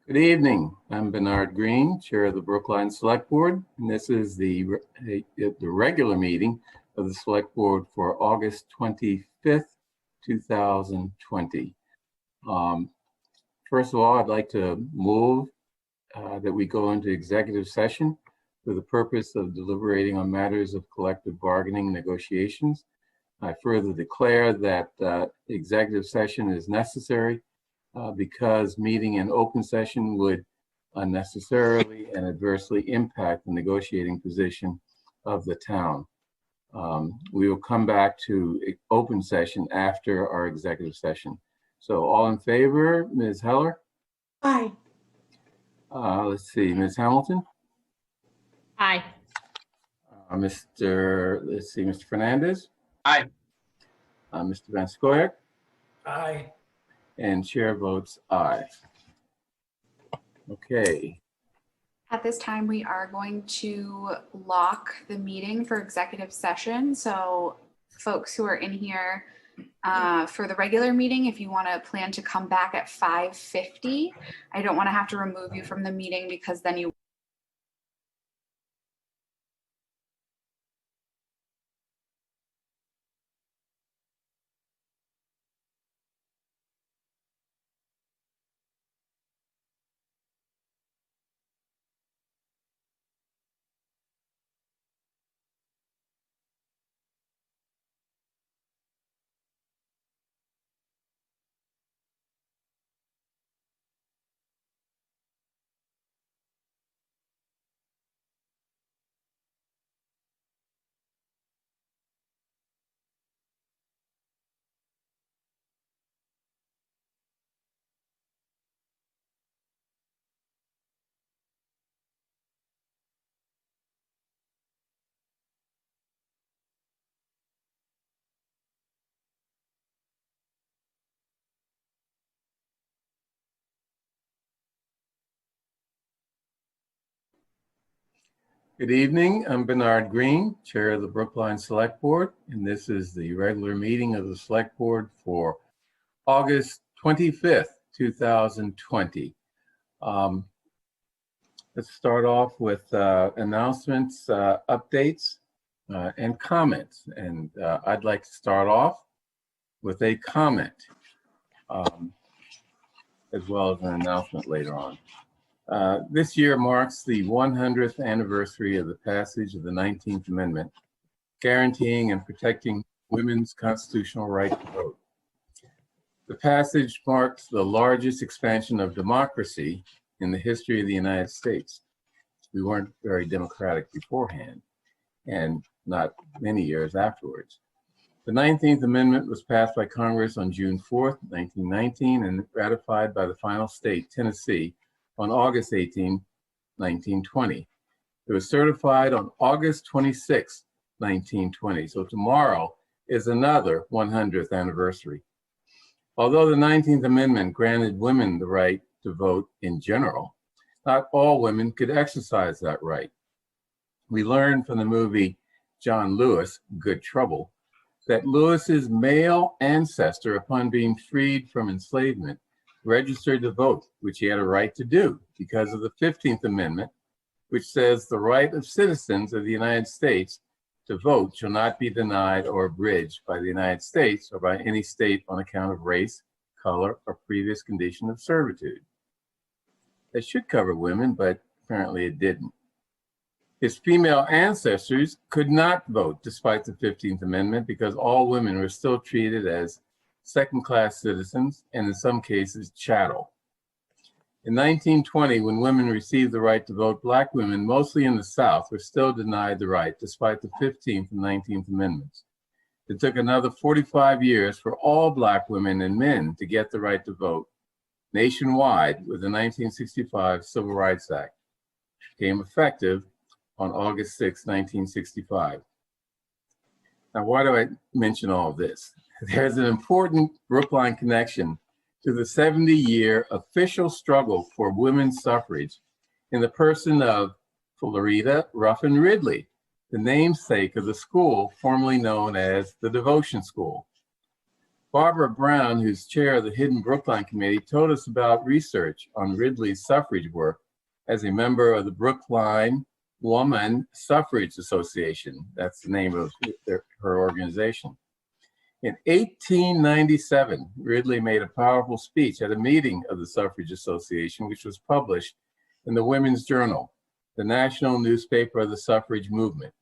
Good evening. I'm Bernard Green, Chair of the Brookline Select Board, and this is the regular meeting of the Select Board for August 25th, 2020. First of all, I'd like to move that we go into executive session for the purpose of deliberating on matters of collective bargaining negotiations. I further declare that executive session is necessary because meeting in open session would unnecessarily and adversely impact the negotiating position of the town. We will come back to open session after our executive session. So all in favor, Ms. Heller? Aye. Let's see, Ms. Hamilton? Aye. Mr. Fernandez? Aye. Mr. Van Scoyac? Aye. And chair votes aye. Okay. At this time, we are going to lock the meeting for executive session. So folks who are in here for the regular meeting, if you want to plan to come back at 5:50, I don't want to have to remove you from the meeting because then you Good evening. I'm Bernard Green, Chair of the Brookline Select Board, and this is the regular meeting of the Select Board for August 25th, 2020. Let's start off with announcements, updates, and comments. And I'd like to start off with a comment, as well as an announcement later on. This year marks the 100th anniversary of the passage of the 19th Amendment, guaranteeing and protecting women's constitutional right to vote. The passage marks the largest expansion of democracy in the history of the United States. We weren't very democratic beforehand, and not many years afterwards. The 19th Amendment was passed by Congress on June 4th, 1919, and ratified by the final state, Tennessee, on August 18, 1920. It was certified on August 26, 1920. So tomorrow is another 100th anniversary. Although the 19th Amendment granted women the right to vote in general, not all women could exercise that right. We learned from the movie John Lewis, Good Trouble, that Lewis's male ancestor, upon being freed from enslavement, registered to vote, which he had a right to do because of the 15th Amendment, which says the right of citizens of the United States to vote shall not be denied or abridged by the United States or by any state on account of race, color, or previous condition of servitude. That should cover women, but apparently it didn't. His female ancestors could not vote despite the 15th Amendment because all women were still treated as second-class citizens, and in some cases, chattel. In 1920, when women received the right to vote, Black women, mostly in the South, were still denied the right despite the 15th and 19th Amendments. It took another 45 years for all Black women and men to get the right to vote nationwide with the 1965 Civil Rights Act, which became effective on August 6, 1965. Now, why do I mention all of this? There's an important Brookline connection to the 70-year official struggle for women's suffrage in the person of Florida Ruffin Ridley, the namesake of the school formerly known as the Devotion School. Barbara Brown, who's chair of the Hidden Brookline Committee, told us about research on Ridley's suffrage work as a member of the Brookline Woman Suffrage Association. That's the name of her organization. In 1897, Ridley made a powerful speech at a meeting of the Suffrage Association, which was published in the Women's Journal, the national newspaper of the suffrage movement.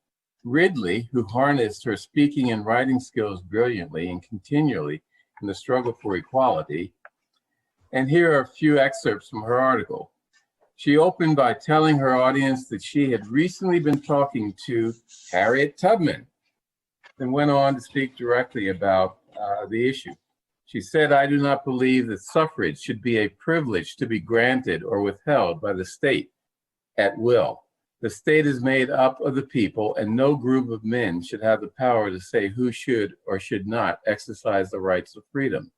Ridley, who harnessed her speaking and writing skills brilliantly and continually in the struggle for equality. And here are a few excerpts from her article. She opened by telling her audience that she had recently been talking to Harriet Tubman, and went on to speak directly about the issue. She said, "I do not believe that suffrage should be a privilege to be granted or withheld by the state at will. The state is made up of the people, and no group of men should have the power to say who should or should not exercise the rights of freedom.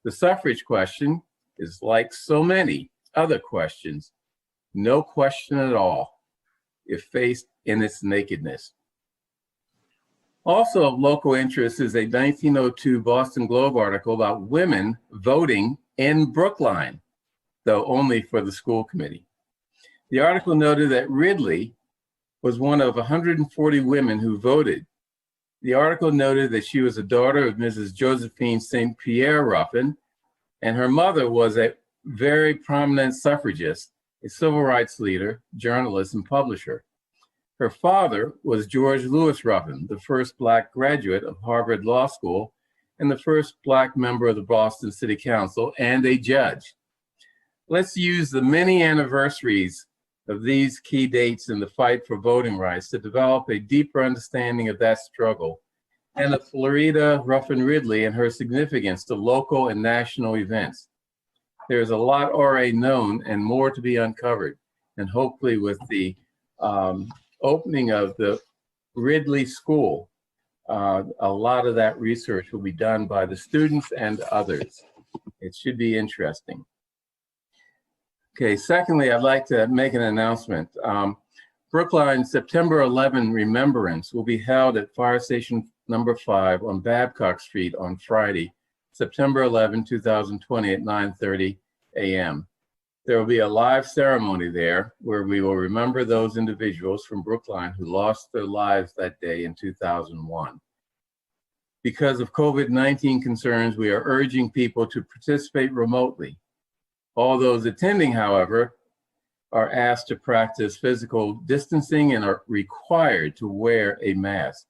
The suffrage question is like so many other questions, no question at all, if faced in its nakedness." Also of local interest is a 1902 Boston Globe article about women voting in Brookline, though only for the school committee. The article noted that Ridley was one of 140 women who voted. The article noted that she was a daughter of Mrs. Josephine St. Pierre Ruffin, and her mother was a very prominent suffragist, a civil rights leader, journalist, and publisher. Her father was George Lewis Ruffin, the first Black graduate of Harvard Law School and the first Black member of the Boston City Council and a judge. Let's use the many anniversaries of these key dates in the fight for voting rights to develop a deeper understanding of that struggle and of Florida Ruffin Ridley and her significance to local and national events. There is a lot already known and more to be uncovered, and hopefully with the opening of the Ridley School, a lot of that research will be done by the students and others. It should be interesting. Okay, secondly, I'd like to make an announcement. Brookline September 11 Remembrance will be held at Fire Station number 5 on Babcock Street on Friday, September 11, 2020 at 9:30 a.m. There will be a live ceremony there where we will remember those individuals from Brookline who lost their lives that day in 2001. Because of COVID-19 concerns, we are urging people to participate remotely. All those attending, however, are asked to practice physical distancing and are required to wear a mask.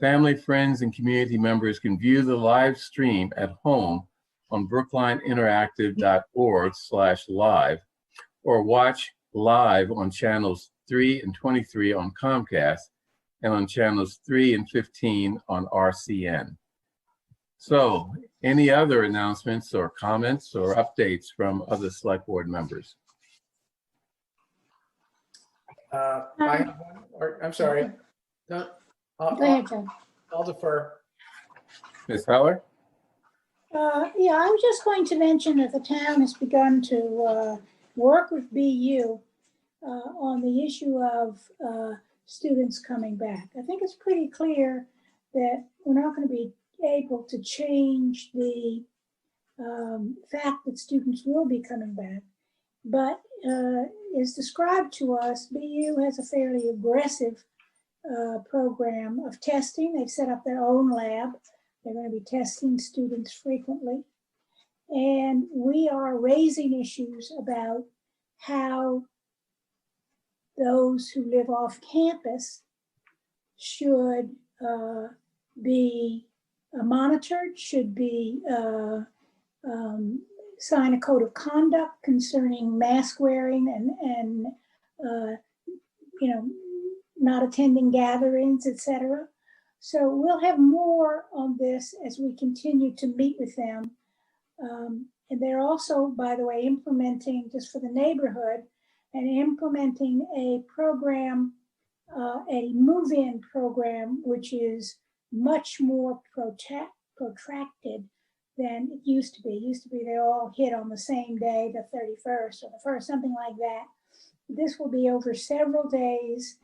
Family, friends, and community members can view the live stream at home on brooklineinteractive.org/live or watch live on channels 3 and 23 on Comcast and on channels 3 and 15 on RCN. So, any other announcements or comments or updates from other select board members? I have one, or I'm sorry. No, Go ahead, John. I'll defer. Ms. Heller? Yeah, I was just going to mention that the town has begun to work with BU on the issue of students coming back. I think it's pretty clear that we're not going to be able to change the fact that students will be coming back, but as described to us, BU has a fairly aggressive program of testing. They've set up their own lab. They're going to be testing students frequently. And we are raising issues about how those who live off campus should be monitored, should be sign a code of conduct concerning mask wearing and not attending gatherings, etc. So we'll have more on this as we continue to meet with them. And they're also, by the way, implementing, just for the neighborhood, and implementing a program, a move-in program, which is much more protracted than it used to be. It used to be they all hit on the same day, the 31st or the 1st, something like that. This will be over several days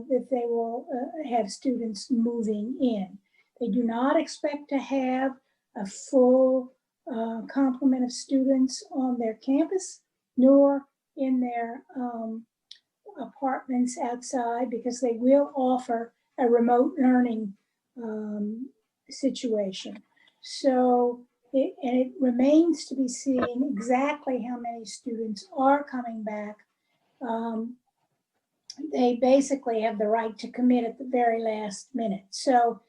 that they will have students moving in. They do not expect to have a full complement of students on their campus, nor in their apartments outside, because they will offer a remote learning situation. So it remains to be seen exactly how many students are coming back. They basically have the right to commit at the very last minute. So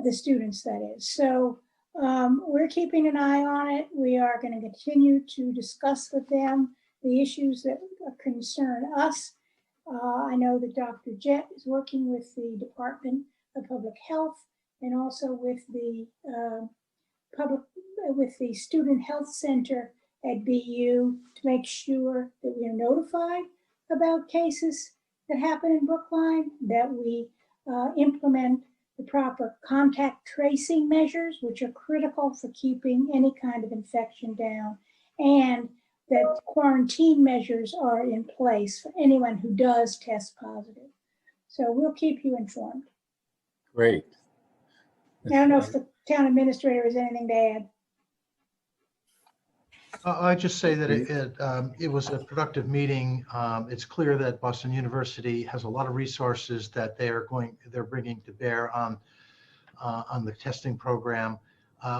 the students, that is. So we're keeping an eye on it. We are going to continue to discuss with them the issues that concern us. I know that Dr. Jett is working with the Department of Public Health and also with the Student Health Center at BU to make sure that we are notified about cases that happen in Brookline, that we implement the proper contact tracing measures, which are critical for keeping any kind of infection down, and that quarantine measures are in place for anyone who does test positive. So we'll keep you informed. Great. I don't know if the town administrator has anything to add. I just say that it was a productive meeting. It's clear that Boston University has a lot of resources that they're bringing to bear on the testing program.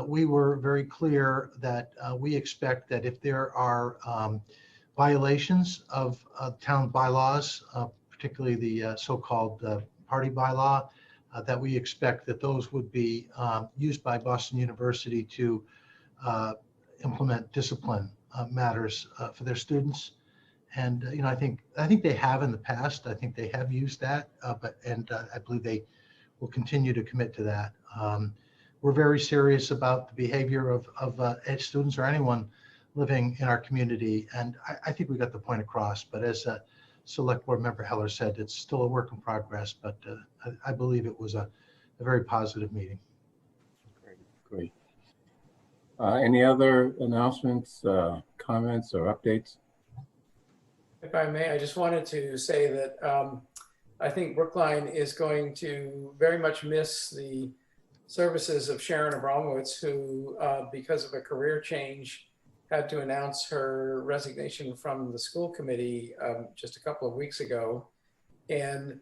We were very clear that we expect that if there are violations of town bylaws, particularly the so-called party bylaw, that we expect that those would be used by Boston University to implement discipline matters for their students. And I think they have in the past. I think they have used that, I believe they will continue to commit to that. We're very serious about the behavior of students or anyone living in our community, and I think we got the point across. But as Select Board Member Heller said, it's still a work in progress, but I believe it was a very positive meeting. Great. Any other announcements, comments, or updates? If I may, I just wanted to say that I think Brookline is going to very much miss the services of Sharon Abramowitz, who, because of a career change, had to announce her resignation from the school committee just a couple of weeks ago. And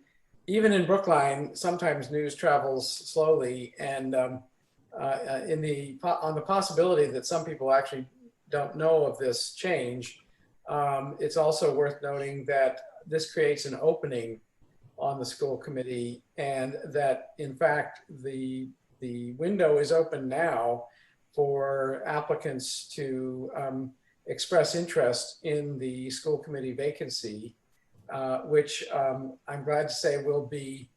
even in Brookline, sometimes news travels slowly, and on the possibility that some people actually don't know of this change, it's also worth noting that this creates an opening on the school committee, and that in fact the window is open now for applicants to express interest in the school committee vacancy, which I'm glad to say will be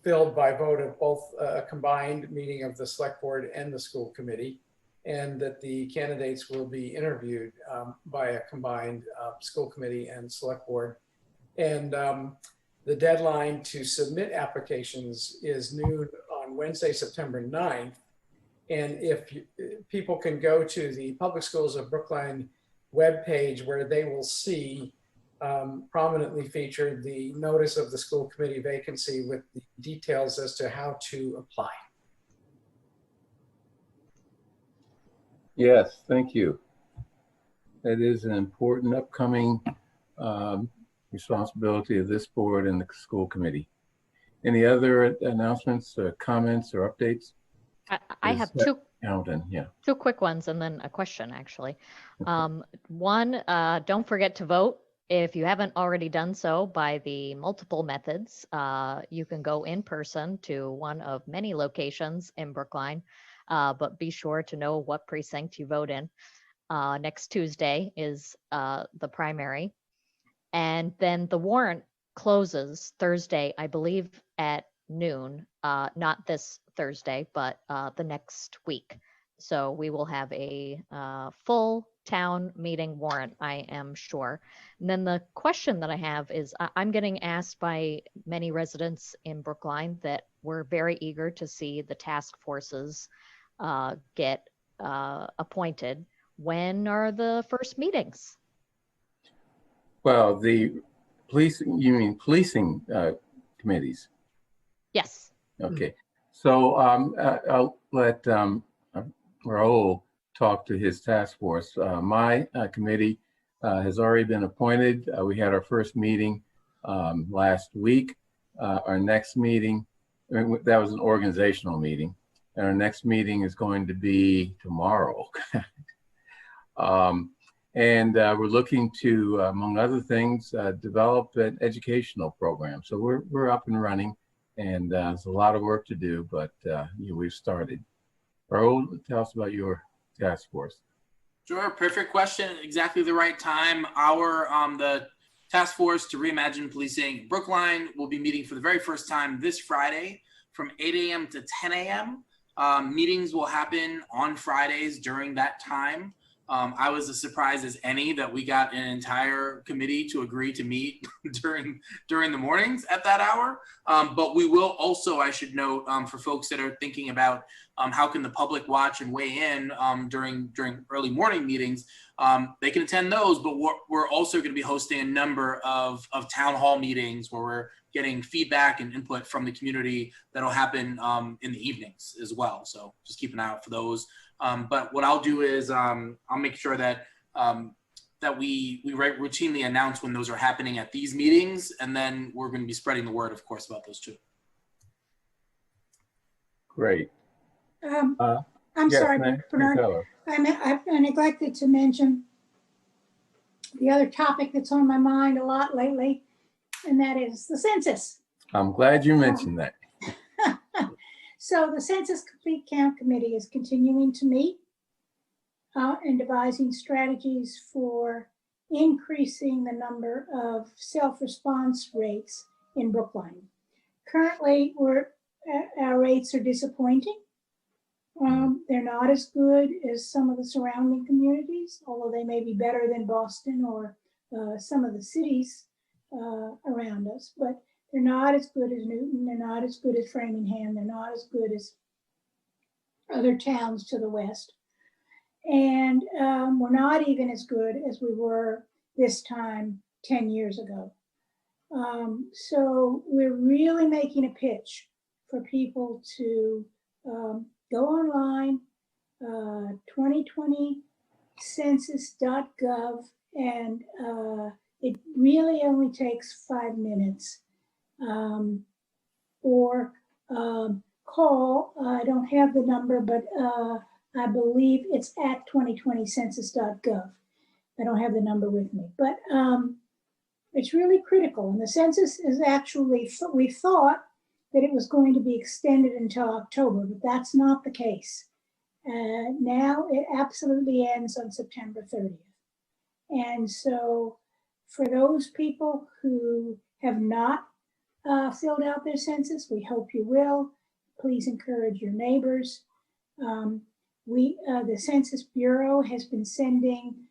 filled by vote of both a combined meeting of the select board and the school committee, and that the candidates will be interviewed by a combined school committee and select board. And the deadline to submit applications is noon on Wednesday, September 9th. And if people can go to the Public Schools of Brookline webpage, where they will see prominently featured the notice of the school committee vacancy with the details as to how to apply. Yes, thank you. That is an important upcoming responsibility of this board and the school committee. Any other announcements, comments, or updates? I have two Alden, yeah. two quick ones and then a question, actually. One, don't forget to vote. If you haven't already done so by the multiple methods, you can go in person to one of many locations in Brookline, but be sure to know what precinct you vote in. Next Tuesday is the primary. And then the warrant closes Thursday, I believe, at noon, not this Thursday, but the next week. So we will have a full town meeting warrant, I am sure. And then the question that I have is, I'm getting asked by many residents in Brookline that we're very eager to see the task forces get appointed. When are the first meetings? Well, the policing, you mean policing committees? Yes. Okay. So I'll let Raul talk to his task force. My committee has already been appointed. We had our first meeting last week. Our next meeting, that was an organizational meeting, and our next meeting is going to be tomorrow. And we're looking to, among other things, develop an educational program. So we're up and running, and there's a lot of work to do, but we've started. Raul, tell us about your task force. Sure, perfect question. Exactly the right time. The task force to reimagine policing Brookline will be meeting for the very first time this Friday from 8 a.m. to 10 a.m. Meetings will happen on Fridays during that time. I was as surprised as any that we got an entire committee to agree to meet during the mornings at that hour. But we will also, I should note, for folks that are thinking about how can the public watch and weigh in during early morning meetings, they can attend those. But we're also going to be hosting a number of town hall meetings where we're getting feedback and input from the community that'll happen in the evenings as well. So just keep an eye out for those. But what I'll do is I'll make sure that we routinely announce when those are happening at these meetings, and then we're going to be spreading the word, of course, about those too. Great. I'm Yes, sorry, ma'am. Bernard. I neglected to mention the other topic that's on my mind a lot lately, and that is the census. I'm glad you mentioned that. So the Census Complete Count Committee is continuing to meet and devising strategies for increasing the number of self-response rates in Brookline. Currently, our rates are disappointing. They're not as good as some of the surrounding communities, although they may be better than Boston or some of the cities around us, but they're not as good as Newton, they're not as good as Framingham, they're not as good as other towns to the west. And we're not even as good as we were this time 10 years ago. So we're really making a pitch for people to go online, 2020census.gov, and it really only takes 5 minutes. Or call, I don't have the number, but I believe it's at 2020census.gov. I don't have the number with me, but it's really critical. And the census is actually, we thought that it was going to be extended until October, but that's not the case. Now it absolutely ends on September 30th. And so for those people who have not filled out their census, we hope you will. Please encourage your neighbors. The Census Bureau has been sending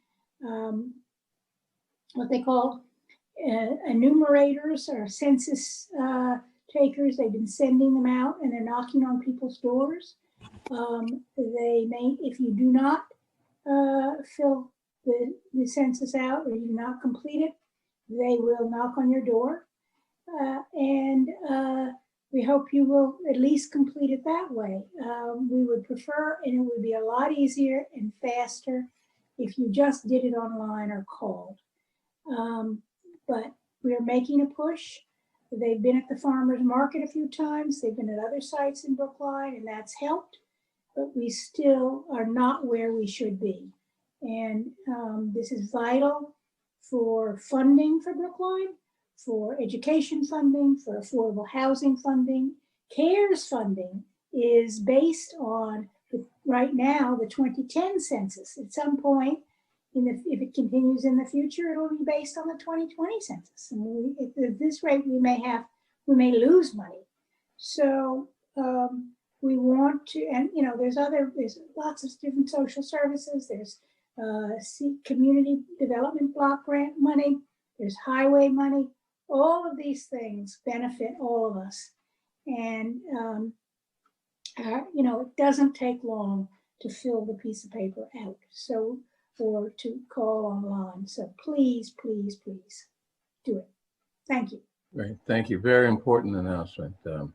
what they call enumerators or census takers. They've been sending them out, and they're knocking on people's doors. They may, if you do not fill the census out or you do not complete it, they will knock on your door. And we hope you will at least complete it that way. We would prefer, and it would be a lot easier and faster if you just did it online or called. But we're making a push. They've been at the farmer's market a few times. They've been at other sites in Brookline, and that's helped. But we still are not where we should be. And this is vital for funding for Brookline, for education funding, for affordable housing funding. CARES funding is based on, right now, the 2010 census. At some point, if it continues in the future, it'll be based on the 2020 census. And at this rate, we may lose money. So we want to, and there's lots of different social services. There's community development block grant money. There's highway money. All of these things benefit all of us. And, it doesn't take long to fill the piece of paper out. So, or to call online. So please, please, please do it. Thank you. Great, thank you. Very important announcement. And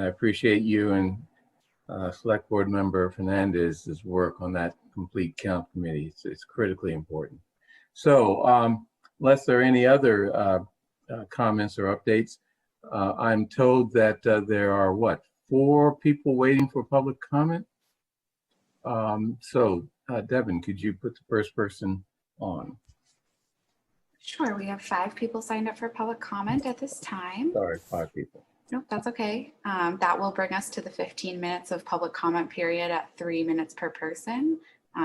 I appreciate you and Select Board Member Fernandez's work on that complete count committee. It's critically important. So unless there are any other comments or updates, I'm told that there are, what, 4 people waiting for public comment? Devin, could you put the first person on? Sure, we have 5 people signed up for public comment at this time. Sorry, 5 people. Nope, that's okay. That will bring us to the 15 minutes of public comment period at 3 minutes per person.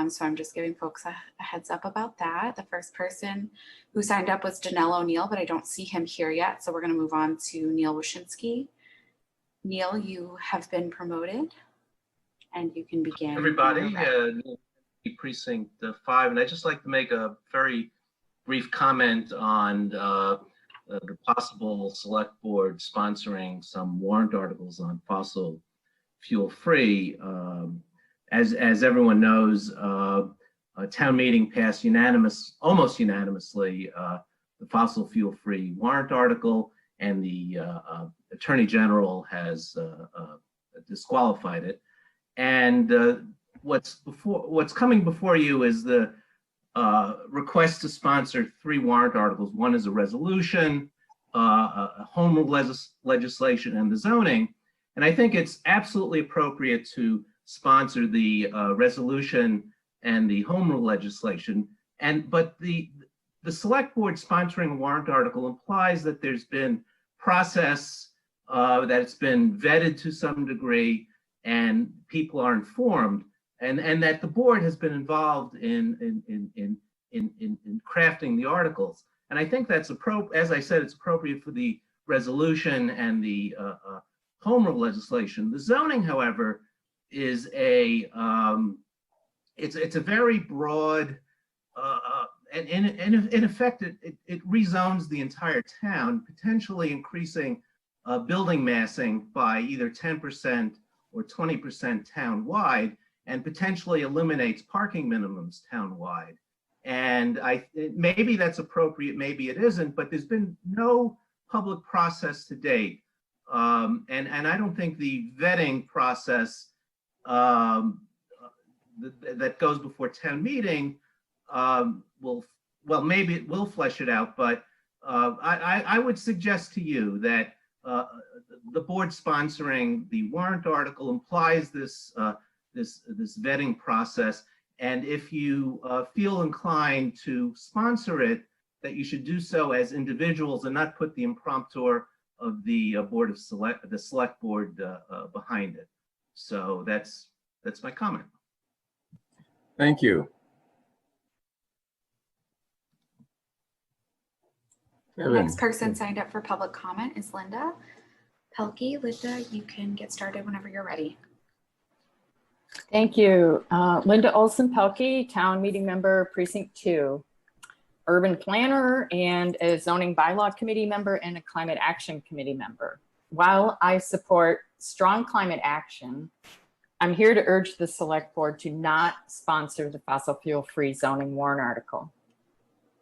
So I'm just giving folks a heads up about that. The first person who signed up was Janelle O'Neill, but I don't see him here yet. So we're going to move on to Neil Wyszynski. Neil, you have been promoted and you can begin. Everybody, Precinct 5, and I'd just like to make a very brief comment on the possible select board sponsoring some warrant articles on fossil fuel free. As everyone knows, a town meeting passed almost unanimously, the fossil fuel free warrant article, and the Attorney General has disqualified it. And what's coming before you is the request to sponsor 3 warrant articles. One is a resolution, home rule legislation, and the zoning. And I think it's absolutely appropriate to sponsor the resolution and the home rule legislation. But the select board sponsoring a warrant article implies that there's been process, that it's been vetted to some degree, and people are informed, and that the board has been involved in crafting the articles. And I think that's as I said, it's appropriate for the resolution and the home rule legislation. The zoning, however, is it's a very broad, and in effect, it rezones the entire town, potentially increasing building massing by either 10% or 20% town-wide, and potentially eliminates parking minimums town-wide. And maybe that's appropriate, maybe it isn't, but there's been no public process to date. And I don't think the vetting process that goes before town meeting maybe it will flesh it out, but I would suggest to you that the board sponsoring the warrant article implies this vetting process, and if you feel inclined to sponsor it, that you should do so as individuals and not put the imprimatur of the select board behind it. So that's my comment. Thank you. The next person signed up for public comment is Linda Pelkey. Linda, you can get started whenever you're ready. Thank you. Linda Olson Pelkey, town meeting member, precinct 2, urban planner, and a zoning bylaw committee member and a climate action committee member. While I support strong climate action, I'm here to urge the select board to not sponsor the fossil fuel free zoning warrant article.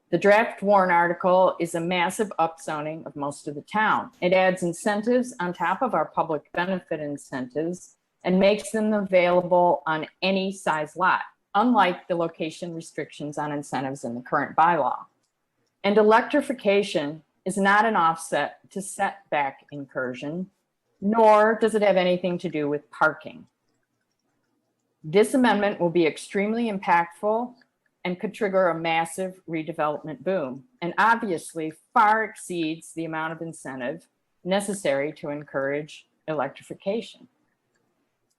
The draft warrant article is a massive upzoning of most of the town. It adds incentives on top of our public benefit incentives and makes them available on any size lot, unlike the location restrictions on incentives in the current bylaw. And electrification is not an offset to setback incursion, nor does it have anything to do with parking. This amendment will be extremely impactful and could trigger a massive redevelopment boom, and obviously far exceeds the amount of incentive necessary to encourage electrification.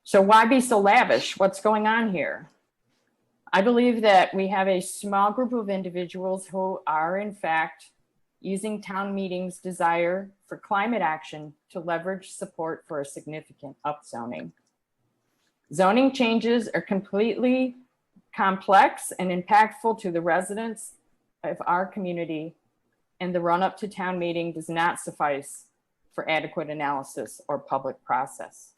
So why be so lavish? What's going on here? I believe that we have a small group of individuals who are in fact using town meetings' desire for climate action to leverage support for a significant upzoning. Zoning changes are completely complex and impactful to the residents of our community, and the run-up to town meeting does not suffice for adequate analysis or public process.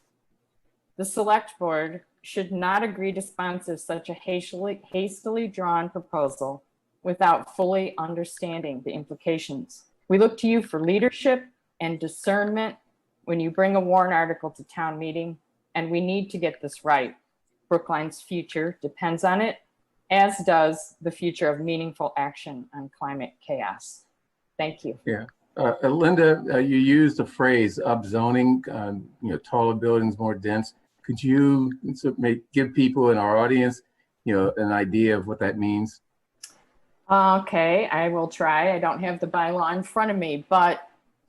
The select board should not agree to sponsor such a hastily drawn proposal without fully understanding the implications. We look to you for leadership and discernment when you bring a warrant article to town meeting and we need to get this right. Brookline's future depends on it, as does the future of meaningful action on climate chaos. Thank you. Yeah. Linda, you used the phrase upzoning, taller buildings, more dense. Could you give people in our audience, an idea of what that means? Okay, I will try. I don't have the bylaw in front of me, but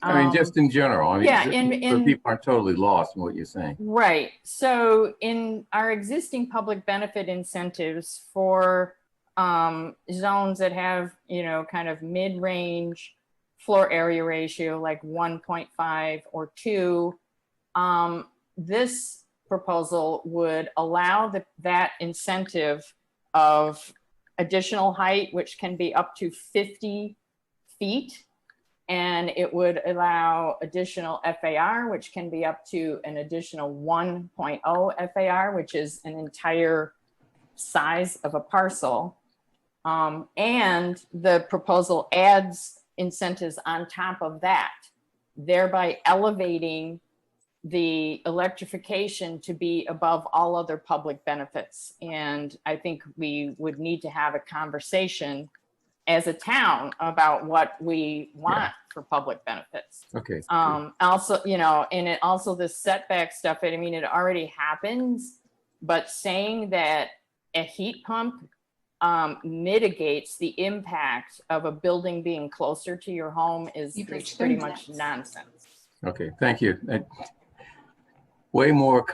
I mean, just in general. I mean, yeah, so people aren't totally lost in what you're saying. right. So in our existing public benefit incentives for zones that have, kind of mid-range floor area ratio, like 1.5 or 2, this proposal would allow that incentive of additional height, which can be up to 50 feet. And it would allow additional FAR, which can be up to an additional 1.0 FAR, which is an entire size of a parcel. And the proposal adds incentives on top of that, thereby elevating the electrification to be above all other public benefits. And I think we would need to have a conversation as a town about what we want for public benefits. Okay. Also, and it also this setback stuff, I mean, it already happens, but saying that a heat pump mitigates the impact of a building being closer to your home is pretty much nonsense. Okay, thank you. Way more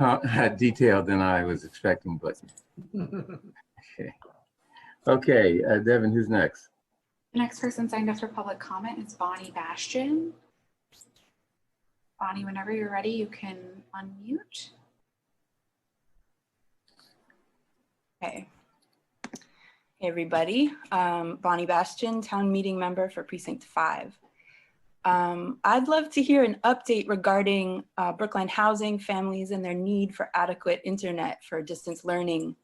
detailed than I was expecting, but okay. Okay, Devin, who's next? The next person signed up for public comment is Bonnie Bastian. Bonnie, whenever you're ready, you can unmute. Okay. Hey, everybody. Bonnie Bastian, town meeting member for Precinct 5. I'd love to hear an update regarding Brookline housing, families, and their need for adequate internet for distance learning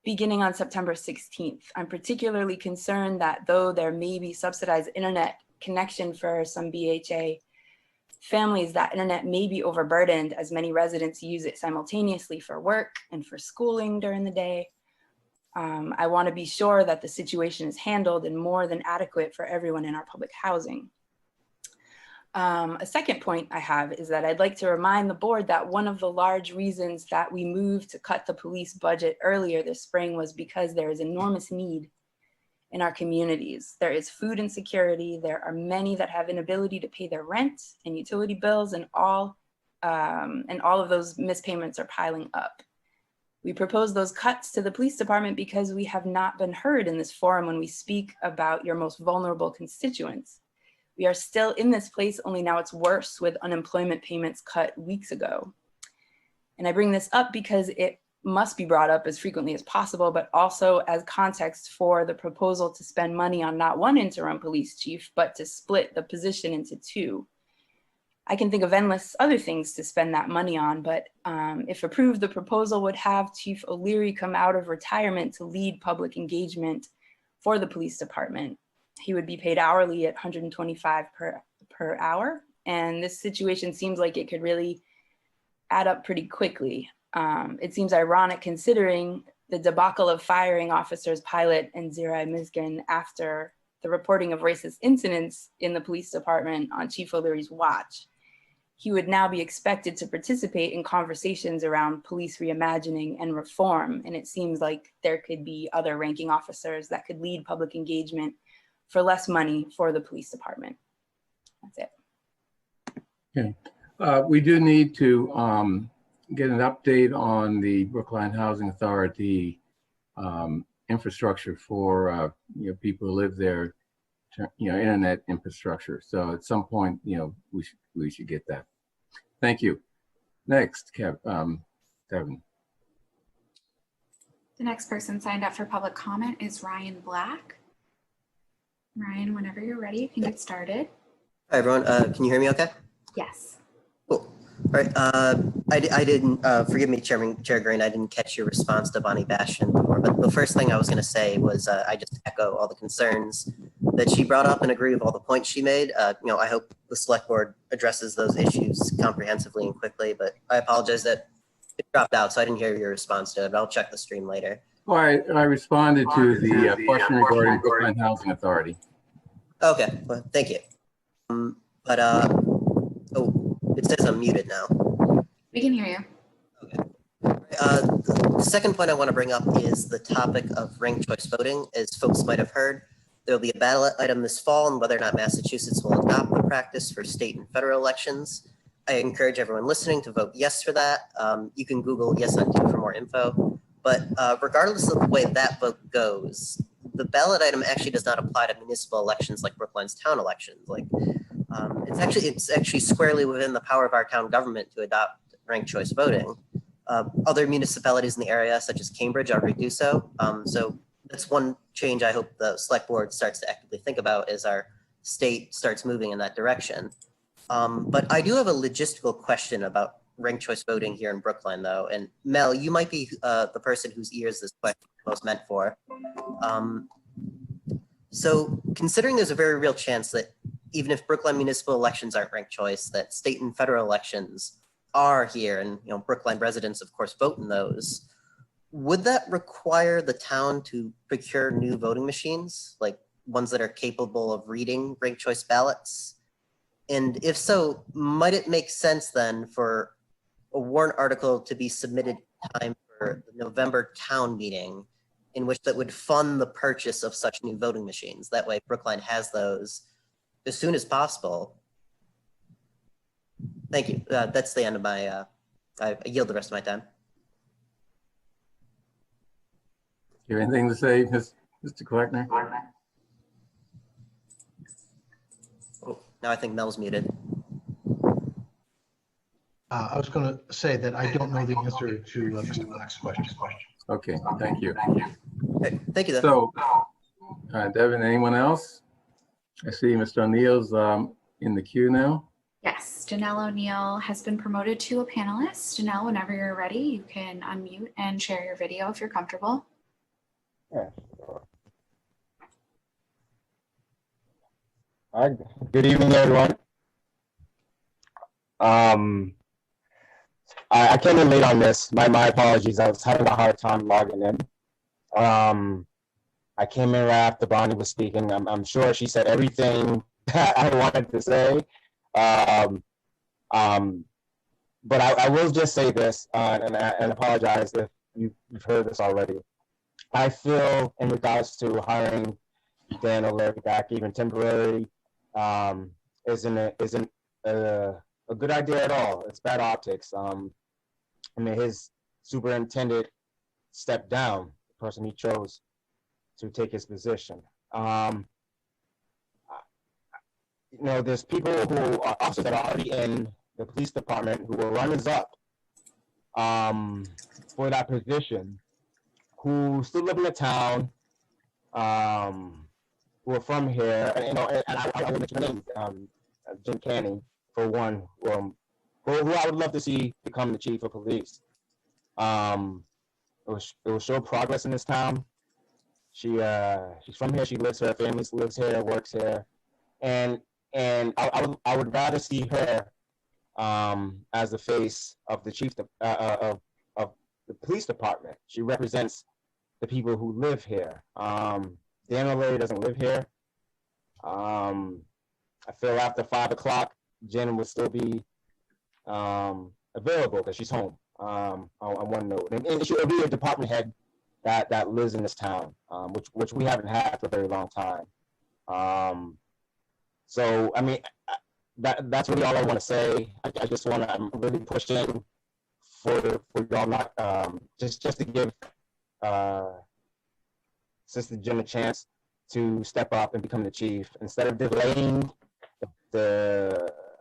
beginning on September 16th. I'm particularly concerned that though there may be subsidized internet connection for some BHA families, that internet may be overburdened as many residents use it simultaneously for work and for schooling during the day. I want to be sure that the situation is handled and more than adequate for everyone in our public housing. A second point I have is that I'd like to remind the board that one of the large reasons that we moved to cut the police budget earlier this spring was because there is enormous need in our communities. There is food insecurity. There are many that have inability to pay their rent and utility bills, and all of those mispayments are piling up. We propose those cuts to the police department because we have not been heard in this forum when we speak about your most vulnerable constituents. We are still in this place, only now it's worse with unemployment payments cut weeks ago. And I bring this up because it must be brought up as frequently as possible, but also as context for the proposal to spend money on not one interim police chief, but to split the position into 2. I can think of endless other things to spend that money on, but if approved, the proposal would have Chief O'Leary come out of retirement to lead public engagement for the police department. He would be paid hourly at $125 per hour. And this situation seems like it could really add up pretty quickly. It seems ironic considering the debacle of firing officers Pilot and Zirai Mizgan after the reporting of racist incidents in the police department on Chief O'Leary's watch. He would now be expected to participate in conversations around police reimagining and reform. And it seems like there could be other ranking officers that could lead public engagement for less money for the police department. That's it. Okay. We do need to get an update on the Brookline Housing Authority infrastructure for people who live there, internet infrastructure. So at some point, we should get that. Thank you. Next, Devin. The next person signed up for public comment is Ryan Black. Ryan, whenever you're ready, you can get started. Hi, everyone. Can you hear me okay? Yes. Cool. All right. I didn't, forgive me, Chair Green, I didn't catch your response to Bonnie Bastian before, but the first thing I was going to say was I just echo all the concerns that she brought up and agree with all the points she made. I hope the select board addresses those issues comprehensively and quickly, but I apologize that It dropped out, so I didn't hear your response to it, but I'll check the stream later. Well, I responded to the question regarding Brookline Housing Authority. Okay, well, thank you. Oh, it says I'm muted now. We can hear you. The second point I want to bring up is the topic of ranked choice voting. As folks might have heard, there'll be a ballot item this fall on whether or not Massachusetts will adopt the practice for state and federal elections. I encourage everyone listening to vote yes for that. You can Google yes on two for more info. But regardless of the way that vote goes, the ballot item actually does not apply to municipal elections like Brookline's town elections. Like, it's actually squarely within the power of our town government to adopt ranked choice voting. Other municipalities in the area, such as Cambridge, already do so. So that's one change I hope the select board starts to actively think about as our state starts moving in that direction. But I do have a logistical question about ranked choice voting here in Brookline, though. And Mel, you might be the person whose ears this question is most meant for. So considering there's a very real chance that even if Brookline municipal elections aren't ranked choice, that state and federal elections are here, and Brookline residents, of course, vote in those. Would that require the town to procure new voting machines, like ones that are capable of reading ranked choice ballots? And if so, might it make sense then for a warrant article to be submitted in time for the November town meeting, in which that would fund the purchase of such new voting machines? That way Brookline has those as soon as possible. Thank you. That's the end of my, I yield the rest of my time. You have anything to say, Mr. Kleckner? Oh, now I think Mel's muted. I was going to say that I don't know the answer to Mr. Black's question. Okay, thank you. Okay, thank you. So, Devin, anyone else? I see Mr. O'Neill's in the queue now. Yes, Janelle O'Neill has been promoted to a panelist. Janelle, whenever you're ready, you can unmute and share your video if you're comfortable. Yeah, sure. All right. Good evening, everyone. I came in late on this. My apologies. I was having a hard time logging in. I came in right after Bonnie was speaking. I'm sure she said everything that I wanted to say. But I will just say this, and apologize if you've heard this already. I feel in regards to hiring Dan O'Leary back, even temporary, isn't a good idea at all. It's bad optics. I mean, his superintendent stepped down, the person he chose to take his position. There's people who are officers that are already in the police department who were runners up for that position, who still live in the town, who are from here, and I would mention names, Jim Canning, for one, who I would love to see become the chief of police. It will show progress in this town. She's from here. She lives here. Her family lives here, works here, and I would rather see her as the face of the chief of the police department. She represents the people who live here. Dan O'Leary doesn't live here. I feel after 5 o'clock, Jen will still be available because she's home on one note. And she'll be a department head that lives in this town, which we haven't had for a very long time. So, I mean, that's really all I want to say. I just want to, I'm really pushing for y'all not, just to give Sister Jen a chance to step up and become the chief instead of delaying this.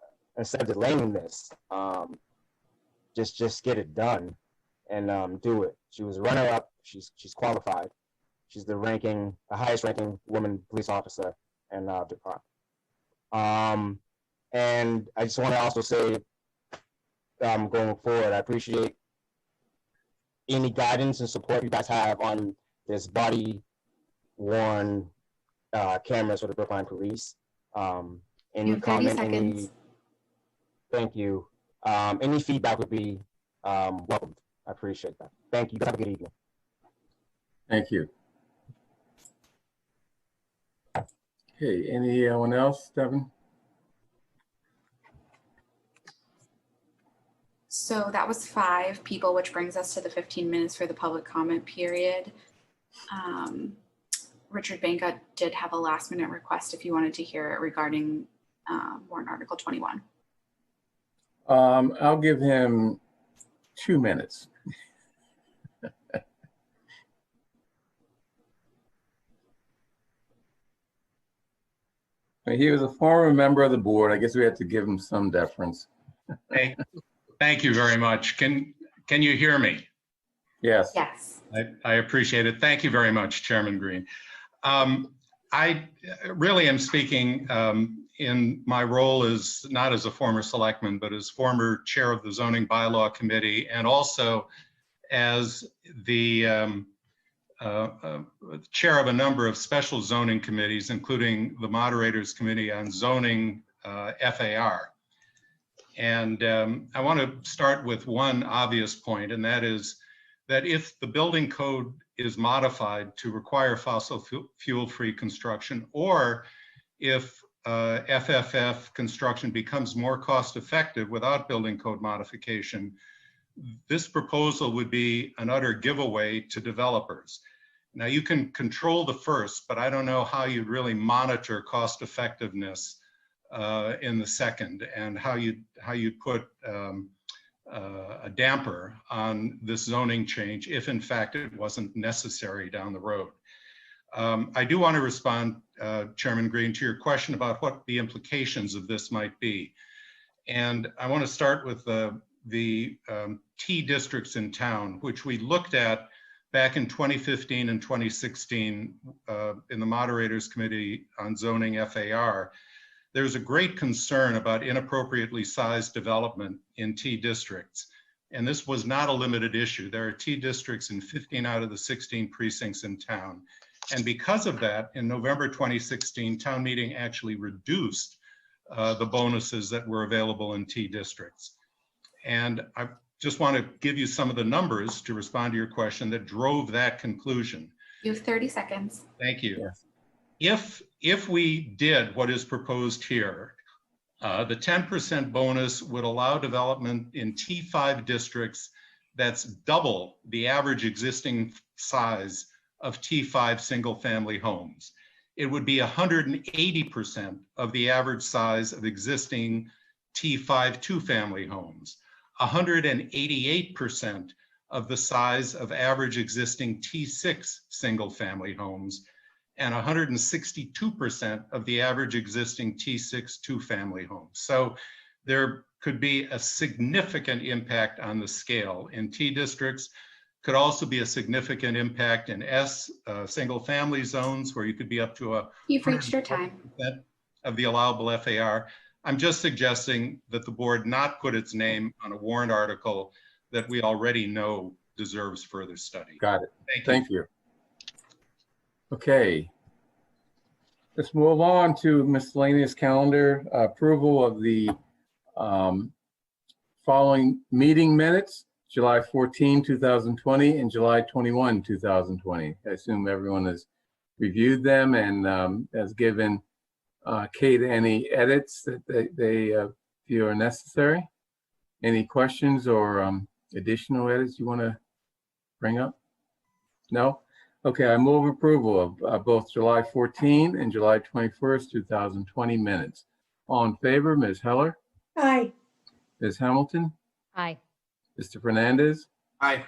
Just get it done and do it. She was runner up. She's qualified. She's the highest ranking woman police officer in the department. And I just want to also say, going forward, I appreciate any guidance and support you guys have on this body-worn cameras for the Brookline Police. Any comment, thank you. Any feedback would be welcomed. I appreciate that. Thank you. Have a good evening. Thank you. Okay, anyone else, Devin? So that was 5 people, which brings us to the 15 minutes for the public comment period. Richard Benka did have a last minute request if you wanted to hear it regarding warrant article 21. I'll give him 2 minutes. He was a former member of the board. I guess we have to give him some deference. Hey, thank you very much. Can you hear me? Yes. Yes. I appreciate it. Thank you very much, Chairman Green. I really am speaking in my role as not as a former selectman, but as former chair of the zoning bylaw committee, and also as the chair of a number of special zoning committees, including the Moderators Committee on Zoning FAR. And I want to start with one obvious point, and that is that if the building code is modified to require fossil fuel-free construction, or if FFF construction becomes more cost-effective without building code modification, this proposal would be an utter giveaway to developers. Now, you can control the first, but I don't know how you'd really monitor cost effectiveness in the second, and how you'd put a damper on this zoning change if in fact it wasn't necessary down the road. I do want to respond, Chairman Green, to your question about what the implications of this might be. And I want to start with the T districts in town, which we looked at back in 2015 and 2016 in the Moderators Committee on Zoning FAR. There's a great concern about inappropriately sized development in T districts. And this was not a limited issue. There are T districts in 15 out of the 16 precincts in town. And because of that, in November 2016, town meeting actually reduced the bonuses that were available in T districts. And I just want to give you some of the numbers to respond to your question that drove that conclusion. You have 30 seconds. Thank you. Yes. If we did what is proposed here, the 10% bonus would allow development in T5 districts that's double the average existing size of T5 single family homes. It would be 180% of the average size of existing T5 two-family homes, 188% of the size of average existing T6 single family homes, and 162% of the average existing T6 two-family homes. So there could be a significant impact on the scale in T districts. Could also be a significant impact in S single-family zones, where you could be up to You've reached your time. of the allowable FAR. I'm just suggesting that the board not put its name on a warrant article that we already know deserves further study. Got it. Thank you. Thank you. Okay. Let's move on to miscellaneous calendar. Approval of the following meeting minutes: July 14, 2020 and July 21, 2020. I assume everyone has reviewed them and has given Kate any edits that they feel are necessary. Any questions or additional edits you want to bring up? No? Okay, I move approval of both July 14 and July 21st, 2020 minutes. All in favor, Ms. Heller, Aye. Ms. Hamilton, Aye. Mr. Fernandez, Aye.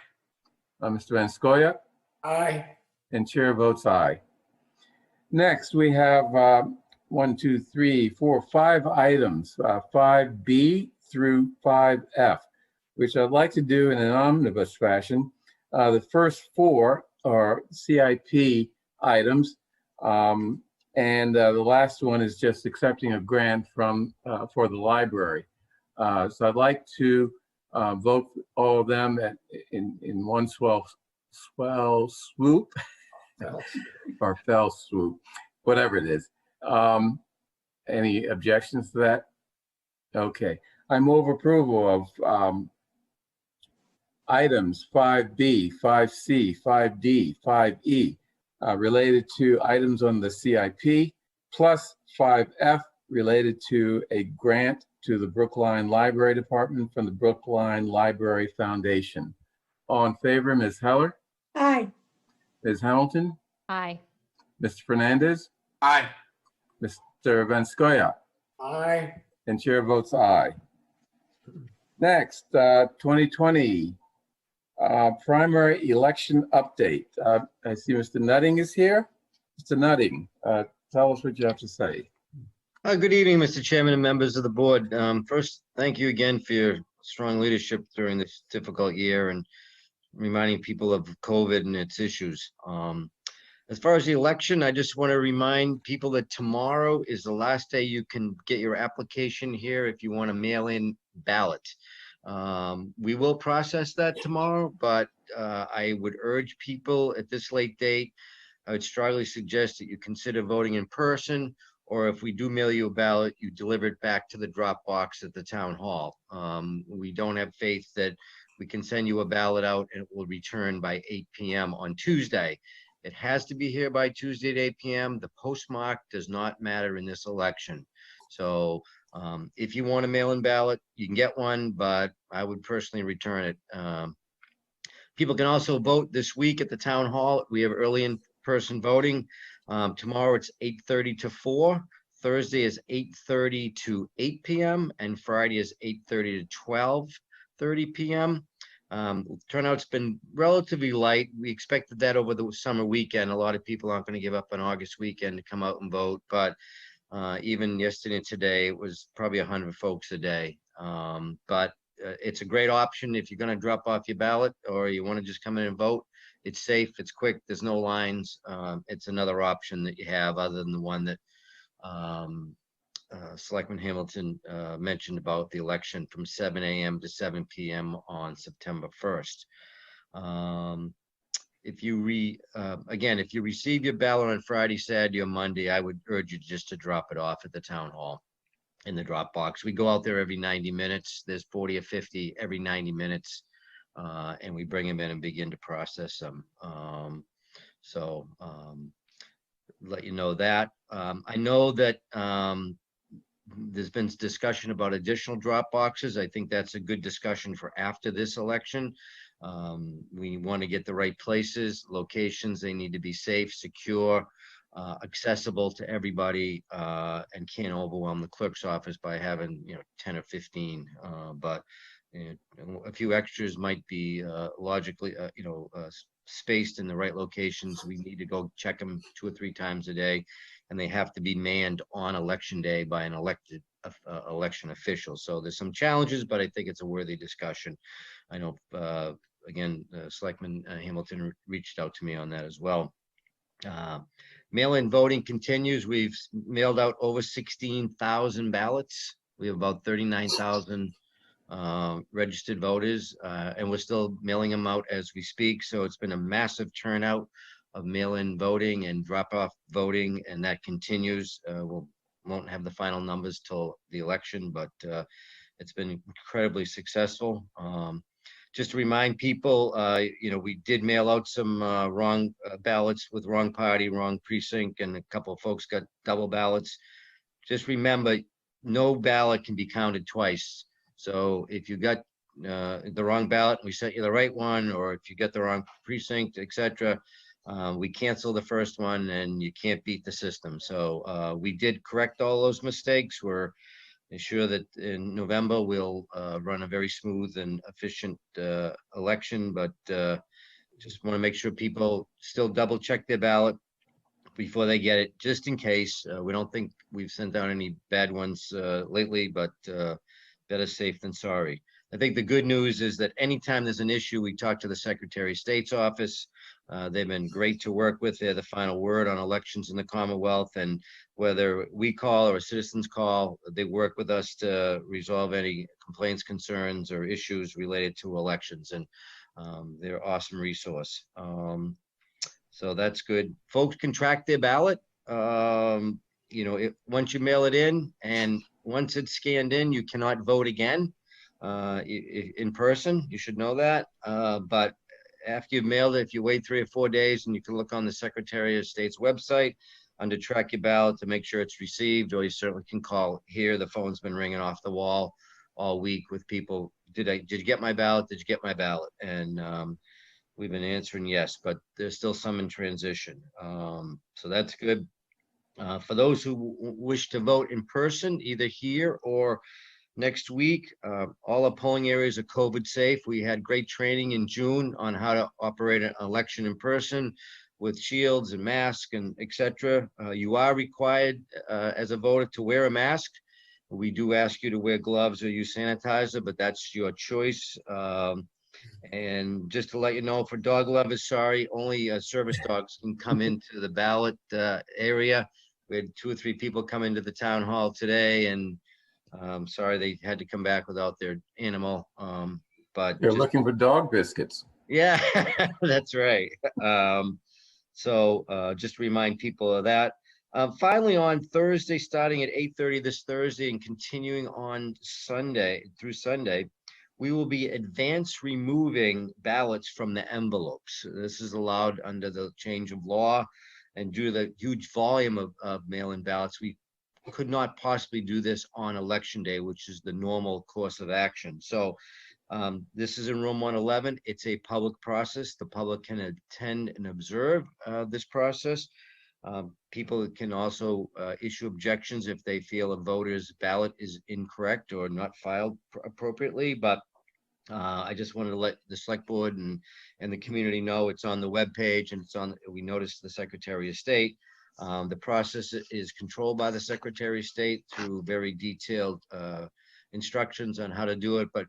Mr. Vanscoya, Aye. and chair votes aye. Next, we have 1, 2, 3, 4, 5 items, 5B through 5F, which I'd like to do in an omnibus fashion. The first 4 are CIP items, and the last one is just accepting a grant from for the library. So I'd like to vote all of them in one swell swoop, or fell swoop, whatever it is. Any objections to that? Okay, I move approval of items 5B, 5C, 5D, 5E related to items on the CIP, plus 5F related to a grant to the Brookline Library Department from the Brookline Library Foundation. All in favor, Ms. Heller, Aye. Ms. Hamilton, Aye. Mr. Fernandez, Aye. Mr. Vanskoya, Aye. and chair votes aye. Next, 2020 primary election update. I see Mr. Nutting is here. Mr. Nutting, tell us what you have to say. Good evening, Mr. Chairman and members of the board. First, thank you again for your strong leadership during this difficult year and reminding people of COVID and its issues. As far as the election, I just want to remind people that tomorrow is the last day you can get your application here if you want to mail in ballot. We will process that tomorrow, but I would urge people at this late date, I would strongly suggest that you consider voting in person, or if we do mail you a ballot, you deliver it back to the drop box at the town hall. We don't have faith that we can send you a ballot out and it will return by 8 p.m. on Tuesday. It has to be here by Tuesday at 8 p.m. The postmark does not matter in this election. So if you want a mail-in ballot, you can get one, but I would personally return it. People can also vote this week at the town hall. We have early in-person voting. Tomorrow it's 8:30 to 4. Thursday is 8:30 to 8 p.m. and Friday is 8:30 to 12:30 p.m. Turnout's been relatively light. We expected that over the summer weekend. A lot of people aren't going to give up on August weekend to come out and vote, but even yesterday and today, it was probably 100 folks a day. But it's a great option if you're going to drop off your ballot or you want to just come in and vote. It's safe, it's quick, there's no lines. It's another option that you have other than the one that Selectman Hamilton mentioned about the election from 7 a.m. to 7 p.m. on September 1st. If you receive your ballot on Friday, Saturday, or Monday, I would urge you just to drop it off at the town hall in the drop box. We go out there every 90 minutes. There's 40 or 50 every 90 minutes. And we bring them in and begin to process them. Let you know that. I know that there's been discussion about additional drop boxes. I think that's a good discussion for after this election. We want to get the right places, locations. They need to be safe, secure, accessible to everybody, and can't overwhelm the clerk's office by having 10 or 15. But a few extras might be logically, spaced in the right locations. We need to go check them 2 or 3 times a day, and they have to be manned on election day by an elected election official. So there's some challenges, but I think it's a worthy discussion. I know, again, Selectman Hamilton reached out to me on that as well. Mail-in voting continues. We've mailed out over 16,000 ballots. We have about 39,000 registered voters, and we're still mailing them out as we speak. So it's been a massive turnout of mail-in voting and drop-off voting, and that continues. Won't have the final numbers till the election, but it's been incredibly successful. Just to remind people, we did mail out some wrong ballots with wrong party, wrong precinct, and a couple of folks got double ballots. Just remember, no ballot can be counted twice. So if you got the wrong ballot, we sent you the right one, or if you get the wrong precinct, etc., we cancel the first one and you can't beat the system. So we did correct all those mistakes. We're sure that in November we'll run a very smooth and efficient election, but just want to make sure people still double check their ballot before they get it, just in case. We don't think we've sent out any bad ones lately, but better safe than sorry. I think the good news is that anytime there's an issue, we talk to the Secretary of State's office. They've been great to work with. They're the final word on elections in the Commonwealth, and whether we call or citizens call, they work with us to resolve any complaints, concerns, or issues related to elections, and they're an awesome resource. So that's good. Folks can track their ballot. Once you mail it in and once it's scanned in, you cannot vote again. in person. You should know that. But after you've mailed it, if you wait 3 or 4 days, and you can look on the Secretary of State's website under track your ballot to make sure it's received, or you certainly can call here. The phone's been ringing off the wall all week with people. Did you get my ballot? Did you get my ballot? And we've been answering yes, but there's still some in transition. So that's good. For those who wish to vote in person, either here or next week, all our polling areas are COVID safe. We had great training in June on how to operate an election in person with shields and masks and etc. You are required as a voter to wear a mask. We do ask you to wear gloves or use sanitizer, but that's your choice. And just to let you know, for dog lovers, sorry, only service dogs can come into the ballot area. We had 2 or 3 people come into the town hall today, and sorry they had to come back without their animal. But They're looking for dog biscuits. yeah, that's right. So just remind people of that. Finally, on Thursday, starting at 8:30 this Thursday and continuing on Sunday through Sunday, we will be advance removing ballots from the envelopes. This is allowed under the change of law, and due to the huge volume of mail-in ballots, we could not possibly do this on election day, which is the normal course of action. So this is in room 111. It's a public process. The public can attend and observe this process. People can also issue objections if they feel a voter's ballot is incorrect or not filed appropriately. But I just wanted to let the select board and the community know it's on the webpage, and it's on. We noticed the Secretary of State. The process is controlled by the Secretary of State through very detailed instructions on how to do it. But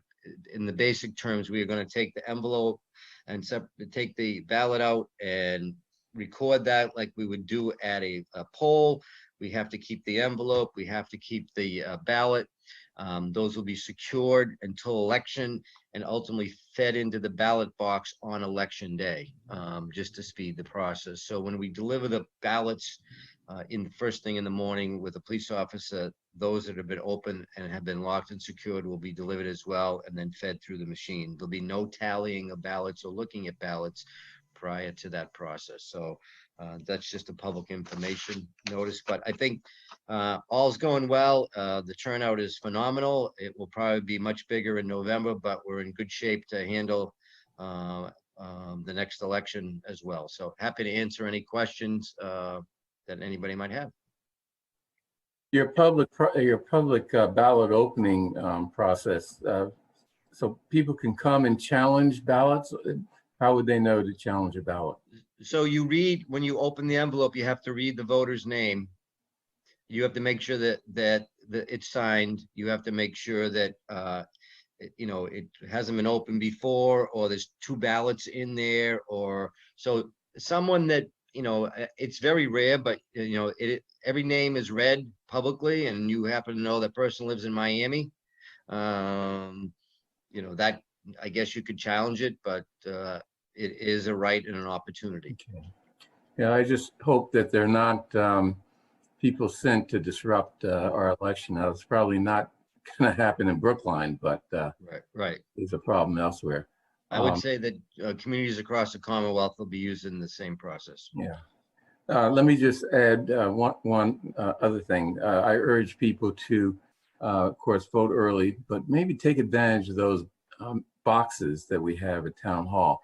in the basic terms, we are going to take the envelope and take the ballot out and record that like we would do at a poll. We have to keep the envelope. We have to keep the ballot. Those will be secured until election and ultimately fed into the ballot box on election day, just to speed the process. So when we deliver the ballots in the first thing in the morning with a police officer, those that have been open and have been locked and secured will be delivered as well and then fed through the machine. There'll be no tallying of ballots or looking at ballots prior to that process. So that's just a public information notice, but I think all's going well. The turnout is phenomenal. It will probably be much bigger in November, but we're in good shape to handle the next election as well. So happy to answer any questions that anybody might have. Your public ballot opening process, so people can come and challenge ballots. How would they know to challenge a ballot? So you read, when you open the envelope, you have to read the voter's name. You have to make sure that it's signed. You have to make sure that it hasn't been opened before, or there's 2 ballots in there, or so someone that it's very rare, but every name is read publicly, and you happen to know that person lives in Miami. That I guess you could challenge it, but it is a right and an opportunity. Okay. Yeah, I just hope that they're not people sent to disrupt our election. Now, it's probably not going to happen in Brookline, but right. There's a problem elsewhere. I would say that communities across the Commonwealth will be using the same process. Yeah. Let me just add one other thing. I urge people to, of course, vote early, but maybe take advantage of those boxes that we have at Town Hall.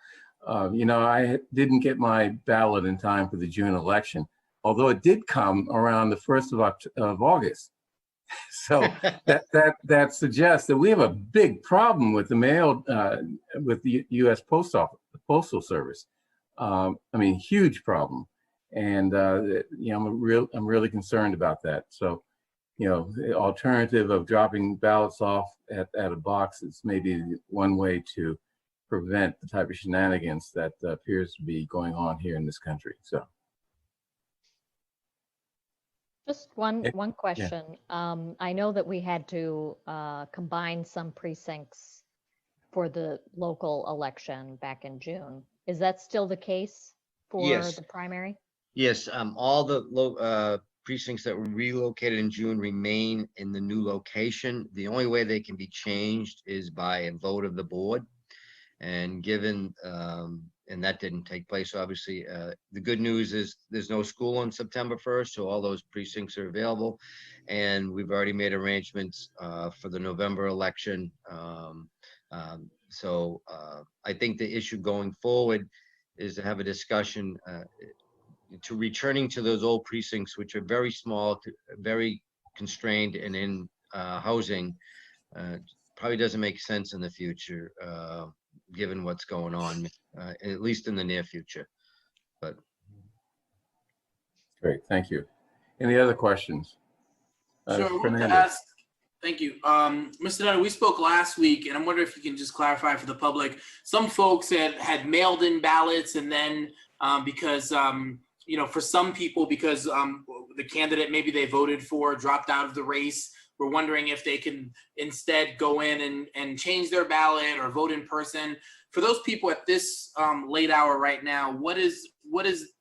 I didn't get my ballot in time for the June election, although it did come around the 1st of August. So that suggests that we have a big problem with the mail, with the U.S. Postal Service. I mean, huge problem. And I'm really concerned about that. So, the alternative of dropping ballots off at a box is maybe one way to prevent the type of shenanigans that appears to be going on here in this country. So, just one question. Yeah. I know that we had to combine some precincts for the local election back in June. Is that still the case for the primary? Yes, all the precincts that were relocated in June remain in the new location. The only way they can be changed is by a vote of the board. And given, and that didn't take place, obviously, the good news is there's no school on September 1st, so all those precincts are available. And we've already made arrangements for the November election. So I think the issue going forward is to have a discussion to returning to those old precincts, which are very small, very constrained and in housing. Probably doesn't make sense in the future, given what's going on, at least in the near future. But Great, thank you. Any other questions? Sure, I want to Fernandez. ask, thank you. Mr. Nutter, we spoke last week, and I'm wondering if you can just clarify for the public. Some folks had mailed in ballots, and then because, you know, for some people, because the candidate maybe they voted for dropped out of the race, we're wondering if they can instead go in and change their ballot or vote in person. For those people at this late hour right now, what is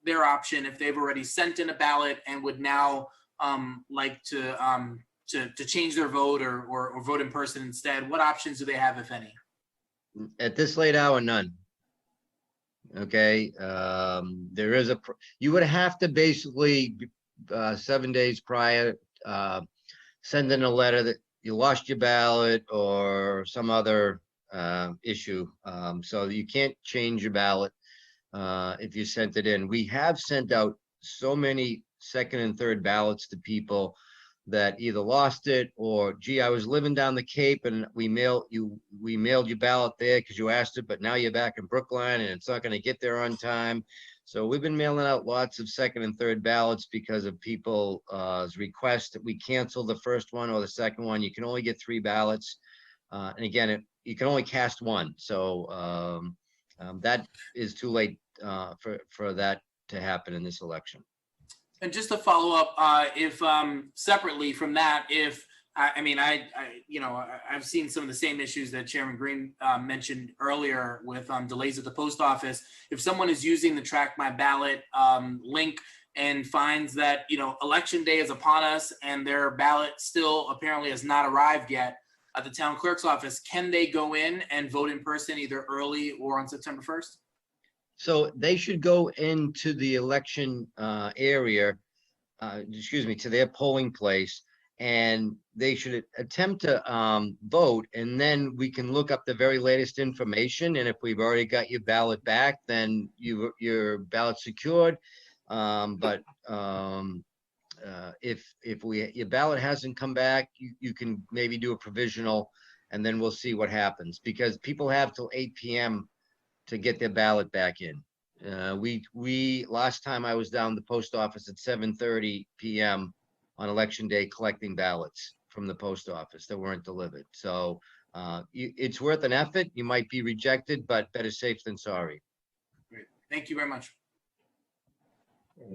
their option if they've already sent in a ballot and would now like to change their vote or vote in person instead? What options do they have, if any? at this late hour, none. Okay, there is you would have to basically 7 days prior send in a letter that you lost your ballot or some other issue. So you can't change your ballot if you sent it in. We have sent out so many second and third ballots to people that either lost it or, gee, I was living down the Cape and we mailed your ballot there because you asked it, but now you're back in Brookline and it's not going to get there on time. So we've been mailing out lots of second and third ballots because of people's request that we cancel the first one or the second one. You can only get 3 ballots. And again, you can only cast one. So that is too late for that to happen in this election. And just to follow up, if separately from that, if I mean, I've seen some of the same issues that Chairman Green mentioned earlier with delays at the post office. If someone is using the Track My Ballot link and finds that, election day is upon us and their ballot still apparently has not arrived yet at the town clerk's office, can they go in and vote in person either early or on September 1st? So they should go into the election area, to their polling place, and they should attempt to vote, and then we can look up the very latest information. And if we've already got your ballot back, then your ballot's secured. But if your ballot hasn't come back, you can maybe do a provisional, and then we'll see what happens, because people have till 8 p.m. to get their ballot back in. We last time I was down the post office at 7:30 p.m. on election day collecting ballots from the post office that weren't delivered. So it's worth an effort. You might be rejected, but better safe than sorry. Great. Thank you very much.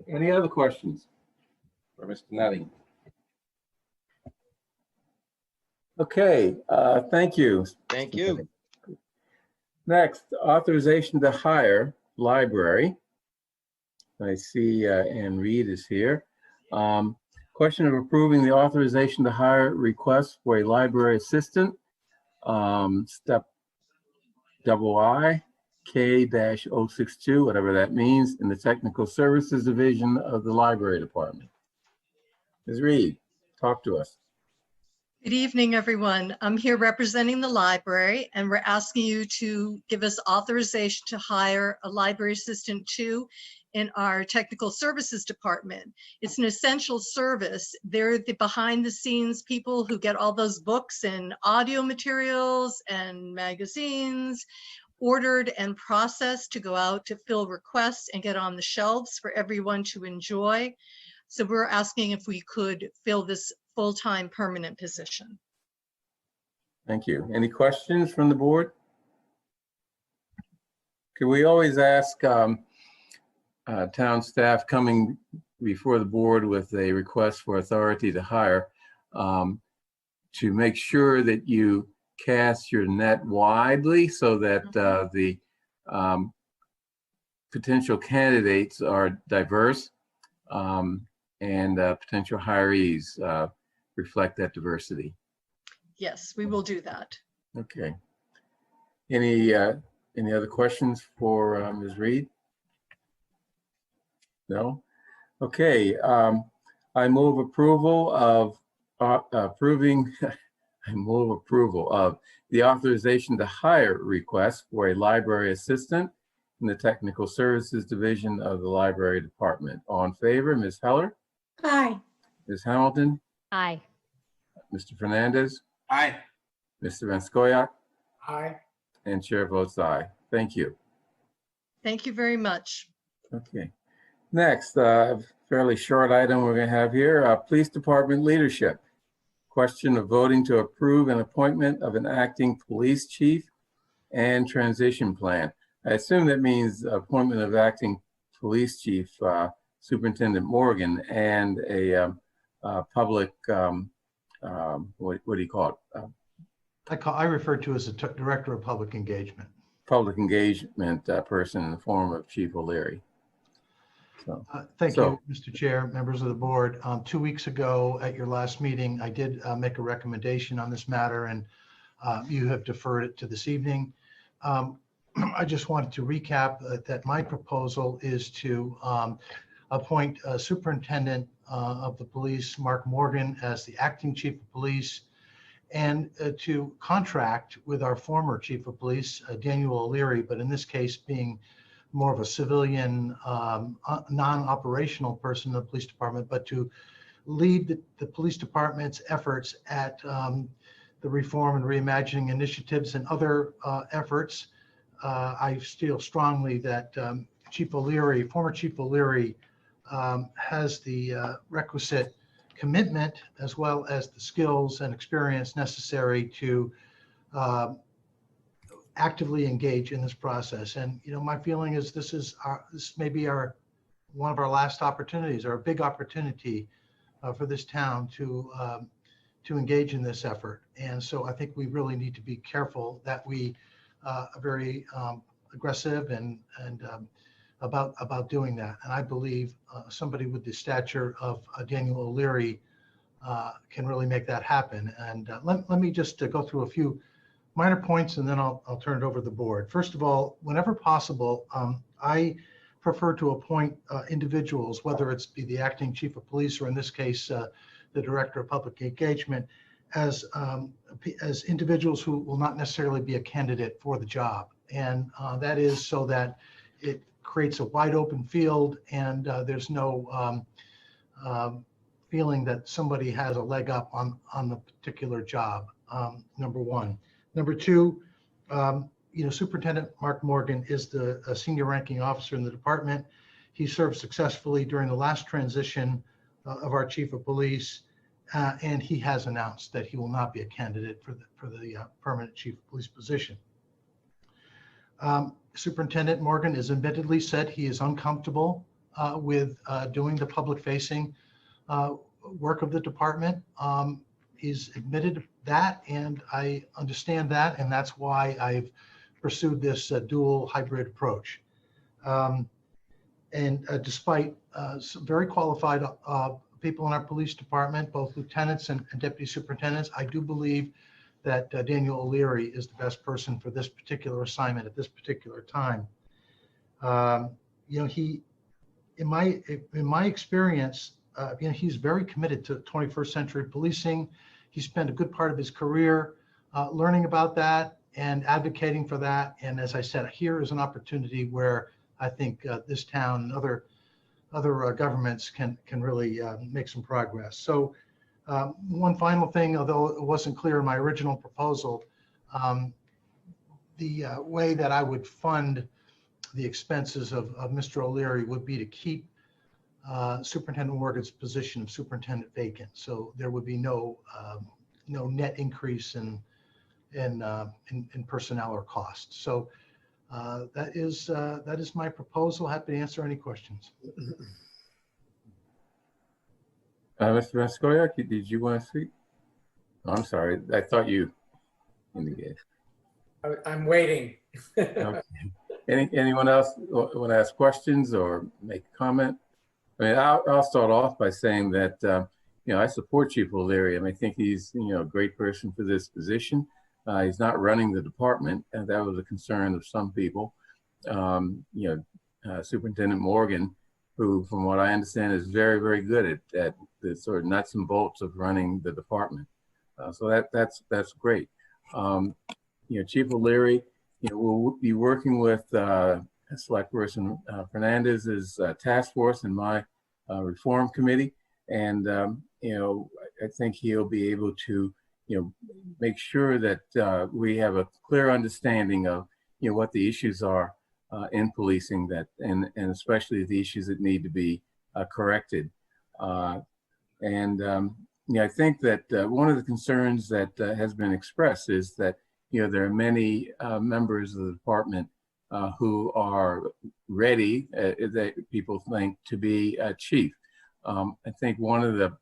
Any other questions for Mr. Nutting? Okay, thank you. Thank you. Next, authorization to hire library. I see Ann Reed is here. Question of approving the authorization to hire request for a library assistant. Step I K-062, whatever that means, in the Technical Services Division of the Library Department. Ms. Reed, talk to us. Good evening, everyone. I'm here representing the library, and we're asking you to give us authorization to hire a library assistant 2 in our technical services department. It's an essential service. They're the behind the scenes people who get all those books and audio materials and magazines ordered and processed to go out to fill requests and get on the shelves for everyone to enjoy. So we're asking if we could fill this full-time permanent position. Thank you. Any questions from the board? Could we always ask town staff coming before the board with a request for authority to hire to make sure that you cast your net widely so that the potential candidates are diverse. and potential hirees reflect that diversity. Yes, we will do that. Okay. Any other questions for Ms. Reed? No? Okay. I move approval of I move approval of the authorization to hire request for a library assistant in the Technical Services Division of the Library Department. All in favor, Ms. Heller, Aye. Ms. Hamilton, Aye. Mr. Fernandez, Aye. Mr. Van Scoyac, Aye. and chair votes aye. Thank you. Thank you very much. Okay. Next, fairly short item we're going to have here, Police Department leadership. Question of voting to approve an appointment of an acting police chief and transition plan. I assume that means appointment of acting police chief, Superintendent Morgan, and a public, what do you call it? I refer to as a director of public engagement. Public engagement person in the form of Chief O'Leary. Thank you, Mr. Chair, members of the board. 2 weeks ago at your last meeting, I did make a recommendation on this matter, and you have deferred it to this evening. I just wanted to recap that my proposal is to appoint Superintendent of the Police, Mark Morgan, as the acting Chief of Police, and to contract with our former Chief of Police, Daniel O'Leary, but in this case being more of a civilian, non-operational person in the police department, but to lead the police department's efforts at the reform and reimagining initiatives and other efforts. I feel strongly that Chief O'Leary, former Chief O'Leary, has the requisite commitment as well as the skills and experience necessary to actively engage in this process. And my feeling is this may be one of our last opportunities, or a big opportunity for this town to engage in this effort. And so I think we really need to be careful that we are very aggressive and about doing that. And I believe somebody with the stature of Daniel O'Leary can really make that happen. And let me just go through a few minor points, and then I'll turn it over to the board. First of all, whenever possible, I prefer to appoint individuals, whether it's be the acting chief of police, or in this case, the director of public engagement, as individuals who will not necessarily be a candidate for the job. And that is so that it creates a wide open field, and there's no feeling that somebody has a leg up on the particular job, number one. Number two, Superintendent Mark Morgan is the senior ranking officer in the department. He served successfully during the last transition of our chief of police, and he has announced that he will not be a candidate for the permanent chief of police position. Superintendent Morgan has admittedly said he is uncomfortable with doing the public-facing work of the department. He's admitted that, and I understand that, and that's why I've pursued this dual hybrid approach. And despite some very qualified people in our police department, both lieutenants and deputy superintendents, I do believe that Daniel O'Leary is the best person for this particular assignment at this particular time. He, in my experience, he's very committed to 21st century policing. He spent a good part of his career learning about that and advocating for that. And as I said, here is an opportunity where I think this town and other governments can really make some progress. So one final thing, although it wasn't clear in my original proposal, the way that I would fund the expenses of Mr. O'Leary would be to keep Superintendent Morgan's position of superintendent vacant. So there would be no net increase in personnel or costs. So that is my proposal. Happy to answer any questions. Mr. Vascoyak, did you want to speak? Oh, I'm sorry, I thought you indicated. I'm waiting. Okay. Anyone else want to ask questions or make a comment? I mean, I'll start off by saying that, I support Chief O'Leary. I mean, I think he's, a great person for this position. He's not running the department, and that was a concern of some people. Superintendent Morgan, who, from what I understand, is very, very good at the sort of nuts and bolts of running the department. So that's great. Chief O'Leary, we'll be working with Select Person Fernandez's task force and my reform committee, and I think he'll be able to make sure that we have a clear understanding of what the issues are in policing, and especially the issues that need to be corrected. I think that one of the concerns that has been expressed is that there are many members of the department who are ready, that people think, to be chief. I think one of the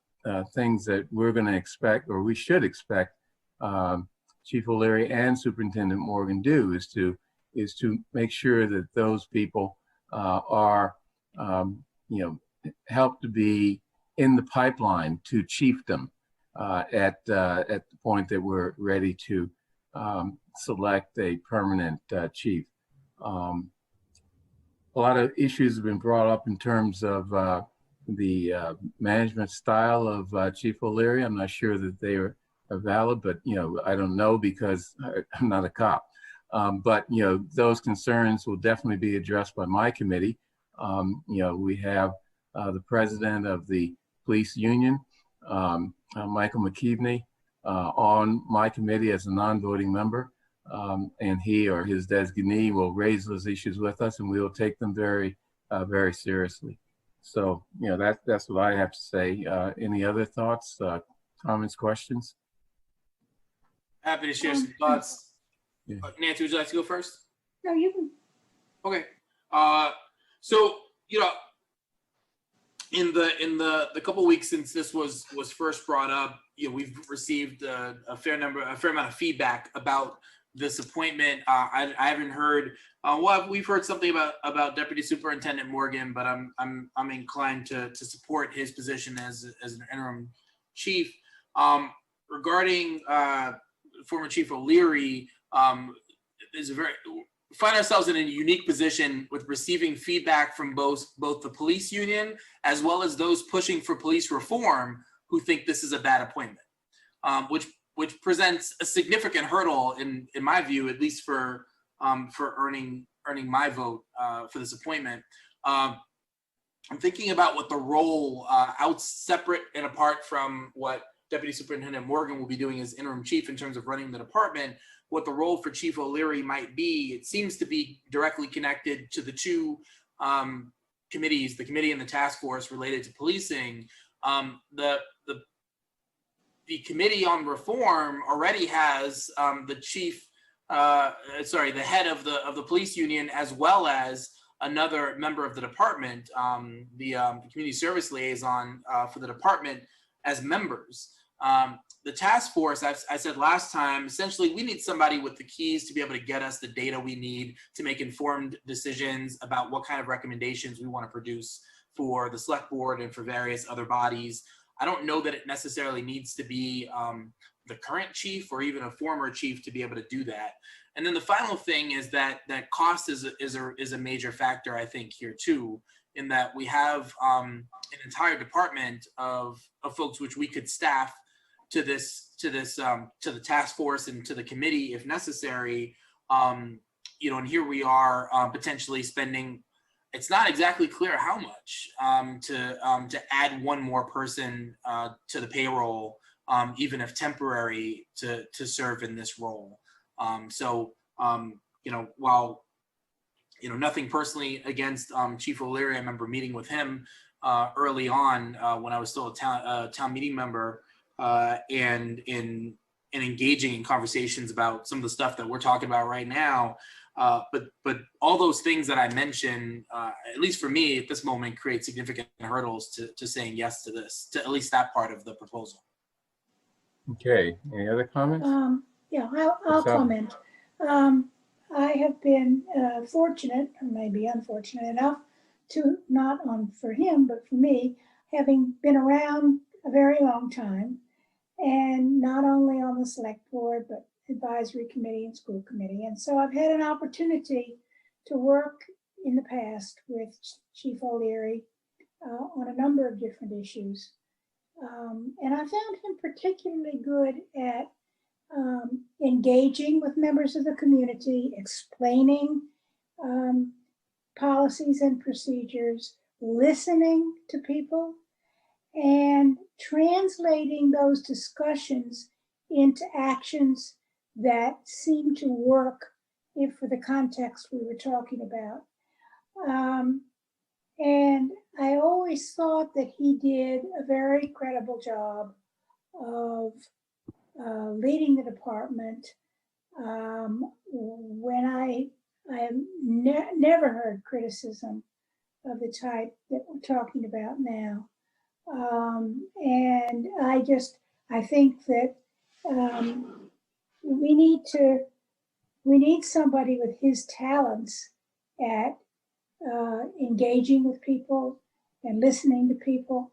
things that we're going to expect, or we should expect, Chief O'Leary and Superintendent Morgan do is to make sure that those people are, help to be in the pipeline to chiefdom at the point that we're ready to select a permanent chief. A lot of issues have been brought up in terms of the management style of Chief O'Leary. I'm not sure that they are valid, but I don't know because I'm not a cop. But those concerns will definitely be addressed by my committee. We have the president of the police union, Michael McKeveney, on my committee as a non-voting member, and he or his designee will raise those issues with us, and we will take them very, very seriously. So, that's what I have to say. Any other thoughts, comments, questions? Happy to share some thoughts. Yeah. Nancy, would you like to go first? No, you can. Okay. So, in the couple weeks since this was first brought up, we've received a fair amount of feedback about this appointment. I haven't heard. We've heard something about Deputy Superintendent Morgan, but I'm inclined to support his position as an interim chief. Regarding former Chief O'Leary, find ourselves in a unique position with receiving feedback from both the police union as well as those pushing for police reform who think this is a bad appointment, which presents a significant hurdle in my view, at least for earning my vote for this appointment. I'm thinking about what the role, separate and apart from what Deputy Superintendent Morgan will be doing as interim chief in terms of running the department, what the role for Chief O'Leary might be. It seems to be directly connected to the two committees, the committee and the task force related to policing. The committee on reform already has the head of the police union, as well as another member of the department, the community service liaison for the department, as members. The task force, I said last time, essentially we need somebody with the keys to be able to get us the data we need to make informed decisions about what kind of recommendations we want to produce for the select board and for various other bodies. I don't know that it necessarily needs to be the current chief or even a former chief to be able to do that. And then the final thing is that cost is a major factor, I think, here too, in that we have an entire department of folks which we could staff to the task force and to the committee if necessary. And here we are potentially spending. It's not exactly clear how much to add one more person to the payroll, even if temporary, to serve in this role. While nothing personally against Chief O'Leary, I remember meeting with him early on when I was still a town meeting member, and engaging in conversations about some of the stuff that we're talking about right now. But all those things that I mentioned, at least for me at this moment, create significant hurdles to saying yes to this, to at least that part of the proposal. Okay, any other comments? Yeah, I'll comment. I have been fortunate, or maybe unfortunate enough, not on for him, but for me, having been around a very long time, and not only on the select board, but advisory committee and school committee. And so I've had an opportunity to work in the past with Chief O'Leary on a number of different issues. And I found him particularly good at engaging with members of the community, explaining policies and procedures, listening to people, and translating those discussions into actions that seem to work for the context we were talking about. And I always thought that he did a very credible job of leading the department. When I have never heard criticism of the type that we're talking about now. And I think that we need somebody with his talents at engaging with people and listening to people,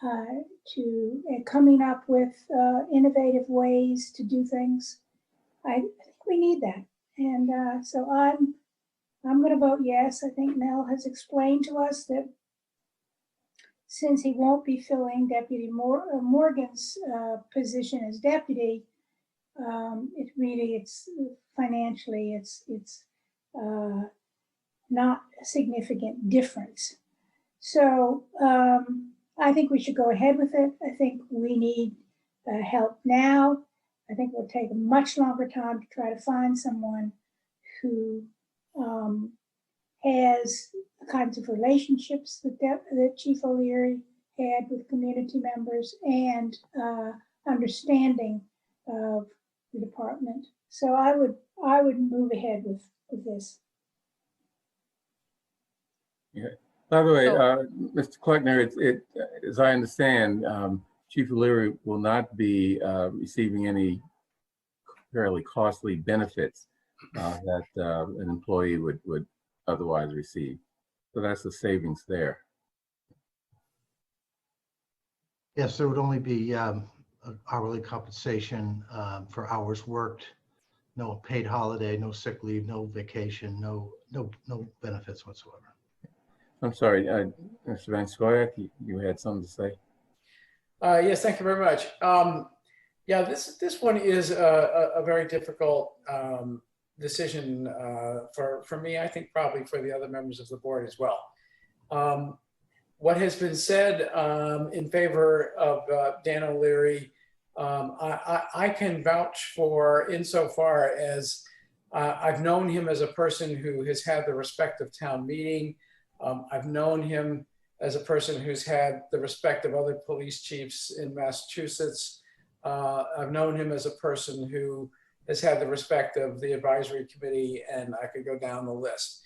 and coming up with innovative ways to do things. I think we need that. And so I'm going to vote yes. I think Mel has explained to us that since he won't be filling Deputy Morgan's position as deputy, it's financially, it's not a significant difference. So I think we should go ahead with it. I think we need help now. I think it will take a much longer time to try to find someone who has the kinds of relationships that Chief O'Leary had with community members and understanding of the department. So I would move ahead with this. Yeah. By the way, Mr. Kleckner, as I understand, Chief O'Leary will not be receiving any fairly costly benefits that an employee would otherwise receive. So that's the savings there. Yes, there would only be hourly compensation for hours worked, no paid holiday, no sick leave, no vacation, no benefits whatsoever. I'm sorry, Mr. Van Scoyac, you had something to say? Yes, thank you very much. Yeah, this one is a very difficult decision for me, I think probably for the other members of the board as well. What has been said in favor of Dan O'Leary, I can vouch for insofar as I've known him as a person who has had the respect of town meeting. I've known him as a person who's had the respect of other police chiefs in Massachusetts. I've known him as a person who has had the respect of the advisory committee, and I could go down the list.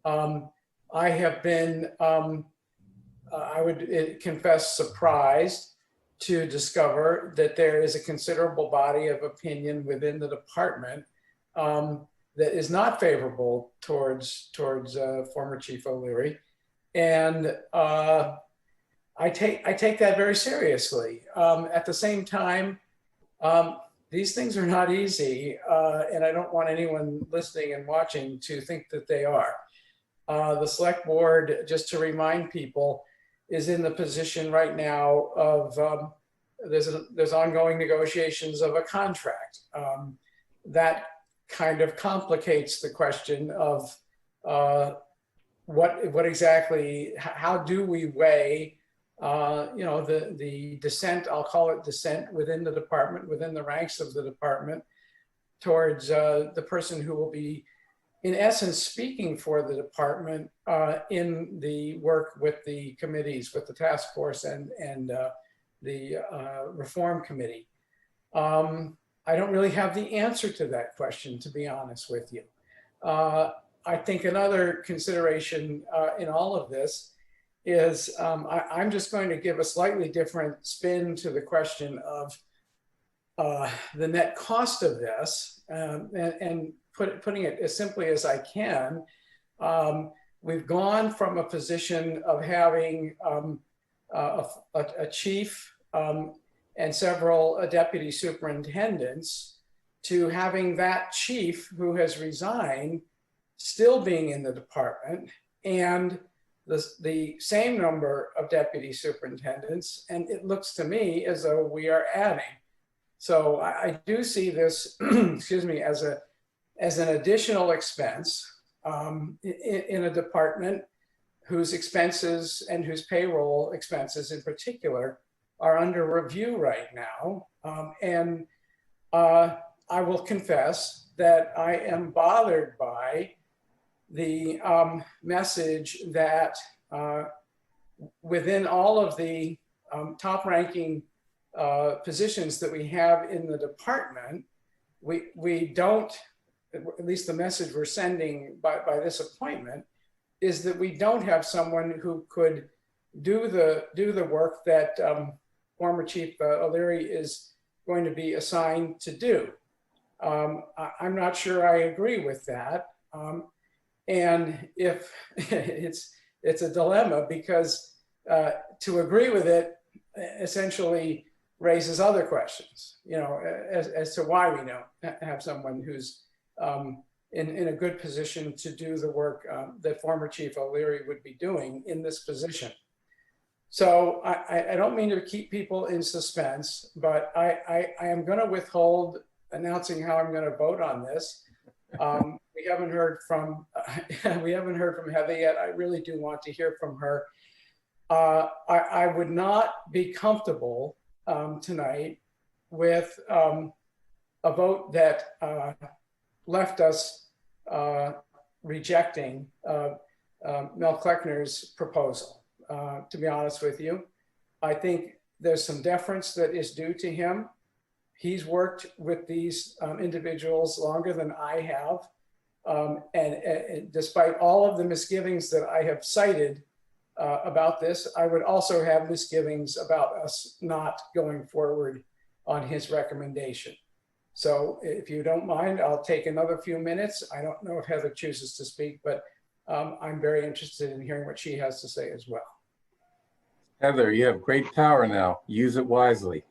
I have been, I would confess, surprised to discover that there is a considerable body of opinion within the department that is not favorable towards former Chief O'Leary. And I take that very seriously. At the same time, these things are not easy, and I don't want anyone listening and watching to think that they are. The select board, just to remind people, is in the position right now of there's ongoing negotiations of a contract. That kind of complicates the question of what exactly, how do we weigh the dissent, I'll call it dissent within the department, within the ranks of the department, towards the person who will be, in essence, speaking for the department in the work with the committees, with the task force and the reform committee. I don't really have the answer to that question, to be honest with you. I think another consideration in all of this is I'm just going to give a slightly different spin to the question of the net cost of this, and putting it as simply as I can. we've gone from a position of having a chief and several deputy superintendents to having that chief who has resigned still being in the department, and the same number of deputy superintendents. And it looks to me as though we are adding. So I do see this, excuse me, as an additional expense in a department whose expenses and whose payroll expenses in particular are under review right now. I will confess that I am bothered by the message that within all of the top-ranking positions that we have in the department, we don't, at least the message we're sending by this appointment, is that we don't have someone who could do the work that former Chief O'Leary is going to be assigned to do. I'm not sure I agree with that. And if it's a dilemma, because to agree with it essentially raises other questions, you know, as to why we don't have someone who's in a good position to do the work that former Chief O'Leary would be doing in this position. So I don't mean to keep people in suspense, but I am going to withhold announcing how I'm going to vote on this. We haven't heard from Heather yet. I really do want to hear from her. I would not be comfortable tonight with a vote that left us rejecting Mel Kleckner's proposal. To be honest with you, I think there's some deference that is due to him. He's worked with these individuals longer than I have. And despite all of the misgivings that I have cited about this, I would also have misgivings about us not going forward on his recommendation. So if you don't mind, I'll take another few minutes. I don't know if Heather chooses to speak, but I'm very interested in hearing what she has to say as well. Heather, you have great power now. Use it wisely.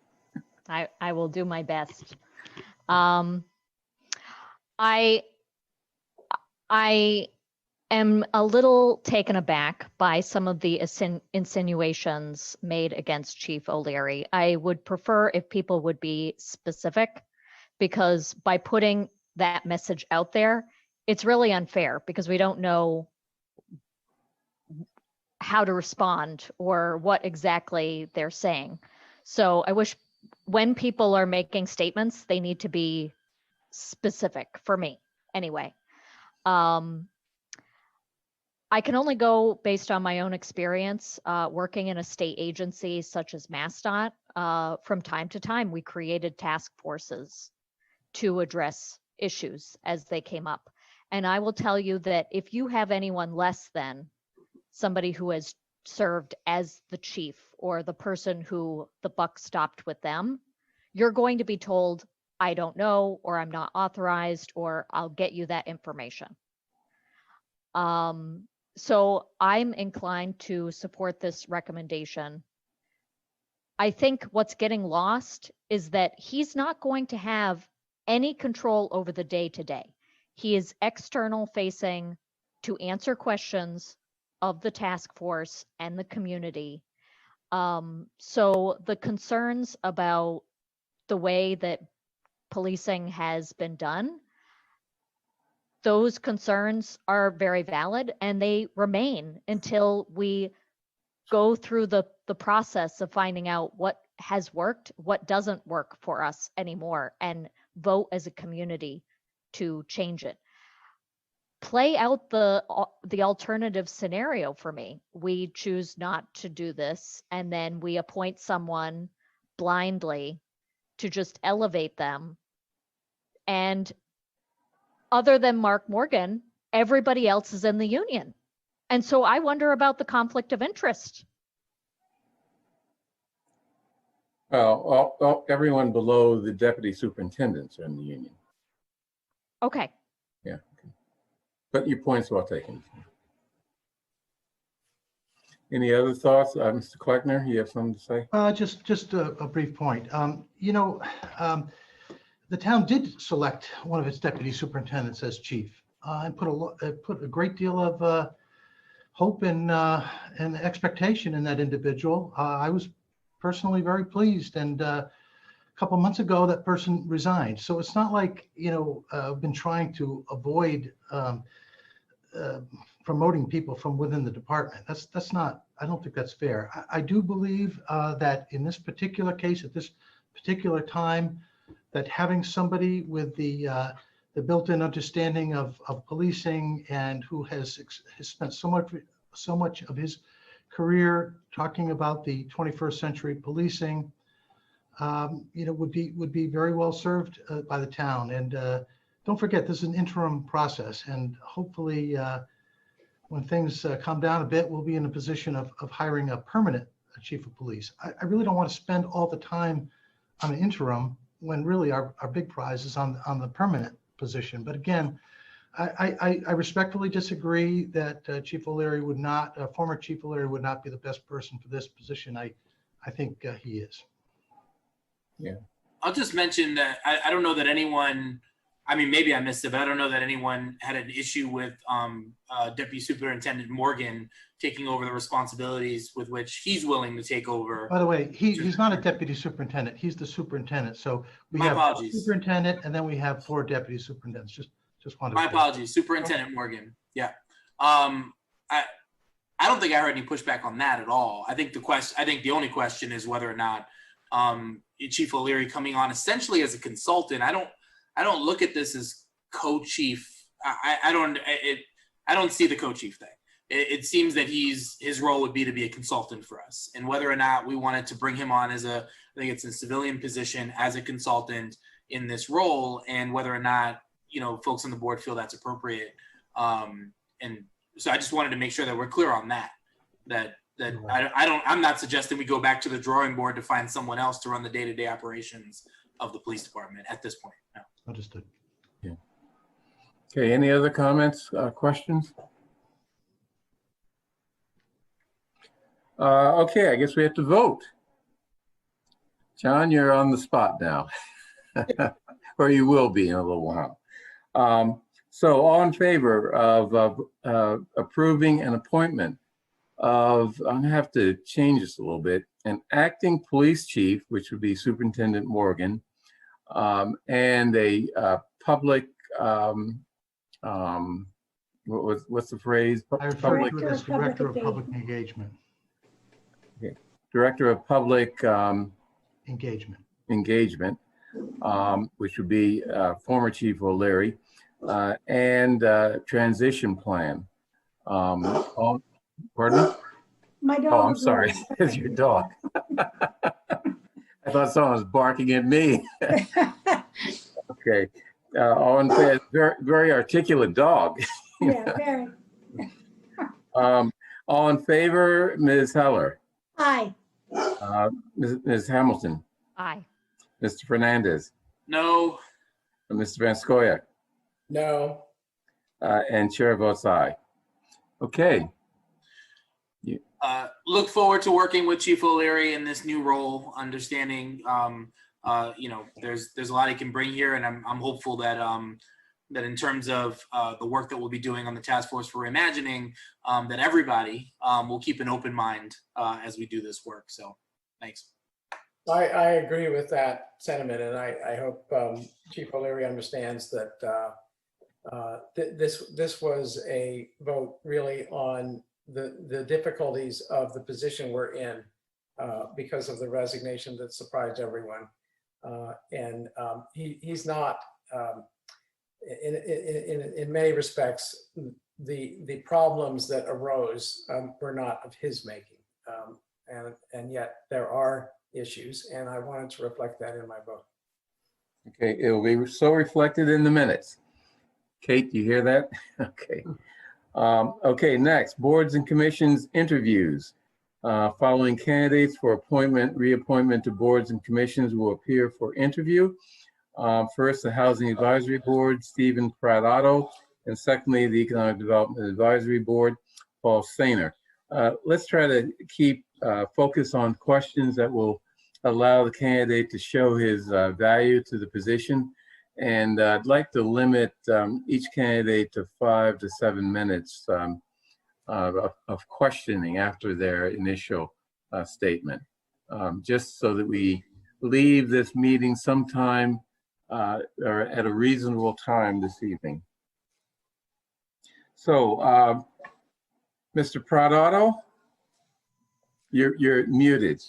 I will do my best. I am a little taken aback by some of the insinuations made against Chief O'Leary. I would prefer if people would be specific, because by putting that message out there, it's really unfair because we don't know how to respond or what exactly they're saying. So I wish when people are making statements, they need to be specific for me anyway. I can only go based on my own experience working in a state agency such as MassDOT. From time to time, we created task forces to address issues as they came up. And I will tell you that if you have anyone less than somebody who has served as the chief or the person who the buck stopped with them, you're going to be told, I don't know, or I'm not authorized, or I'll get you that information. So I'm inclined to support this recommendation. I think what's getting lost is that he's not going to have any control over the day-to-day. He is external facing to answer questions of the task force and the community. So the concerns about the way that policing has been done, those concerns are very valid and they remain until we go through the process of finding out what has worked, what doesn't work for us anymore, and vote as a community to change it. Play out the alternative scenario for me. We choose not to do this, and then we appoint someone blindly to just elevate them. And other than Mark Morgan, everybody else is in the union. And so I wonder about the conflict of interest. Well, everyone below the deputy superintendents are in the union. Okay. Yeah. Okay. But your point's well taken. Any other thoughts? Mr. Kleckner, you have something to say? Just a brief point. The town did select one of its deputy superintendents as chief and put a great deal of hope and expectation in that individual. I was personally very pleased, and a couple months ago that person resigned. So it's not like I've been trying to avoid promoting people from within the department. That's not. I don't think that's fair. I do believe that in this particular case, at this particular time, that having somebody with the built-in understanding of policing and who has spent so much of his career talking about the 21st century policing, would be very well served by the town. And don't forget, this is an interim process, and hopefully when things calm down a bit, we'll be in a position of hiring a permanent chief of police. I really don't want to spend all the time on an interim when really our big prize is on the permanent position. But again, I respectfully disagree that Chief O'Leary would not, former Chief O'Leary would not be the best person for this position. I think he is. Yeah. I'll just mention that I don't know that anyone, I mean, maybe I missed it, but I don't know that anyone had an issue with Deputy Superintendent Morgan taking over the responsibilities with which he's willing to take over. By the way, he's not a deputy superintendent. He's the superintendent. So we have apologies. Superintendent, and then we have 4 deputy superintendents. Just wanted. My apologies, Superintendent Morgan. Yeah. I don't think I heard any pushback on that at all. I think the only question is whether or not Chief O'Leary coming on essentially as a consultant. I don't look at this as co-chief. I don't see the co-chief thing. It seems that his role would be to be a consultant for us, and whether or not we wanted to bring him on as I think it's a civilian position as a consultant in this role, and whether or not folks on the board feel that's appropriate. And so I just wanted to make sure that we're clear on that. I'm not suggesting we go back to the drawing board to find someone else to run the day-to-day operations of the police department at this point. No. Understood. Yeah. Okay, any other comments, questions? Okay, I guess we have to vote. John, you're on the spot now, or you will be in a little while. So all in favor of approving an appointment of, I'm gonna have to change this a little bit, an acting police chief, which would be Superintendent Morgan, and a public, what's the phrase? I refer to it as Director of Public Engagement. Okay. Director of Public Engagement, which would be former Chief O'Leary, and transition plan. Pardon me? My dog. Oh, I'm sorry. It's your dog. I thought someone was barking at me. Okay. All in favor, very, very articulate dog. Yeah, very. All in favor, Ms. Heller? Aye. Ms. Hamilton? Aye. Mr. Fernandez? No. Mr. Van Scoyac? No. And chair votes aye. Okay. Look forward to working with Chief O'Leary in this new role, understanding, there's a lot he can bring here, and I'm hopeful that that in terms of the work that we'll be doing on the task force for reimagining, that everybody will keep an open mind as we do this work. So thanks. I agree with that sentiment, and I hope Chief O'Leary understands that this was a vote really on the difficulties of the position we're in because of the resignation that surprised everyone. He's not, in many respects, the problems that arose were not of his making. And yet there are issues, and I wanted to reflect that in my vote. Okay, it will be so reflected in the minutes. Kate, do you hear that? Okay. Okay, next, boards and commissions interviews. Following candidates for appointment, reappointment to boards and commissions will appear for interview. First, the Housing Advisory Board, Stephen Pratt-Otto, and secondly, the Economic Development Advisory Board, Paul Sainer. let's try to keep focus on questions that will allow the candidate to show his value to the position. And I'd like to limit each candidate to 5 to 7 minutes of questioning after their initial statement, just so that we leave this meeting sometime or at a reasonable time this evening. So, Mr. Pradotto, you're muted.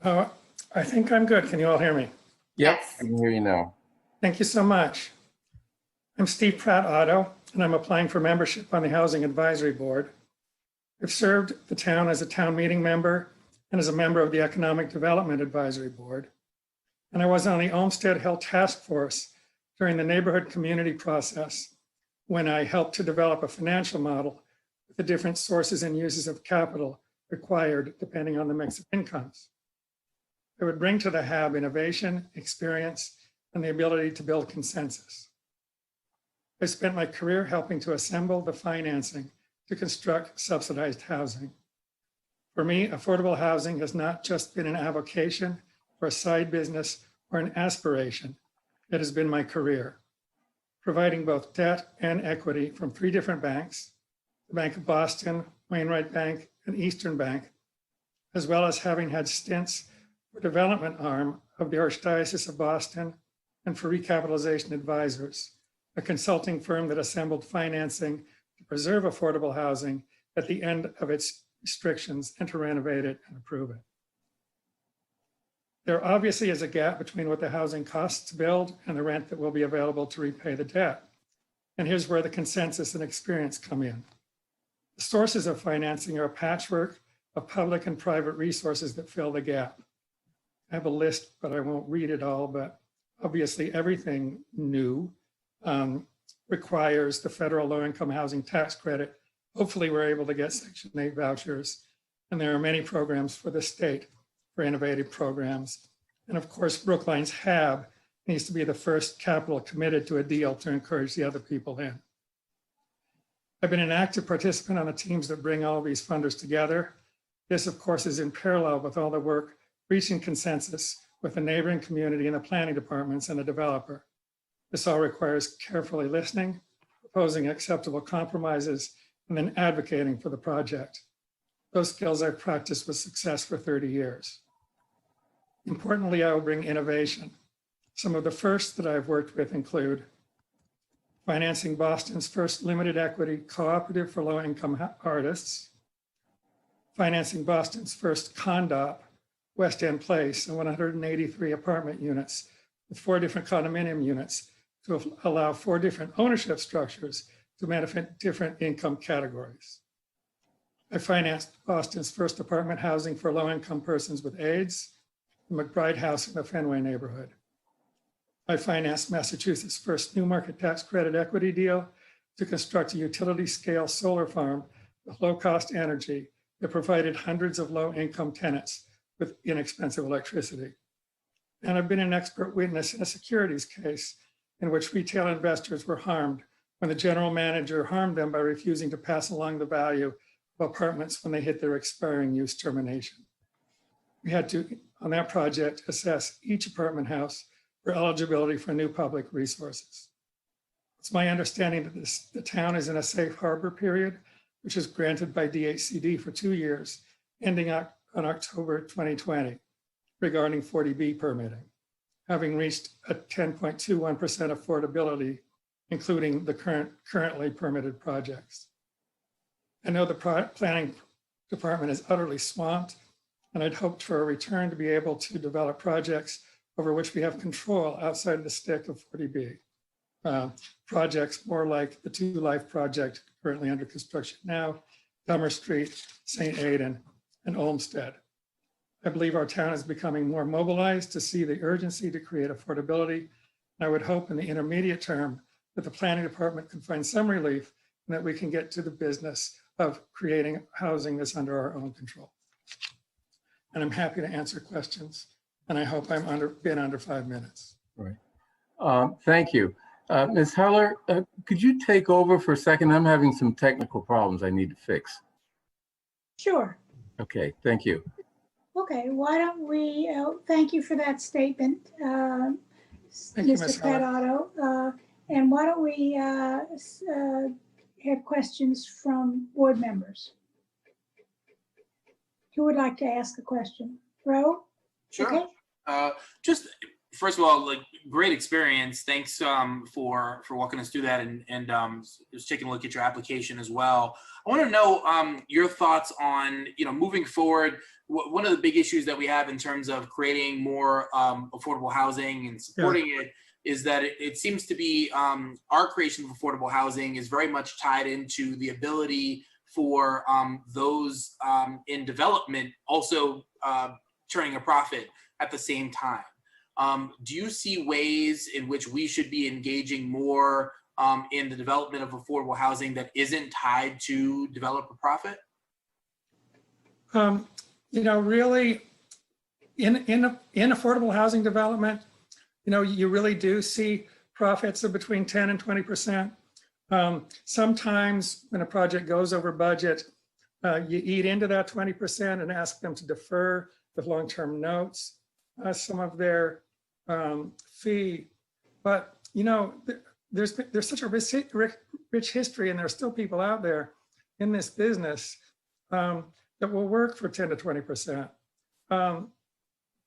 Oh, I think I'm good. Can you all hear me? Yep, I can hear you now. Thank you so much. I'm Steve Pratt-Otto, and I'm applying for membership on the Housing Advisory Board. I've served the town as a town meeting member and as a member of the Economic Development Advisory Board. And I was on the Olmsted Hill Task Force during the neighborhood community process when I helped to develop a financial model with the different sources and uses of capital required depending on the mix of incomes. I would bring to the HAB innovation, experience, and the ability to build consensus. I spent my career helping to assemble the financing to construct subsidized housing. For me, affordable housing has not just been an avocation or a side business or an aspiration. It has been my career, providing both debt and equity from 3 different banks, the Bank of Boston, Wainwright Bank, and Eastern Bank, as well as having had stints for development arm of the Archdiocese of Boston and for Recapitalization Advisors, a consulting firm that assembled financing to preserve affordable housing at the end of its restrictions and to renovate it and improve it. There obviously is a gap between what the housing costs to build and the rent that will be available to repay the debt. And here's where the consensus and experience come in. The sources of financing are a patchwork of public and private resources that fill the gap. I have a list, but I won't read it all, but obviously everything new requires the federal low-income housing tax credit. Hopefully we're able to get Section 8 vouchers. And there are many programs for the state for innovative programs. And of course, Brookline's HAB needs to be the first capital committed to a deal to encourage the other people in. I've been an active participant on the teams that bring all of these funders together. This, of course, is in parallel with all the work reaching consensus with the neighboring community and the planning departments and the developer. This all requires carefully listening, proposing acceptable compromises, and then advocating for the project. Those skills I've practiced with success for 30 years. Importantly, I will bring innovation. Some of the first that I've worked with include financing Boston's first limited equity cooperative for low-income artists, financing Boston's first CONDOP, West End Place, and 183 apartment units with 4 different condominium units to allow 4 different ownership structures to benefit different income categories. I financed Boston's first apartment housing for low-income persons with AIDS, the McBride House in the Fenway neighborhood. I financed Massachusetts' first new market tax credit equity deal to construct a utility-scale solar farm with low-cost energy that provided hundreds of low-income tenants with inexpensive electricity. And I've been an expert witness in a securities case in which retail investors were harmed when the general manager harmed them by refusing to pass along the value of apartments when they hit their expiring use termination. We had to, on that project, assess each apartment house for eligibility for new public resources. It's my understanding that the town is in a safe harbor period, which is granted by DHCD for 2 years, ending on October 2020, regarding 40B permitting, having reached a 10.21% affordability, including the currently permitted projects. I know the planning department is utterly swamped, and I'd hoped for a return to be able to develop projects over which we have control outside of the stick of 40B. Projects more like the 2 Life project currently under construction now, Dummer Street, St. Aidan, and Olmsted. I believe our town is becoming more mobilized to see the urgency to create affordability. And I would hope in the intermediate term that the planning department can find some relief and that we can get to the business of creating housing that's under our own control. And I'm happy to answer questions. And I hope I'm been under 5 minutes. Right. Thank you. Ms. Heller, could you take over for a second? I'm having some technical problems I need to fix. Sure. Okay, thank you. Okay, why don't we, thank you for that statement, Thank you, Mr. Ms. Heller. Catato. And why don't we have questions from board members? Who would like to ask a question? Ro? Sure. Okay. Just first of all, like, great experience. Thanks for walking us through that and just taking a look at your application as well. I want to know your thoughts on, moving forward. One of the big issues that we have in terms of creating more affordable housing and supporting it is that it seems to be our creation of affordable housing is very much tied into the ability for those in development also turning a profit at the same time. Do you see ways in which we should be engaging more in the development of affordable housing that isn't tied to developer profit? Really, in affordable housing development, you really do see profits of between 10 and 20%. Sometimes when a project goes over budget, you eat into that 20% and ask them to defer with long-term notes some of their fee. But there's such a rich history, and there's still people out there in this business that will work for 10 to 20%.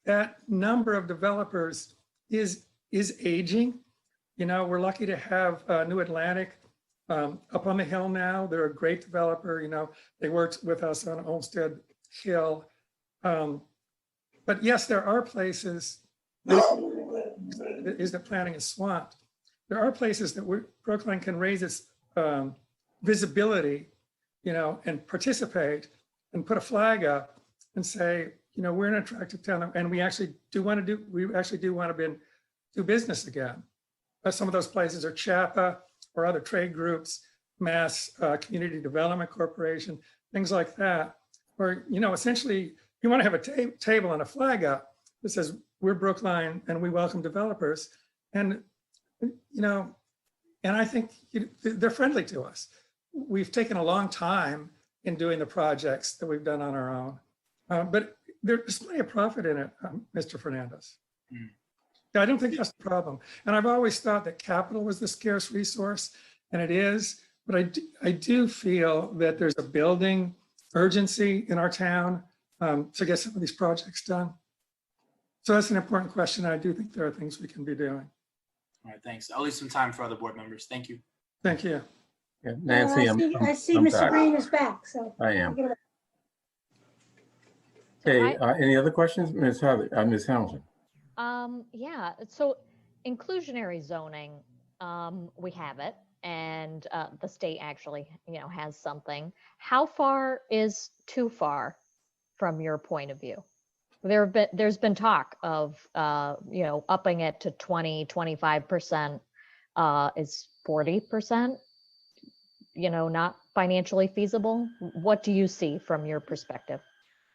That number of developers is aging. We're lucky to have New Atlantic up on the hill now. They're a great developer. They worked with us on Olmsted Hill. But yes, there are places that planning is swamped. There are places that Brookline can raise its visibility, and participate and put a flag up and say, we're an attractive town, and we actually do want to do business again. Some of those places are CHAPA or other trade groups, Mass Community Development Corporation, things like that, where, essentially you want to have a table and a flag up that says, we're Brookline and we welcome developers. And, and I think they're friendly to us. We've taken a long time in doing the projects that we've done on our own, but there's plenty of profit in it, Mr. Fernandez. I don't think that's the problem. And I've always thought that capital was the scarce resource, and it is, but I do feel that there's a building urgency in our town to get some of these projects done. So that's an important question. I do think there are things we can be doing. All right, thanks. I'll leave some time for other board members. Thank you. Thank you. Yeah, Nancy, I see I'm Mr. back. Green is back, so. I am. Okay, any other questions, Ms. Hamilton? Yeah, so inclusionary zoning, we have it, and the state actually, has something. How far is too far from your point of view? There's been talk of, upping it to 20, 25%. Is 40%, not financially feasible? What do you see from your perspective?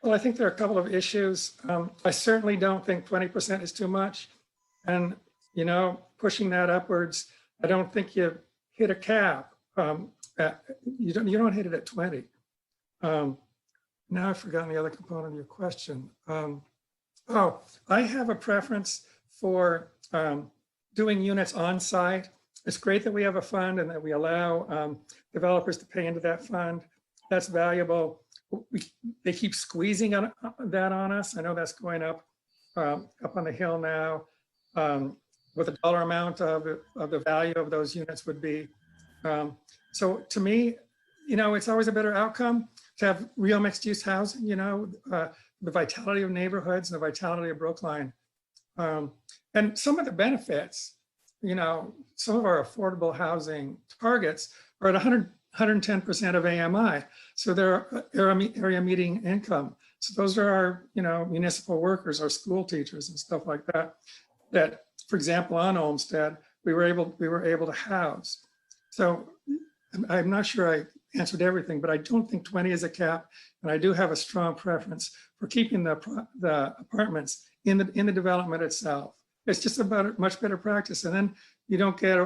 Well, I think there are a couple of issues. I certainly don't think 20% is too much. And, pushing that upwards, I don't think you hit a cap. You don't hit it at 20. Now I've forgotten the other component of your question. I have a preference for doing units on site. It's great that we have a fund and that we allow developers to pay into that fund. That's valuable. They keep squeezing that on us. I know that's going up on the hill now. What the dollar amount of the value of those units would be. So to me, it's always a better outcome to have real mixed use housing, the vitality of neighborhoods and the vitality of Brookline. And some of the benefits, some of our affordable housing targets are at 110% of AMI. So they're area median income. So those are our, municipal workers, our school teachers and stuff like that, that, for example, on Olmsted, we were able to house. So I'm not sure I answered everything, but I don't think 20 is a cap. And I do have a strong preference for keeping the apartments in the development itself. It's just about a much better practice. And then you don't get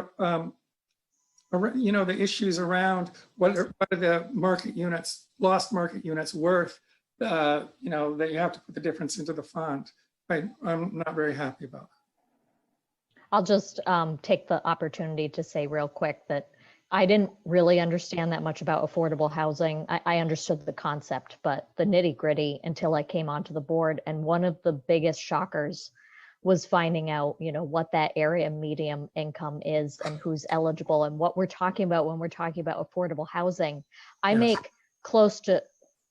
the issues around what are the market units, lost market units worth, that you have to put the difference into the fund. I'm not very happy about it. I'll just take the opportunity to say real quick that I didn't really understand that much about affordable housing. I understood the concept, but the nitty gritty until I came onto the board. And one of the biggest shockers was finding out, what that area medium income is and who's eligible and what we're talking about when we're talking about affordable housing. I make close to,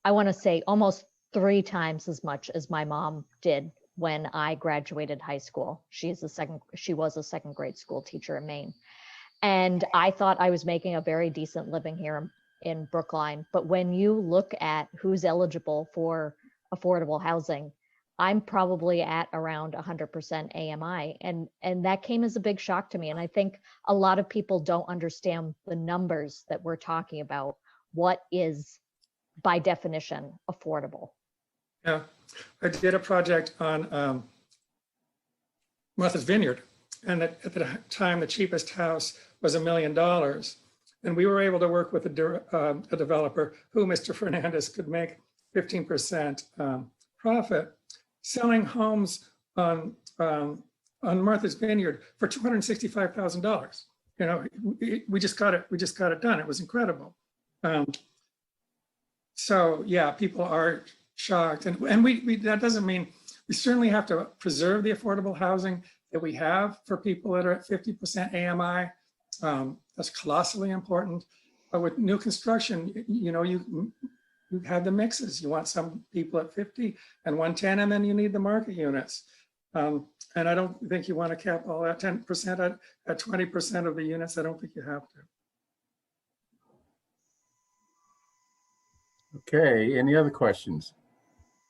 I want to say almost 3 times as much as my mom did when I graduated high school. She was a second grade school teacher in Maine. And I thought I was making a very decent living here in Brookline. But when you look at who's eligible for affordable housing, I'm probably at around 100% AMI. And that came as a big shock to me. And I think a lot of people don't understand the numbers that we're talking about. What is, by definition, affordable? Yeah, I did a project on Martha's Vineyard. And at the time, the cheapest house was $1 million. And we were able to work with a developer who, Mr. Fernandez, could make 15% profit selling homes on Martha's Vineyard for $265,000. We just got it done. It was incredible. So yeah, people are shocked, and we that doesn't mean we certainly have to preserve the affordable housing that we have for people that are at 50% AMI. That's colossally important. But with new construction, you have the mixes. You want some people at 50 and 110, and then you need the market units. And I don't think you want to cap all that 10% at 20% of the units. I don't think you have to. Okay, any other questions?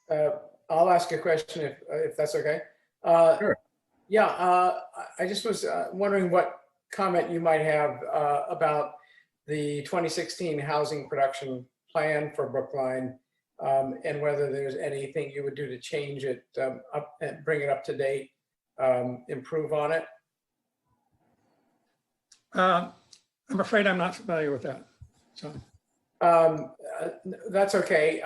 I'll ask a question if that's okay. Sure. Yeah, I just was wondering what comment you might have about the 2016 housing production plan for Brookline, and whether there's anything you would do to change it up and bring it up to date, improve on it. I'm afraid I'm not familiar with that, John. That's okay.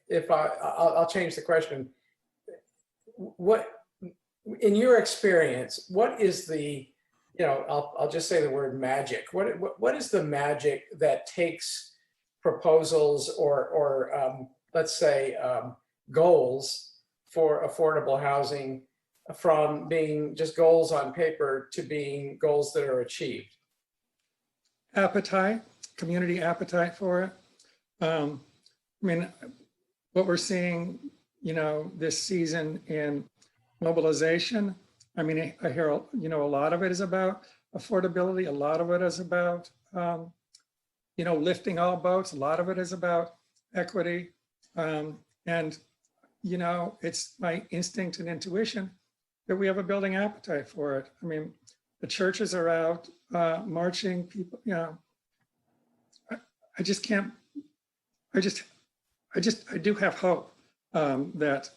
If I'll change the question. What, in your experience, what is the, I'll just say the word magic. What is the magic that takes proposals or let's say goals for affordable housing from being just goals on paper to being goals that are achieved? Appetite, community appetite for it. I mean, what we're seeing, this season in mobilization, I mean, I hear, a lot of it is about affordability. A lot of it is about, lifting all boats. A lot of it is about equity. And, it's my instinct and intuition that we have a building appetite for it. I mean, the churches are out marching, people, I do have hope that,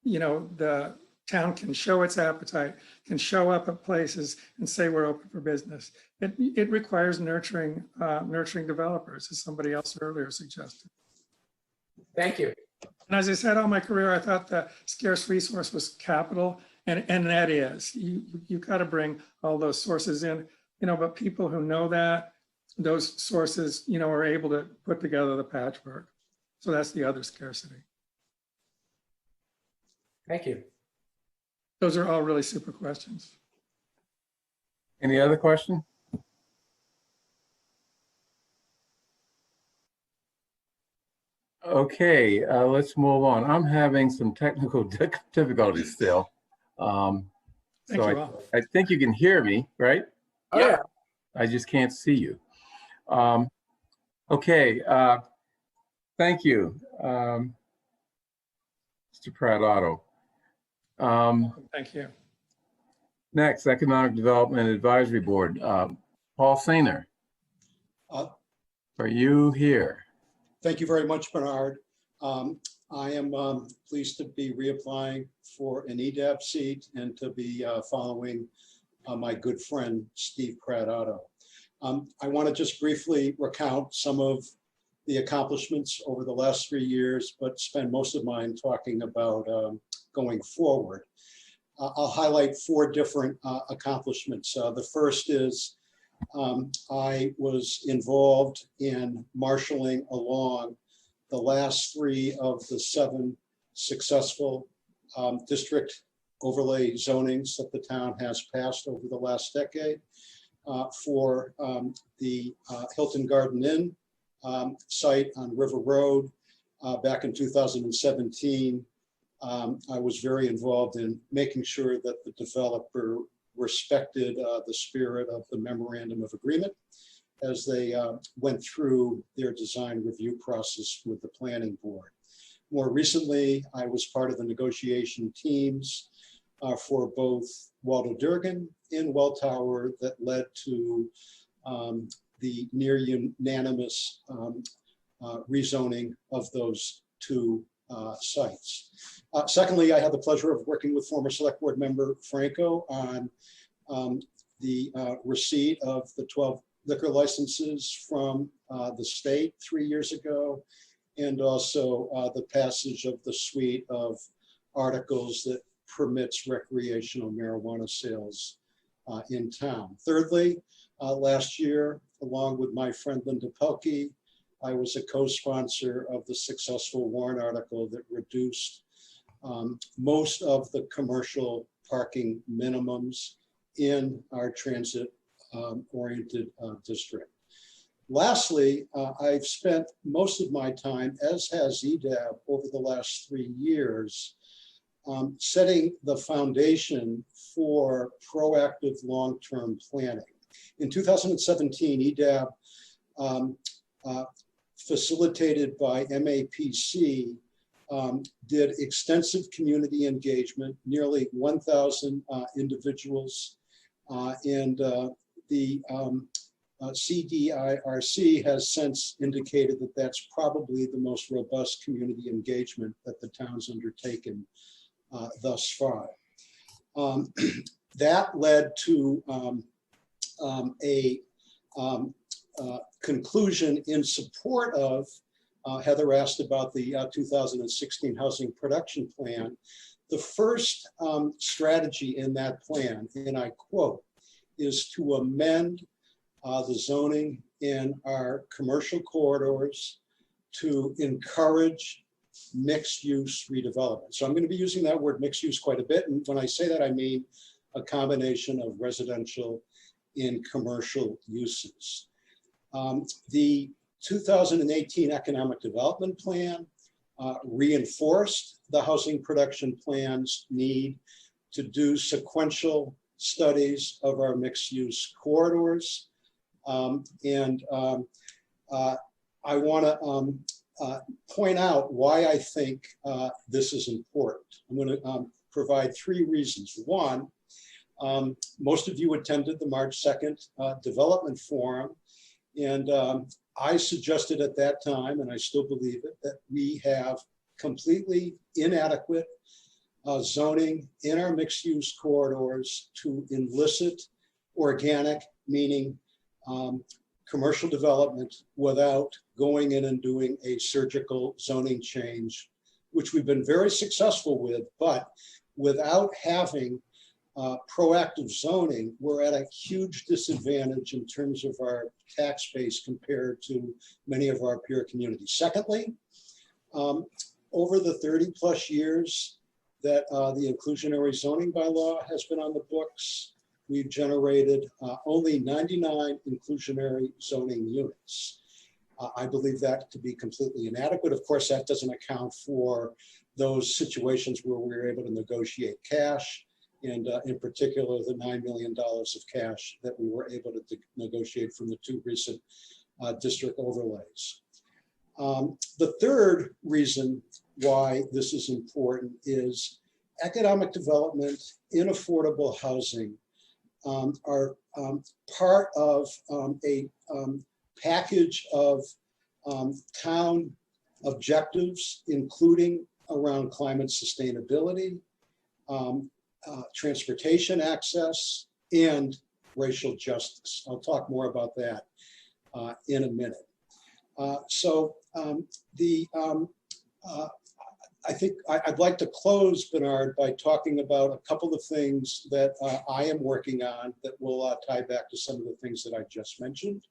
the town can show its appetite, can show up at places and say we're open for business. It requires nurturing developers, as somebody else earlier suggested. Thank you. And as I said, all my career, I thought the scarce resource was capital, and that is. You got to bring all those sources in, but people who know that, those sources, are able to put together the patchwork. So that's the other scarcity. Thank you. Those are all really super questions. Any other question? Okay, let's move on. I'm having some technical difficulties still. So I think you can hear me, right? Yeah. I just can't see you. Okay, thank you, Mr. Pratt-Otto. Thank you. Next, Economic Development Advisory Board. Paul Sainer, are you here? Thank you very much, Bernard. I am pleased to be reapplying for an EDAP seat and to be following my good friend, Steve Pratt-Otto. I want to just briefly recount some of the accomplishments over the last 3 years, but spend most of mine talking about going forward. I'll highlight 4 different accomplishments. The first is I was involved in marshaling along the last 3 of the 7 successful district overlay zonings that the town has passed over the last decade. For the Hilton Garden Inn site on River Road back in 2017, I was very involved in making sure that the developer respected the spirit of the memorandum of agreement as they went through their design review process with the planning board. More recently, I was part of the negotiation teams for both Waldo Durgan and Welltower that led to the near unanimous rezoning of those 2 sites. Secondly, I had the pleasure of working with former select board member Franco on the receipt of the 12 liquor licenses from the state 3 years ago, and also the passage of the suite of articles that permits recreational marijuana sales in town. Thirdly, last year, along with my friend Linda Pelkey, I was a co-sponsor of the successful warrant article that reduced most of the commercial parking minimums in our transit-oriented district. Lastly, I've spent most of my time, as has EDAB, over the last 3 years, setting the foundation for proactive long-term planning. In 2017, EDAB, facilitated by MAPC, did extensive community engagement, nearly 1,000 individuals, and the CDIRC has since indicated that that's probably the most robust community engagement that the town's undertaken thus far. That led to a conclusion in support of, Heather asked about the 2016 housing production plan. The first strategy in that plan, and I quote, is to amend the zoning in our commercial corridors to encourage mixed-use redevelopment. So I'm going to be using that word mixed use quite a bit. And when I say that, I mean a combination of residential and commercial uses. The 2018 Economic Development Plan reinforced the housing production plan's need to do sequential studies of our mixed-use corridors. I want to point out why I think this is important. I'm going to provide 3 reasons. One, most of you attended the March 2nd Development Forum, and I suggested at that time, and I still believe it, that we have completely inadequate zoning in our mixed-use corridors to elicit organic, meaning commercial development, without going in and doing a surgical zoning change, which we've been very successful with, but without having proactive zoning, we're at a huge disadvantage in terms of our tax base compared to many of our peer communities. Secondly, over the 30+ years that the inclusionary zoning bylaw has been on the books, we've generated only 99 inclusionary zoning units. I believe that to be completely inadequate. Of course, that doesn't account for those situations where we were able to negotiate cash, and in particular, the $9 million of cash that we were able to negotiate from the 2 recent district overlays. The third reason why this is important is economic development in affordable housing are part of a package of town objectives, including around climate sustainability, transportation access, and racial justice. I'll talk more about that in a minute. I think I'd like to close, Bernard, by talking about a couple of things that I am working on that will tie back to some of the things that I just mentioned.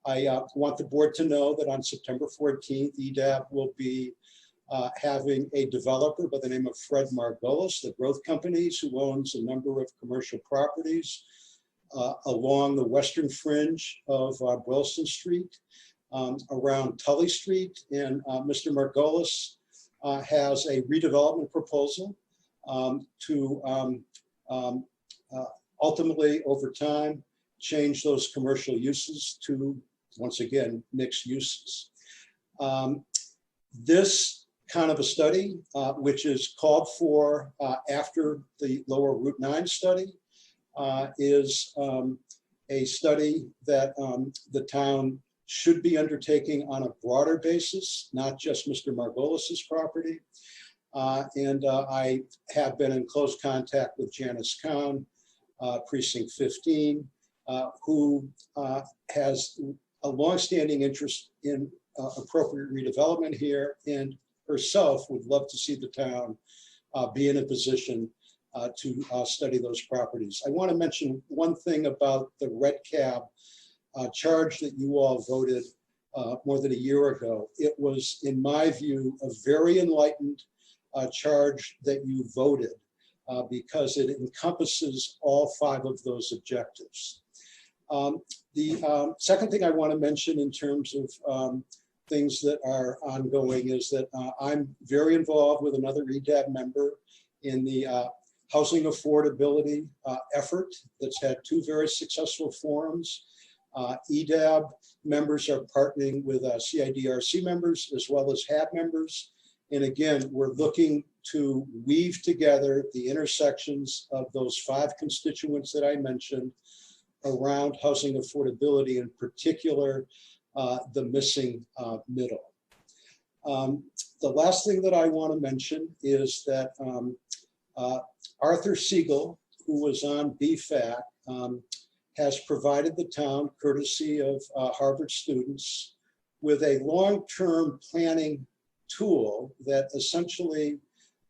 I want the board to know that on September 14th, EDAB will be having a developer by the name of Fred Margolis, the growth companies, who owns a number of commercial properties along the western fringe of Boylston Street, around Tully Street. And Mr. Margolis has a redevelopment proposal to ultimately, over time, change those commercial uses to, once again, mixed uses. This kind of a study, which is called for after the lower Route 9 study, is a study that the town should be undertaking on a broader basis, not just Mr. Margolis's property. I have been in close contact with Janice Kahn, Precinct 15, who has a longstanding interest in appropriate redevelopment here, and herself would love to see the town be in a position to study those properties. I want to mention one thing about the red cab charge that you all voted more than a year ago. It was, in my view, a very enlightened charge that you voted because it encompasses all 5 of those objectives. The second thing I want to mention in terms of things that are ongoing is that I'm very involved with another EDAB member in the housing affordability effort that's had 2 very successful forums. EDAB members are partnering with CIDRC members as well as HAB members. And again, we're looking to weave together the intersections of those 5 constituents that I mentioned around housing affordability, in particular, the missing middle. The last thing that I want to mention is that Arthur Siegel, who was on BFAC, has provided the town, courtesy of Harvard students, with a long-term planning tool that essentially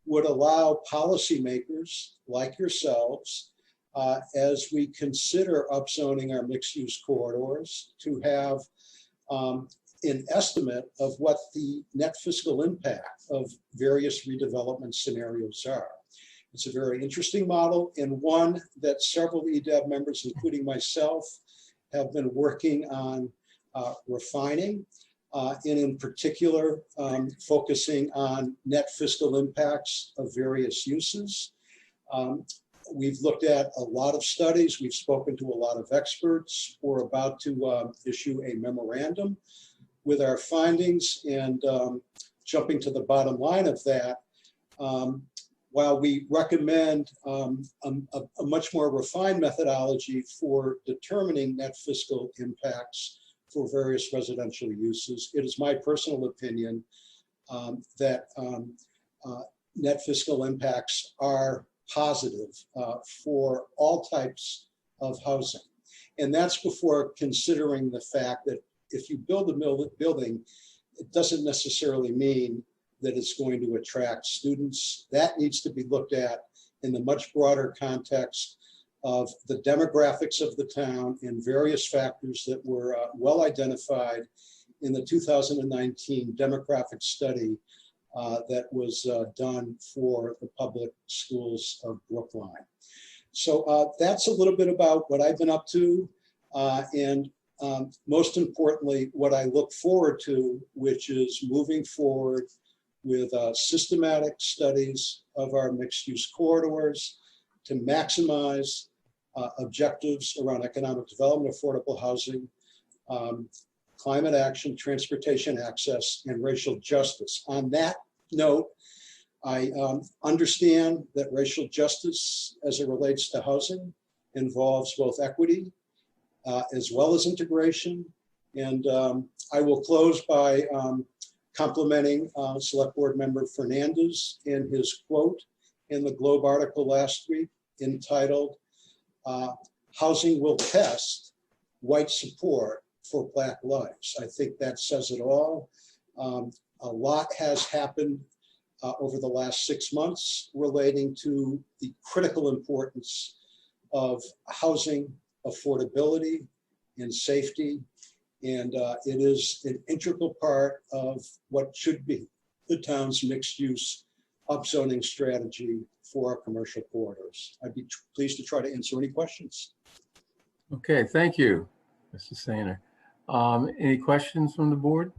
would allow policymakers like yourselves, as we consider upzoning our mixed-use corridors, to have an estimate of what the net fiscal impact of various redevelopment scenarios are. It's a very interesting model, and one that several EDAB members, including myself, have been working on refining, and in particular, focusing on net fiscal impacts of various uses. We've looked at a lot of studies. We've spoken to a lot of experts. We're about to issue a memorandum with our findings, and jumping to the bottom line of that, while we recommend a much more refined methodology for determining net fiscal impacts for various residential uses, it is my personal opinion that net fiscal impacts are positive for all types of housing. And that's before considering the fact that if you build a building, it doesn't necessarily mean that it's going to attract students. That needs to be looked at in the much broader context of the demographics of the town and various factors that were well identified in the 2019 demographic study that was done for the public schools of Brookline. So that's a little bit about what I've been up to, and most importantly, what I look forward to, which is moving forward with systematic studies of our mixed-use corridors to maximize objectives around economic development, affordable housing, climate action, transportation access, and racial justice. On that note, I understand that racial justice as it relates to housing involves both equity as well as integration. And I will close by complimenting Select Board Member Fernandez in his quote in the Globe article last week entitled, housing will test white support for Black lives. I think that says it all. A lot has happened over the last 6 months relating to the critical importance of housing affordability and safety. And it is an integral part of what should be the town's mixed-use upzoning strategy for our commercial corridors. I'd be pleased to try to answer any questions. Okay, thank you, Mr. Sainer. Any questions from the board?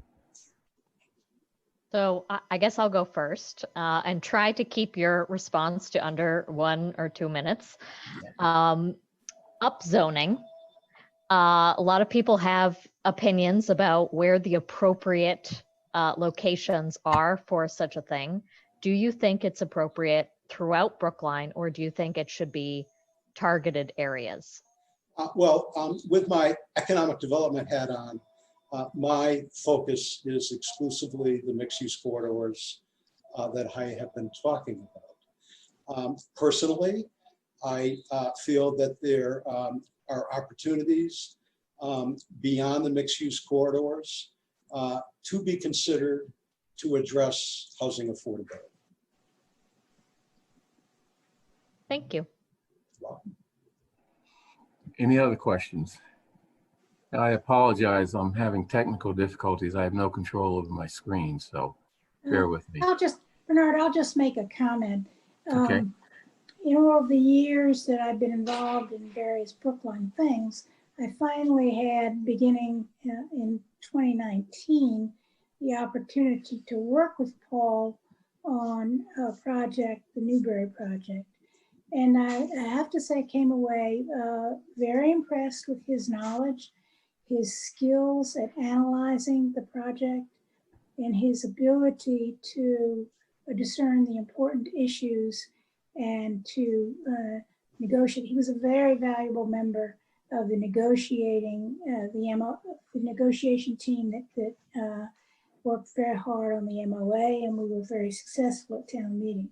So I guess I'll go first and try to keep your response to under 1 or 2 minutes. Upzoning. A lot of people have opinions about where the appropriate locations are for such a thing. Do you think it's appropriate throughout Brookline, or do you think it should be targeted areas? With my economic development hat on, my focus is exclusively the mixed-use corridors that I have been talking about. Personally, I feel that there are opportunities beyond the mixed-use corridors to be considered to address housing affordability. Thank you. Any other questions? I apologize, I'm having technical difficulties. I have no control over my screen, so bear with me. Bernard, I'll just make a comment. Okay. In all of the years that I've been involved in various Brookline things, I finally had, beginning in 2019, the opportunity to work with Paul on a project, the Newberry project. And I have to say, I came away very impressed with his knowledge, his skills at analyzing the project, and his ability to discern the important issues and to negotiate. He was a very valuable member of the negotiation team that worked very hard on the MOA, and we were very successful at town meeting.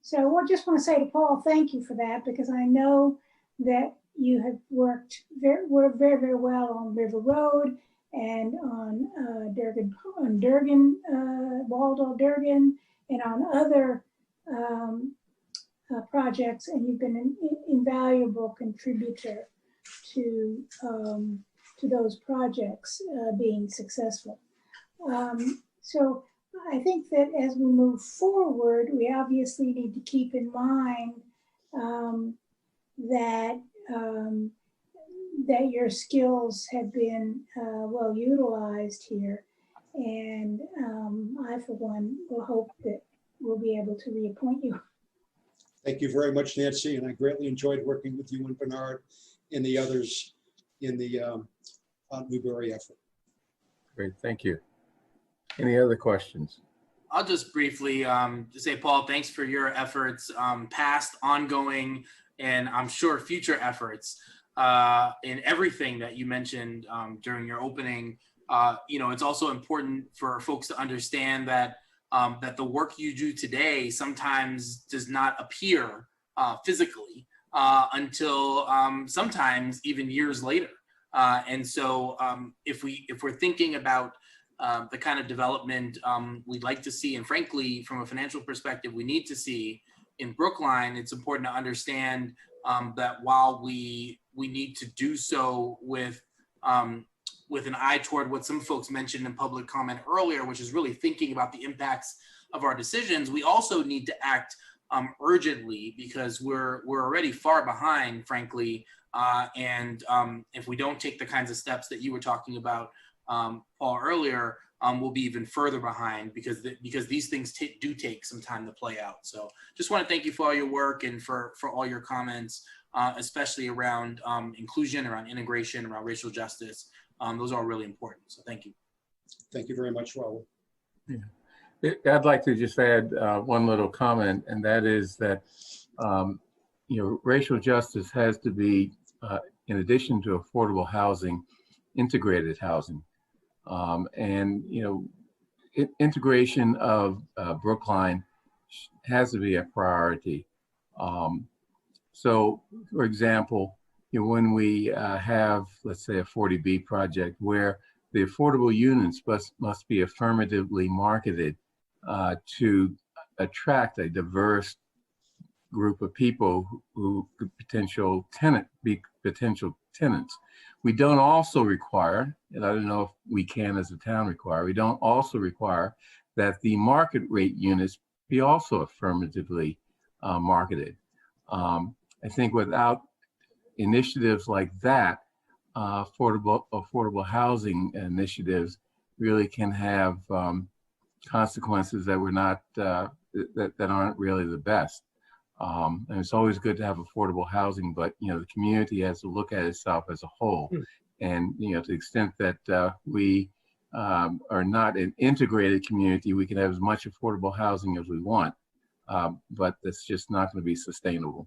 So I just want to say to Paul, thank you for that, because I know that you have worked very, very well on River Road and on Waldall Durgan, and on other projects, and you've been an invaluable contributor to those projects being successful. So I think that as we move forward, we obviously need to keep in mind that that your skills have been well utilized here, and I, for one, will hope that we'll be able to reappoint you. Thank you very much, Nancy, and I greatly enjoyed working with you and Bernard and the others in the Newberry effort. Great, thank you. Any other questions? I'll just briefly just say, Paul, thanks for your efforts, past, ongoing, and I'm sure future efforts in everything that you mentioned during your opening. It's also important for folks to understand that that the work you do today sometimes does not appear physically until sometimes even years later. And so if we're thinking about the kind of development we'd like to see, and frankly, from a financial perspective, we need to see in Brookline, it's important to understand that while we need to do so with an eye toward what some folks mentioned in public comment earlier, which is really thinking about the impacts of our decisions, we also need to act urgently, because we're already far behind, frankly, and if we don't take the kinds of steps that you were talking about, Paul, earlier, we'll be even further behind, because these things do take some time to play out. So just want to thank you for all your work and for all your comments, especially around inclusion, around integration, around racial justice. Those are really important. So thank you. Thank you very much, Raul. Yeah. I'd like to just add one little comment, and that is that racial justice has to be, in addition to affordable housing, integrated housing. Integration of Brookline has to be a priority. So, for example, when we have, let's say, a 40B project where the affordable units must be affirmatively marketed to attract a diverse group of people who could be potential tenants. We don't also require, and I don't know if we can as a town require, we don't also require that the market rate units be also affirmatively marketed. I think without initiatives like that, affordable housing initiatives really can have consequences that we're not that aren't really the best. And it's always good to have affordable housing, but the community has to look at itself as a whole. And to the extent that we are not an integrated community, we can have as much affordable housing as we want, but that's just not going to be sustainable.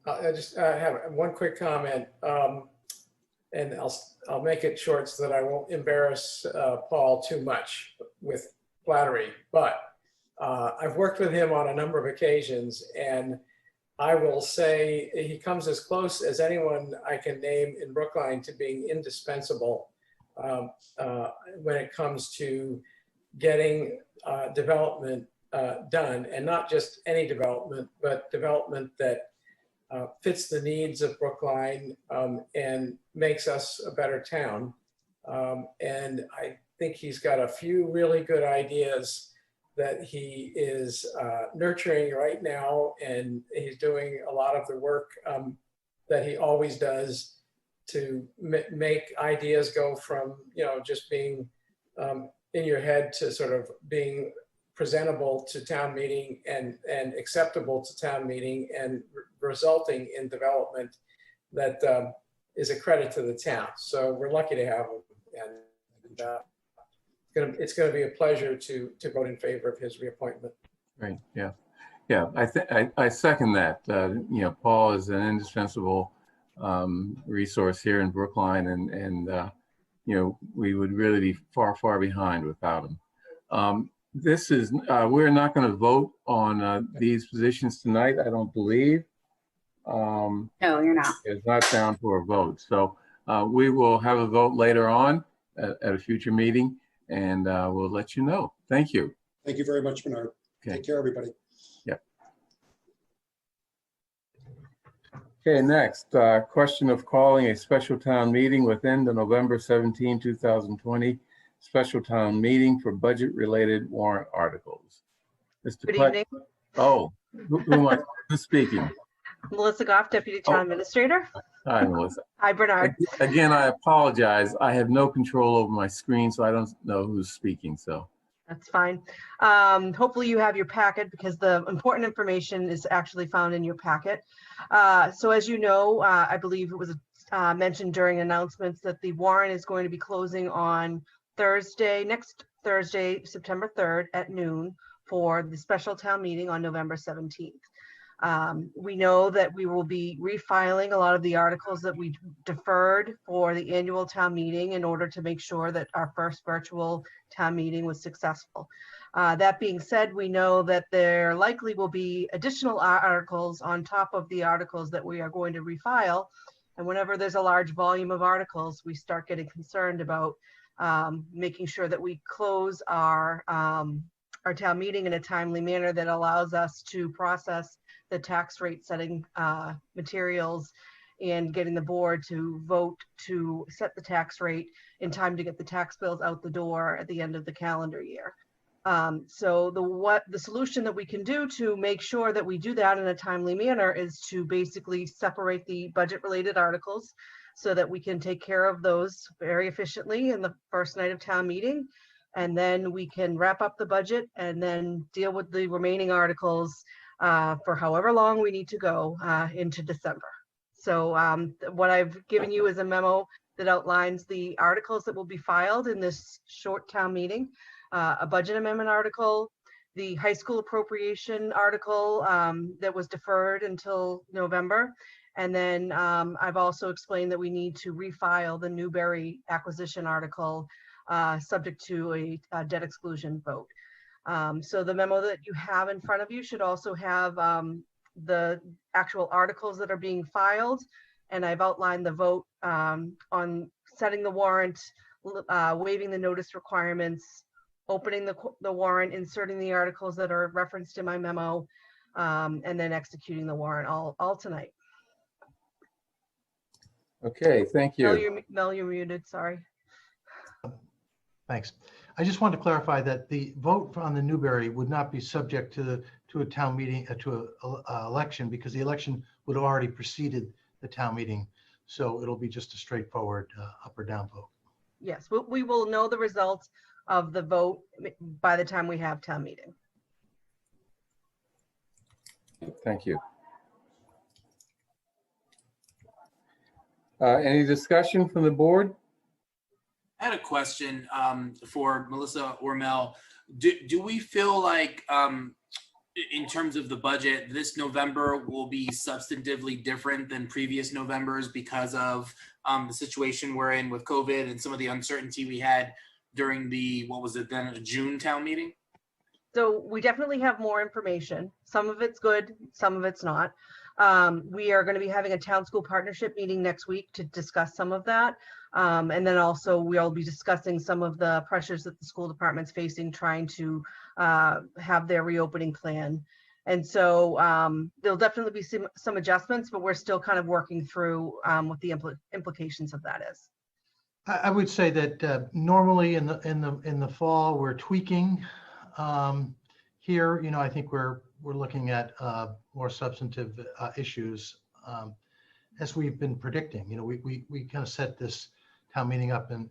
I just have one quick comment, and I'll make it short so that I won't embarrass Paul too much with flattery. But I've worked with him on a number of occasions, and I will say he comes as close as anyone I can name in Brookline to being indispensable when it comes to getting development done, and not just any development, but development that fits the needs of Brookline and makes us a better town. And I think he's got a few really good ideas that he is nurturing right now, and he's doing a lot of the work that he always does to make ideas go from just being in your head to sort of being presentable to town meeting and acceptable to town meeting and resulting in development that is a credit to the town. So we're lucky to have him, and it's going to be a pleasure to vote in favor of his reappointment. Right. Yeah. Yeah. I second that. Paul is an indispensable resource here in Brookline, and we would really be far behind without him. We're not going to vote on these positions tonight, I don't believe. No, you're not. It's not down for a vote. So we will have a vote later on at a future meeting, and we'll let you know. Thank you. Thank you very much, Bernard. Okay. Take care, everybody. Yep. Okay, next, question of calling a special town meeting within the November 17, 2020 special town meeting for budget-related warrant articles. Mr. Good Clark. evening. Oh, who am I who's speaking? Melissa Goff, Deputy Town Administrator. Hi, Melissa. Hi, Bernard. Again, I apologize. I have no control over my screen, so I don't know who's speaking. So That's fine. Hopefully you have your packet, because the important information is actually found in your packet. So as you know, I believe it was mentioned during announcements that the warrant is going to be closing on next Thursday, September 3rd at noon for the special town meeting on November 17th. We know that we will be refiling a lot of the articles that we deferred for the annual town meeting in order to make sure that our first virtual town meeting was successful. That being said, we know that there likely will be additional articles on top of the articles that we are going to refile. And whenever there's a large volume of articles, we start getting concerned about making sure that we close our town meeting in a timely manner that allows us to process the tax rate setting materials and getting the board to vote to set the tax rate in time to get the tax bills out the door at the end of the calendar year. So the solution that we can do to make sure that we do that in a timely manner is to basically separate the budget related articles so that we can take care of those very efficiently in the first night of town meeting. And then we can wrap up the budget and then deal with the remaining articles for however long we need to go into December. So what I've given you is a memo that outlines the articles that will be filed in this short town meeting. A budget amendment article, the high school appropriation article that was deferred until November. And then I've also explained that we need to refile the Newberry acquisition article subject to a debt exclusion vote. So the memo that you have in front of you should also have the actual articles that are being filed. And I've outlined the vote on setting the warrant, waiving the notice requirements, opening the warrant, inserting the articles that are referenced in my memo, and then executing the warrant all tonight. Okay, thank Mel, you. you're muted, sorry. Thanks. I just wanted to clarify that the vote on the Newberry would not be subject to a town meeting, to a election, because the election would have already preceded the town meeting. So it'll be just a straightforward up or down vote. Yes, we will know the results of the vote by the time we have town meeting. Thank you. Any discussion from the board? I had a question for Melissa or Mel. Do we feel like, in terms of the budget, this November will be substantively different than previous Novembers because of the situation we're in with COVID and some of the uncertainty we had during the, what was it then, a June town meeting? So we definitely have more information. Some of it's good, some of it's not. We are going to be having a town school partnership meeting next week to discuss some of that. And then also we'll be discussing some of the pressures that the school department's facing trying to have their reopening plan. And so there'll definitely be some adjustments, but we're still kind of working through what the implications of that is. I would say that normally in the fall, we're tweaking. Here, I think we're looking at more substantive issues as we've been predicting. We kind of set this town meeting up in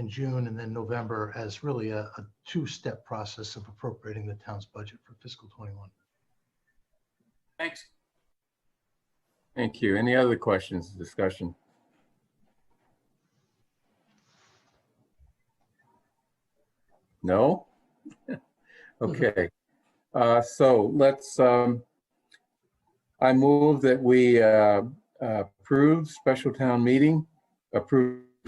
June and then November as really a two-step process of appropriating the town's budget for fiscal 21. Thanks. Thank you. Any other questions, discussion? No? Okay. So let's, I move that we approve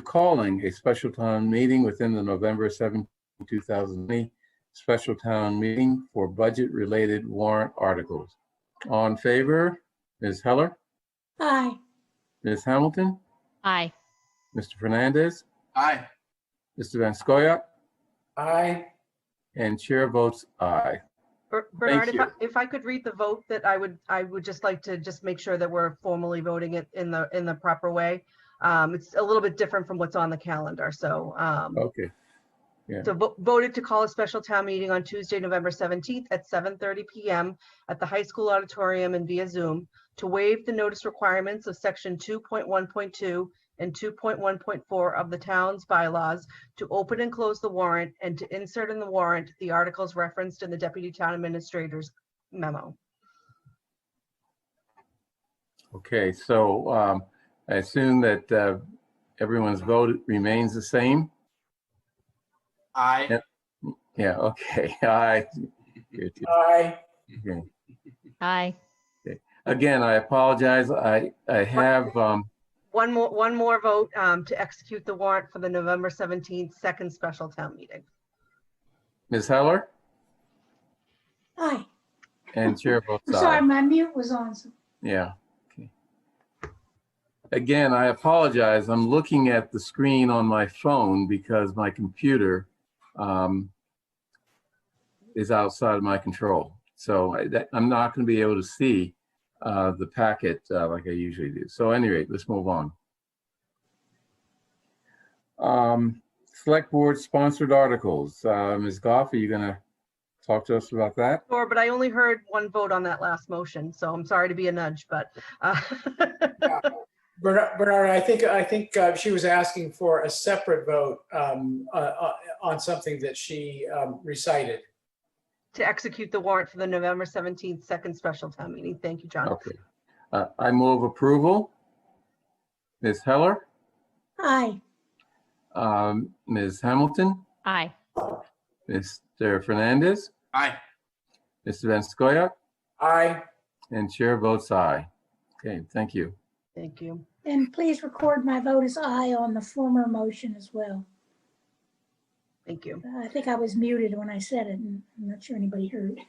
calling a special town meeting within the November 7, 2020 special town meeting for budget-related warrant articles. All in favor? Ms. Heller? Aye. Ms. Hamilton? Aye. Mr. Fernandez? Aye. Mr. Van Scoyac? Aye. And chair votes aye. Bernard, you. if I could read the vote, that I would just like to just make sure that we're formally voting it in the proper way. It's a little bit different from what's on the calendar. So Okay. Yeah. So voted to call a special town meeting on Tuesday, November 17th at 7:30 p.m. at the high school auditorium and via Zoom to waive the notice requirements of section 2.1.2 and 2.1.4 of the town's bylaws, to open and close the warrant, and to insert in the warrant the articles referenced in the deputy town administrator's memo. Okay, so I assume that everyone's vote remains the same? Aye. Yep. Yeah, okay, aye. Aye. Okay. Aye. Okay. Again, I apologize. I have, One more vote to execute the warrant for the November 17th second special town meeting. Ms. Heller Aye. and chair votes I'm aye. sorry, my mute was on. Yeah. Okay. Again, I apologize. I'm looking at the screen on my phone because my computer is outside of my control. So I'm not going to be able to see the packet like I usually do. So at any rate, let's move on. Select board sponsored articles. Ms. Goff, are you going to talk to us about that? Sure, but I only heard one vote on that last motion, so I'm sorry to be a nudge, but. Bernard, I think she was asking for a separate vote on something that she recited. To execute the warrant for the November 17th second special town meeting. Thank you, John. Okay. I move approval. Ms. Heller, Aye. Ms. Hamilton, Aye. Mr. Fernandez, Aye. Mr. Van Scoyac, Aye. and chair votes aye. Okay, thank you. Thank you. And please record my vote as aye on the former motion as well. Thank you. I think I was muted when I said it, and I'm not sure anybody heard.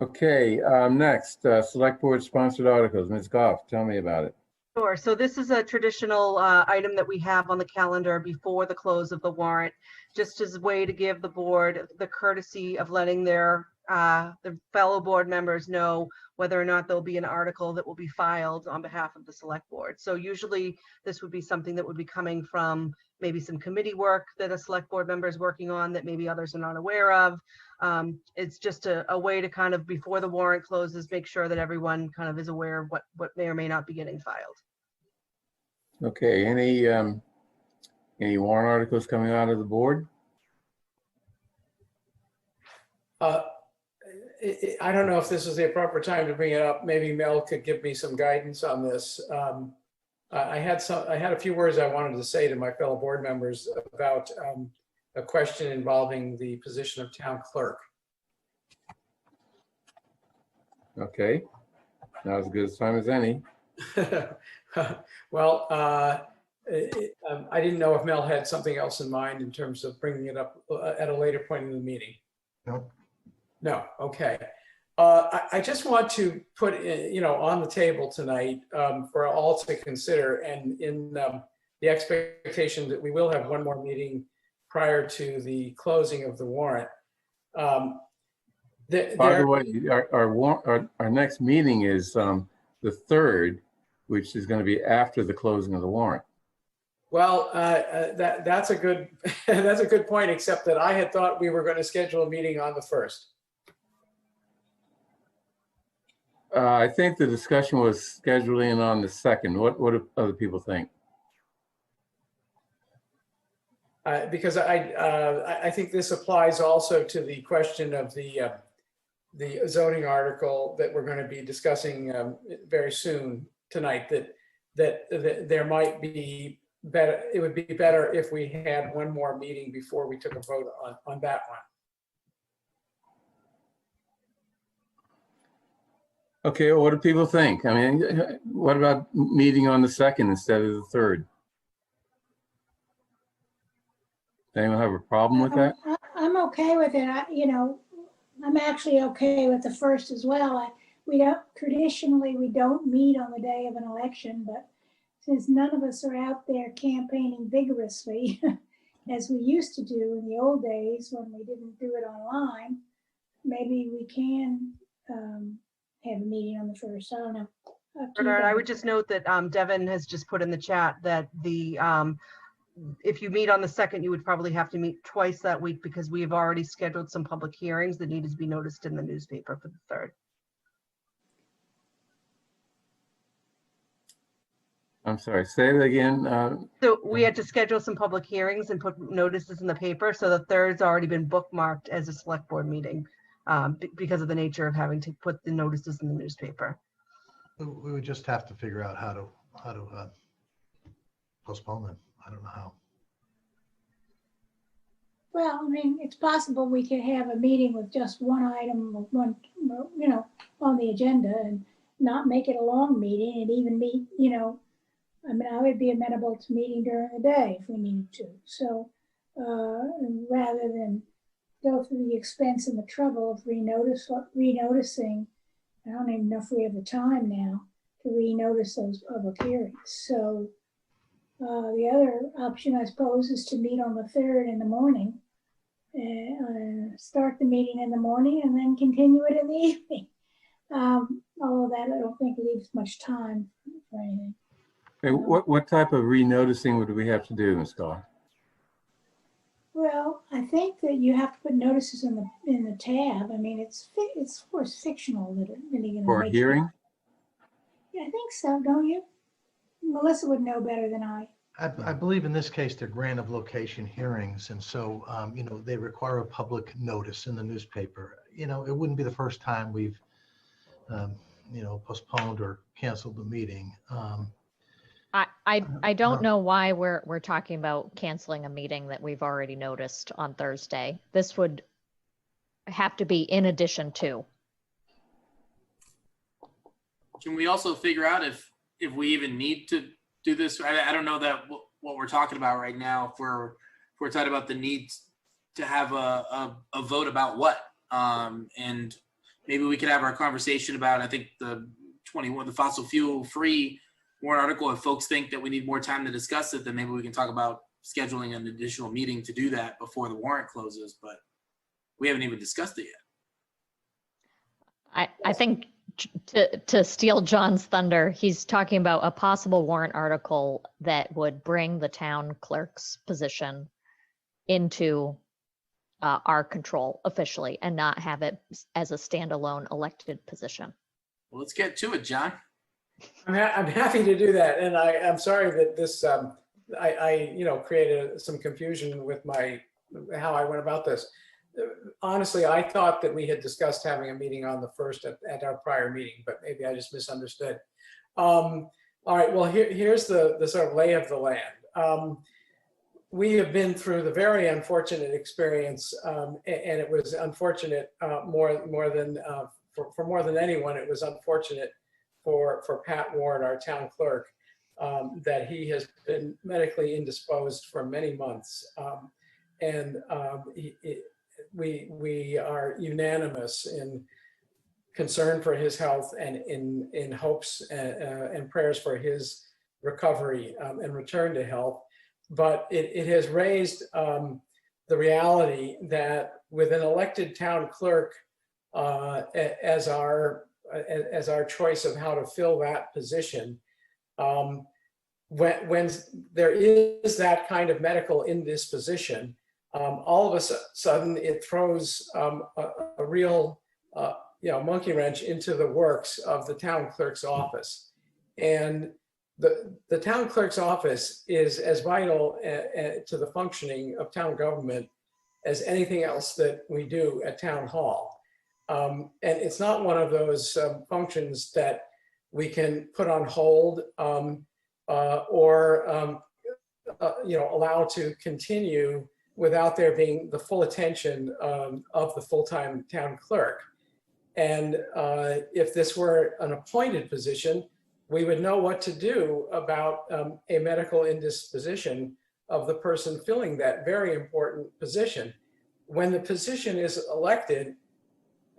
Okay, next, select board sponsored articles. Ms. Goff, tell me about it. Sure. So this is a traditional item that we have on the calendar before the close of the warrant, just as a way to give the board the courtesy of letting their fellow board members know whether or not there'll be an article that will be filed on behalf of the select board. So usually this would be something that would be coming from maybe some committee work that a select board member is working on that maybe others are not aware of. It's just a way to kind of, before the warrant closes, make sure that everyone kind of is aware of what may or may not be getting filed. Okay, any warrant articles coming out of the board? I don't know if this is the appropriate time to bring it up. Maybe Mel could give me some guidance on this. I had a few words I wanted to say to my fellow board members about a question involving the position of town clerk. Okay, now as good a time as any. Well, I didn't know if Mel had something else in mind in terms of bringing it up at a later point in the meeting. No. No, okay. I just want to put on the table tonight for all to consider, and in the expectation that we will have one more meeting prior to the closing of the warrant. By the way, our next meeting is the 3rd, which is going to be after the closing of the warrant. Well, that's a good that's a good point, except that I had thought we were going to schedule a meeting on the 1st. I think the discussion was scheduling on the 2nd. What do other people think? Because I think this applies also to the question of the zoning article that we're going to be discussing very soon tonight. That there might be better. It would be better if we had one more meeting before we took a vote on that one. Okay, well, what do people think? I mean, what about meeting on the 2nd instead of the 3rd? Anyone have a problem with that? I'm okay with it. I'm actually okay with the 1st as well. We don't meet on the day of an election, but since none of us are out there campaigning vigorously as we used to do in the old days when we didn't do it online, maybe we can have a meeting on the 1st. I don't know. Bernard, I would just note that Devin has just put in the chat that if you meet on the 2nd, you would probably have to meet twice that week because we've already scheduled some public hearings that needed to be noticed in the newspaper for the 3rd. I'm sorry, say it again. So we had to schedule some public hearings and put notices in the paper. So the 3rd's already been bookmarked as a select board meeting because of the nature of having to put the notices in the newspaper. We would just have to figure out how to postpone them. I don't know how. Well, I mean, it's possible we could have a meeting with just one item, on the agenda and not make it a long meeting and even meet, I mean, I would be amenable to meeting during the day if we needed to. So rather than go through the expense and the trouble of renoticing, I don't even know if we have the time now to renotice those public hearings. So the other option, I suppose, is to meet on the 3rd in the morning, start the meeting in the morning and then continue it in the evening. Although that I don't think leaves much time for anything. Okay, what type of renoticing would we have to do, Ms. Goff? Well, I think that you have to put notices in the tab. I mean, it's of course fictional that it really going to For a hearing? Yeah, I think so. Don't you? Melissa would know better than I. I believe in this case, they're grant of location hearings. And so, they require a public notice in the newspaper. It wouldn't be the first time we've, postponed or canceled the meeting. I don't know why we're talking about canceling a meeting that we've already noticed on Thursday. This would have to be in addition to. Can we also figure out if we even need to do this? I don't know that what we're talking about right now. If we're talking about the need to have a vote about what, and maybe we could have our conversation about, I think the 21, the fossil fuel free warrant article. If folks think that we need more time to discuss it, then maybe we can talk about scheduling an additional meeting to do that before the warrant closes, but we haven't even discussed it yet. I think to steal John's thunder, he's talking about a possible warrant article that would bring the town clerk's position into our control officially and not have it as a standalone elected position. Well, let's get to it, John. I'm happy to do that, and I'm sorry that this I created some confusion with how I went about this. Honestly, I thought that we had discussed having a meeting on the 1st at our prior meeting, but maybe I just misunderstood. All right, well, here's the sort of lay of the land. We have been through the very unfortunate experience, and it was unfortunate more than for more than anyone. It was unfortunate for Pat Warren, our town clerk, that he has been medically indisposed for many months, and we are unanimous in concern for his health and in hopes and prayers for his recovery and return to health. But it has raised the reality that with an elected town clerk as our choice of how to fill that position, when there is that kind of medical indisposition, all of a sudden it throws a real monkey wrench into the works of the town clerk's office. And the town clerk's office is as vital to the functioning of town government as anything else that we do at town hall. And it's not one of those functions that we can put on hold or allow to continue without there being the full attention of the full-time town clerk. And if this were an appointed position, we would know what to do about a medical indisposition of the person filling that very important position. When the position is elected,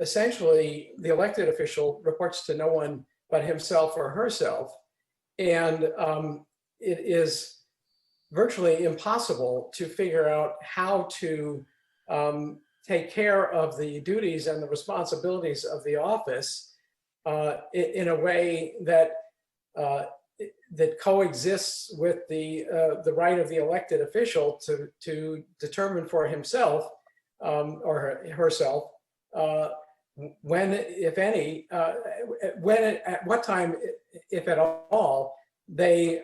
essentially the elected official reports to no one but himself or herself. And it is virtually impossible to figure out how to take care of the duties and the responsibilities of the office in a way that coexists with the right of the elected official to determine for himself or herself when, if any, at what time, if at all, they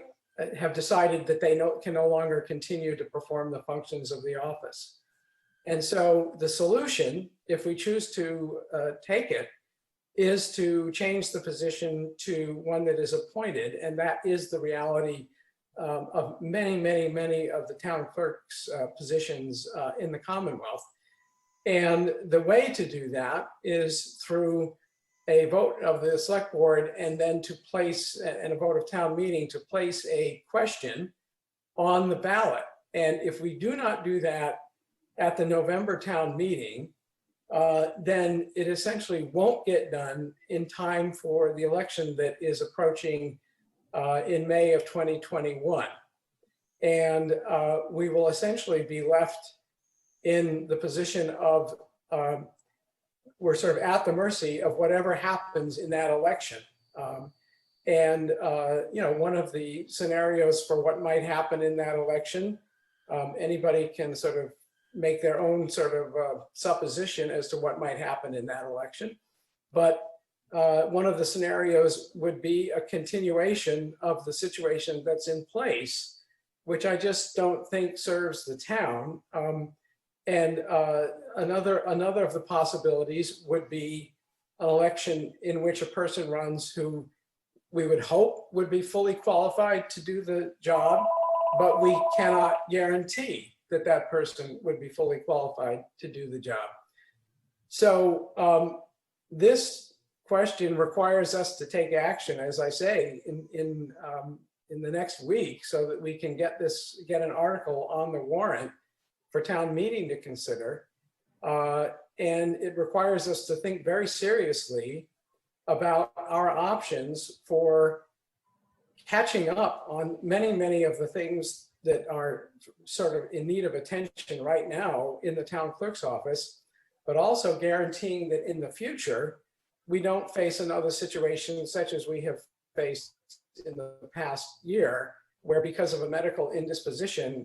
have decided that they can no longer continue to perform the functions of the office. And so the solution, if we choose to take it, is to change the position to one that is appointed. And that is the reality of many, many, many of the town clerk's positions in the Commonwealth. And the way to do that is through a vote of the select board and then to place, and a vote of town meeting to place a question on the ballot. And if we do not do that at the November town meeting, then it essentially won't get done in time for the election that is approaching in May of 2021. And we will essentially be left in the position of, we're sort of at the mercy of whatever happens in that election. One of the scenarios for what might happen in that election, anybody can sort of make their own sort of supposition as to what might happen in that election. But one of the scenarios would be a continuation of the situation that's in place, which I just don't think serves the town. Another of the possibilities would be an election in which a person runs who we would hope would be fully qualified to do the job, but we cannot guarantee that that person would be fully qualified to do the job. So this question requires us to take action, as I say, in the next week, so that we can get an article on the warrant for town meeting to consider. And it requires us to think very seriously about our options for catching up on many, many of the things that are sort of in need of attention right now in the town clerk's office, but also guaranteeing that in the future, we don't face another situation such as we have faced in the past year, where because of a medical indisposition,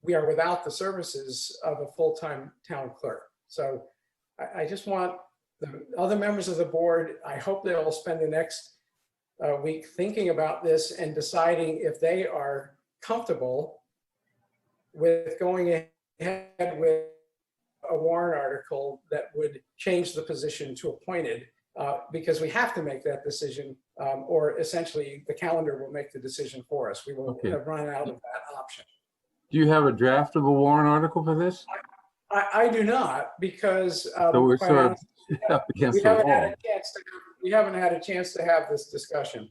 we are without the services of a full-time town clerk. So I just want the other members of the board, I hope they'll spend the next week thinking about this and deciding if they are comfortable with going ahead with a warrant article that would change the position to appointed, because we have to make that decision, or essentially the calendar will make the decision for us. We will have run out of that option. Do you have a draft of a warrant article for this? I do not, because So we're quite sort of honestly, up against we the haven't had wall. a chance to, we haven't had a chance to have this discussion.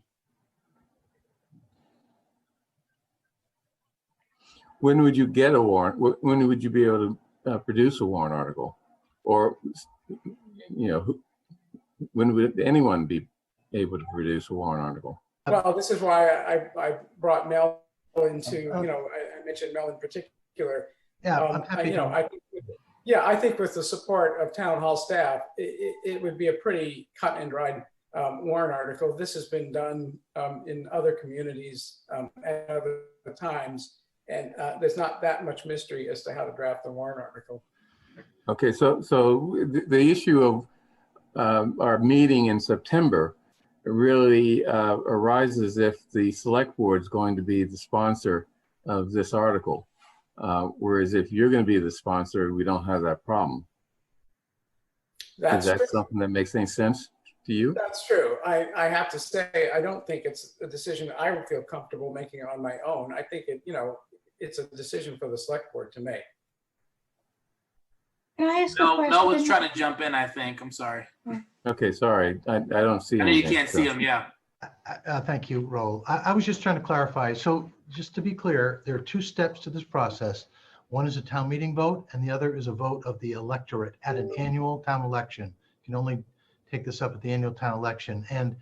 When would you get a warrant? When would you be able to produce a warrant article? Or, you know, when would anyone be able to produce a warrant article? Well, this is why I brought Mel into, you know, I mentioned Mel in particular. Yeah, I'm happy you know, I think with the support of town hall staff, it would be a pretty cut and dried warrant article. This has been done in other communities at other times, and there's not that much mystery as to how to draft a warrant article. Okay, so the issue of our meeting in September really arises if the select board is going to be the sponsor of this article. Whereas if you're going to be the sponsor, we don't have that problem. Is that something that makes any sense to you? That's true. I have to say, I don't think it's a decision I would feel comfortable making on my own. I think it, you know, it's a decision for the select board to make. Can I ask a question? Mel was trying to jump in, I think. I'm sorry. Okay, sorry. I don't see I know you anything, can't so. see him, yeah. Thank you, Raul. I was just trying to clarify. So just to be clear, there are two steps to this process. One is a town meeting vote, and the other is a vote of the electorate at an annual town election. You can only take this up at the annual town election. And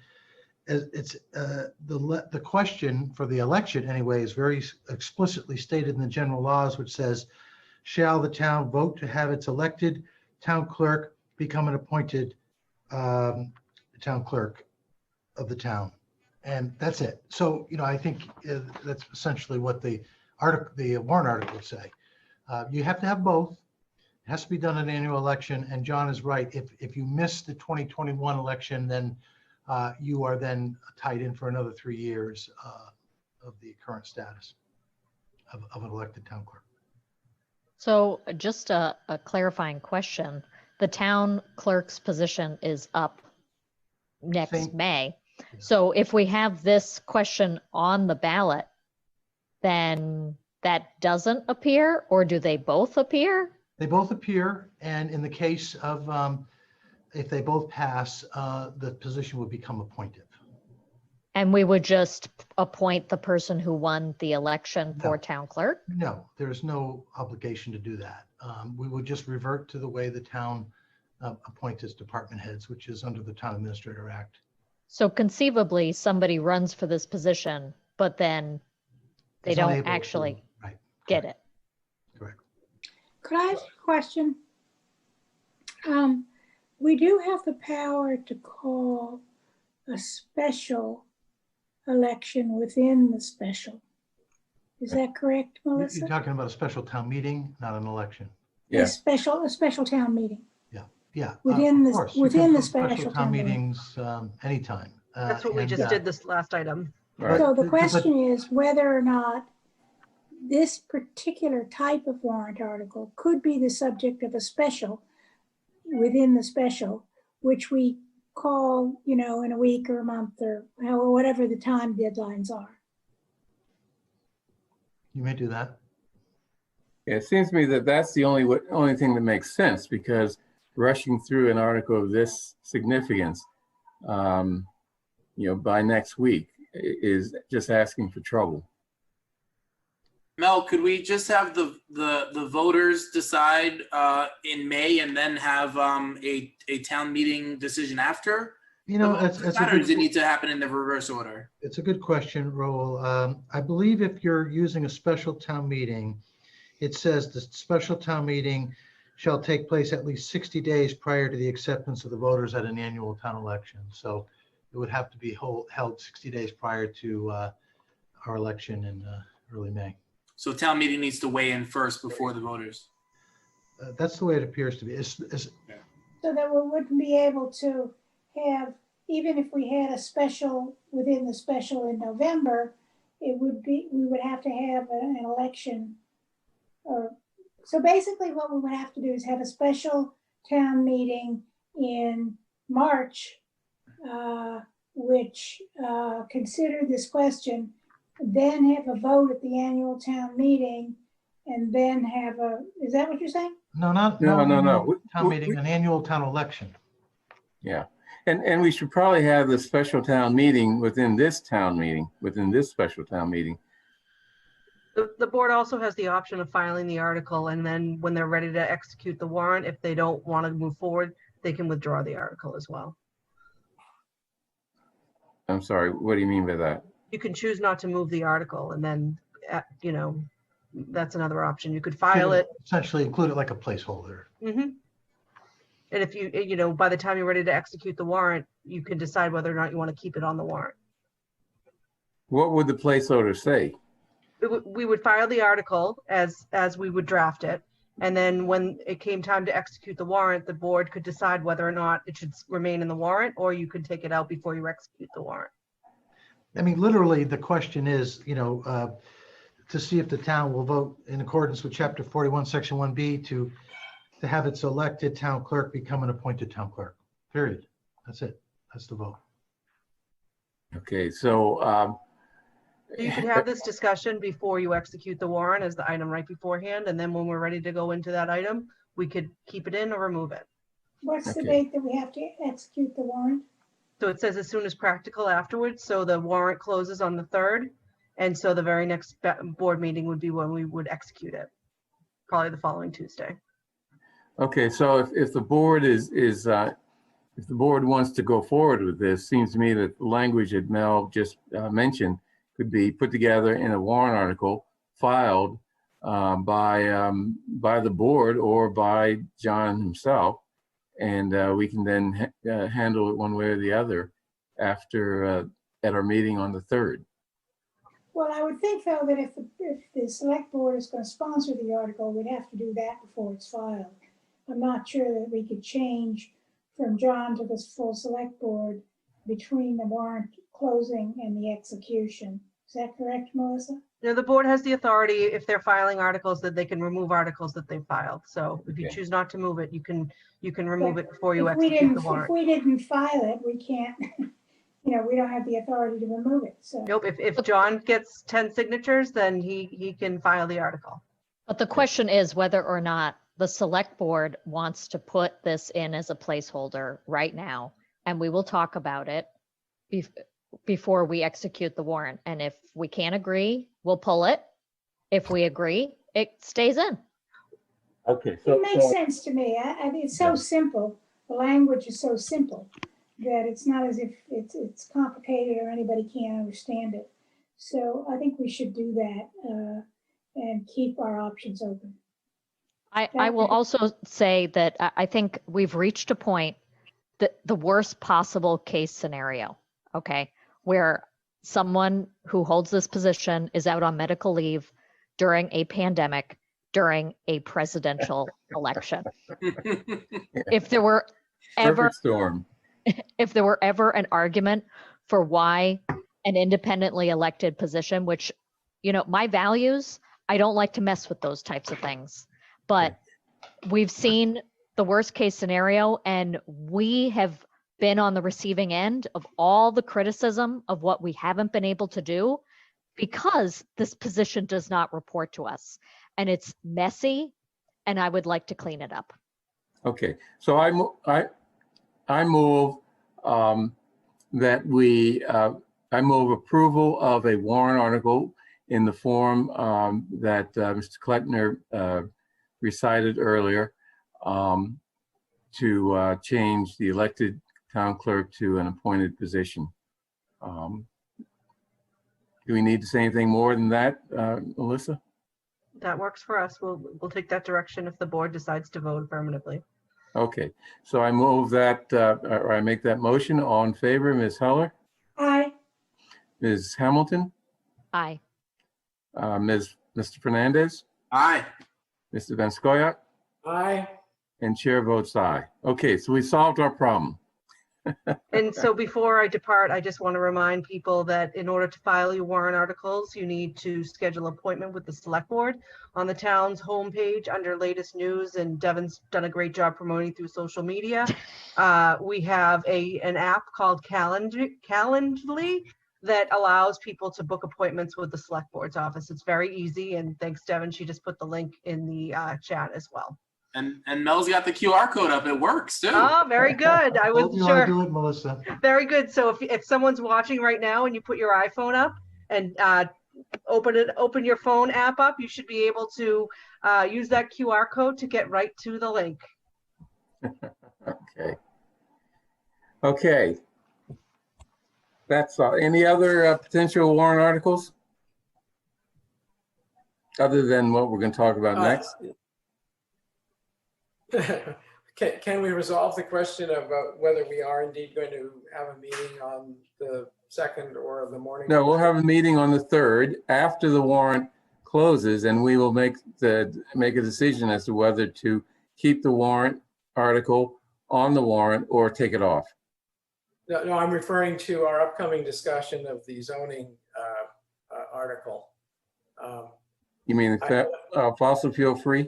it's the question for the election anyway is very explicitly stated in the general laws, which says, shall the town vote to have its elected town clerk become an appointed town clerk of the town? And that's it. So, you know, I think that's essentially what the warrant article would say. You have to have both. It has to be done in an annual election. And John is right. If you miss the 2021 election, then you are then tied in for another 3 years of the current status of an elected town clerk. So just a clarifying question. The town clerk's position is up next May. So if we have this question on the ballot, then that doesn't appear, or do they both appear? They both appear, and in the case of, if they both pass, the position would become appointed. And we would just appoint the person who won the election for town clerk? No, there's no obligation to do that. We would just revert to the way the town appoints its department heads, which is under the Town Administrator Act. So conceivably, somebody runs for this position, but then they Is don't unable to, actually right, get it. Correct. Could I ask a question? We do have the power to call a special election within the special. Is that correct, Melissa? You're talking about a special town meeting, not an election. A special town meeting. Yeah. Within of the- course. You within can the put special town meeting. meetings anytime. That's what we just did this last item. So the question is whether or not this particular type of warrant article could be the subject of a special within the special, which we call, you know, in a week or a month or whatever the time deadlines are. You may do that. Yeah, it seems to me that that's the only thing that makes sense, because rushing through an article of this significance, you know, by next week is just asking for trouble. Mel, could we just have the the voters decide in May and then have a town meeting decision after? You know, Or does it need to happen in the reverse order? It's a good question, Raul. I believe if you're using a special town meeting, it says the special town meeting shall take place at least 60 days prior to the acceptance of the voters at an annual town election. So it would have to be held 60 days prior to our election in early May. So town meeting needs to weigh in first before the voters. That's the way it appears to be. So that we wouldn't be able to have, even if we had a special within the special in November, it would be, we would have to have an election. So basically what we would have to do is have a special town meeting in March, which considered this question, then have a vote at the annual town meeting, and then have a, is that what you're saying? No. Town meeting, an annual town election. Yeah. And we should probably have the special town meeting within this town meeting, within this special town meeting. The board also has the option of filing the article, and then when they're ready to execute the warrant, if they don't want to move forward, they can withdraw the article as well. I'm sorry, what do you mean by that? You can choose not to move the article, and then, you know, that's another option. You could file it. Essentially include it like a placeholder. Mm-hmm. And if you know, by the time you're ready to execute the warrant, you can decide whether or not you want to keep it on the warrant. What would the placeholder say? We would file the article as we would draft it. And then when it came time to execute the warrant, the board could decide whether or not it should remain in the warrant, or you could take it out before you execute the warrant. I mean, literally, the question is, you know, to see if the town will vote in accordance with Chapter 41, Section 1B to have its elected town clerk become an appointed town clerk, period. That's it. That's the vote. Okay, so you could have this discussion before you execute the warrant as the item right beforehand, and then when we're ready to go into that item, we could keep it in or remove it. What's the date that we have to execute the warrant? So it says as soon as practical afterwards. So the warrant closes on the 3rd. And so the very next board meeting would be when we would execute it, probably the following Tuesday. okay, so if the board if the board wants to go forward with this, seems to me that the language that Mel just mentioned could be put together in a warrant article filed by the board or by John himself, and we can then handle it one way or the other after at our meeting on the 3rd. Well, I would think though that if the select board is going to sponsor the article, we'd have to do that before it's filed. I'm not sure that we could change from John to the full select board between the warrant closing and the execution. Is that correct, Melissa? You know, the board has the authority, if they're filing articles, that they can remove articles that they filed. So if you choose not to move it, you can remove it before you execute the warrant. If we didn't file it, we can't, you know, we don't have the authority to remove it, so. Nope, if John gets 10 signatures, then he can file the article. But the question is whether or not the select board wants to put this in as a placeholder right now, and we will talk about it before we execute the warrant. And if we can't agree, we'll pull it. If we agree, it stays in. Okay, It makes sense to me. I mean, it's so simple. The language is so simple that it's not as if it's complicated or anybody can't understand it. So I think we should do that and keep our options open. I will also say that I think we've reached a point that the worst possible case scenario, okay, where someone who holds this position is out on medical leave during a pandemic, during a presidential election. If there were ever an argument for why an independently elected position, which, you know, my values, I don't like to mess with those types of things, but we've seen the worst case scenario, and we have been on the receiving end of all the criticism of what we haven't been able to do because this position does not report to us, and it's messy, and I would like to clean it up. Okay, so I move that I move approval of a warrant article in the form that Mr. Kleckner recited earlier, to change the elected town clerk to an appointed position. Do we need to say anything more than that, Melissa? That works for us. We'll take that direction if the board decides to vote affirmatively. Okay, so I move that, or I make that motion. All in favor, Ms. Heller, Aye. Ms. Hamilton, Aye. Mr. Fernandez, Aye. Mr. Van Scoyac, Aye. and chair votes aye. Okay, so we solved our problem. And so before I depart, I just want to remind people that in order to file your warrant articles, you need to schedule an appointment with the select board on the town's homepage under latest news. And Devin's done a great job promoting through social media. We have an app called Calendly that allows people to book appointments with the select board's office. It's very easy. And thanks, Devin. She just put the link in the chat as well. And Mel's got the QR code up. It works too. Oh, very good. I Hope wasn't you want to sure. do it, Melissa. Very good. So if someone's watching right now and you put your iPhone up and open your phone app up, you should be able to use that QR code to get right to the link. Okay. Okay. That's all. Any other potential warrant articles? Other than what we're going to talk about next? Can we resolve the question of whether we are indeed going to have a meeting on the 2nd or the morning? No, we'll have a meeting on the 3rd after the warrant closes, and we will make a decision as to whether to keep the warrant article on the warrant or take it off. No, I'm referring to our upcoming discussion of the zoning article. You mean fossil fuel free?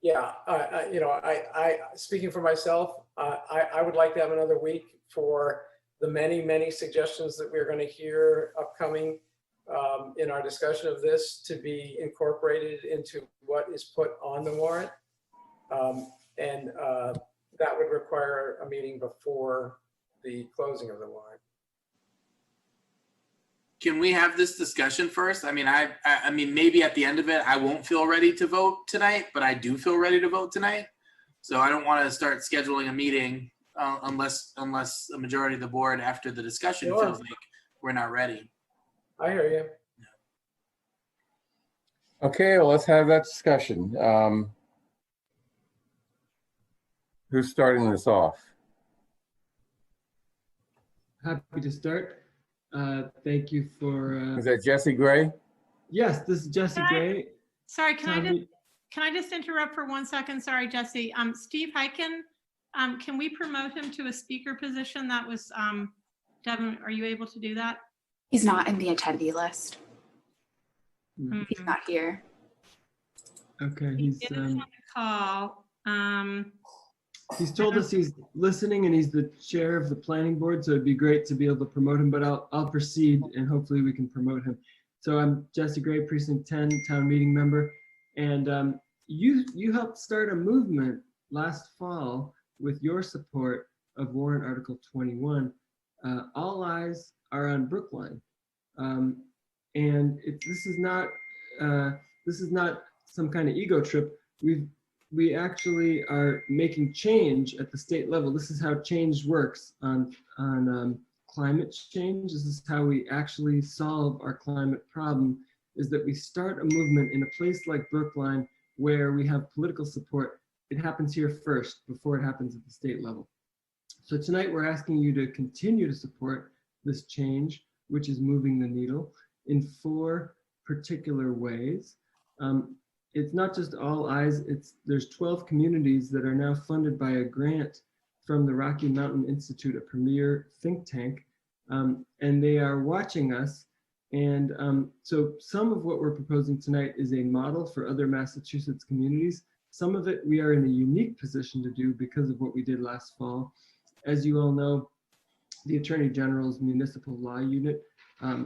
Yeah, I speaking for myself, I would like to have another week for the many suggestions that we're going to hear upcoming in our discussion of this to be incorporated into what is put on the warrant. And that would require a meeting before the closing of the warrant. Can we have this discussion first? I mean, I mean, maybe at the end of it, I won't feel ready to vote tonight, but I do feel ready to vote tonight. So I don't want to start scheduling a meeting unless a majority of the board after the discussion feels like we're not ready. I hear you. Okay, well, let's have that discussion. Who's starting this off? Happy to start. Thank you for. Is that Jesse Gray? Yes, this is Jesse Gray. Sorry, can I just interrupt for 1 second? Sorry, Jesse. Steve Hyken, can we promote him to a speaker position? That was, Devin, are you able to do that? He's not in the attendee list. He's not here. Okay, He is on the call. He's told us he's listening and he's the chair of the planning board, so it'd be great to be able to promote him, but I'll proceed and hopefully we can promote him. So I'm Jesse Gray, Precinct 10, town meeting member. And you helped start a movement last fall with your support of warrant article 21. All eyes are on Brookline. And this is not some kind of ego trip. We actually are making change at the state level. This is how change works on climate change. This is how we actually solve our climate problem, is that we start a movement in a place like Brookline where we have political support. It happens here first before it happens at the state level. So tonight we're asking you to continue to support this change, which is moving the needle in 4 particular ways. It's not just all eyes, there's 12 communities that are now funded by a grant from the Rocky Mountain Institute, a premier think tank, and they are watching us. And so some of what we're proposing tonight is a model for other Massachusetts communities. Some of it we are in a unique position to do because of what we did last fall. As you all know, the Attorney General's Municipal Law Unit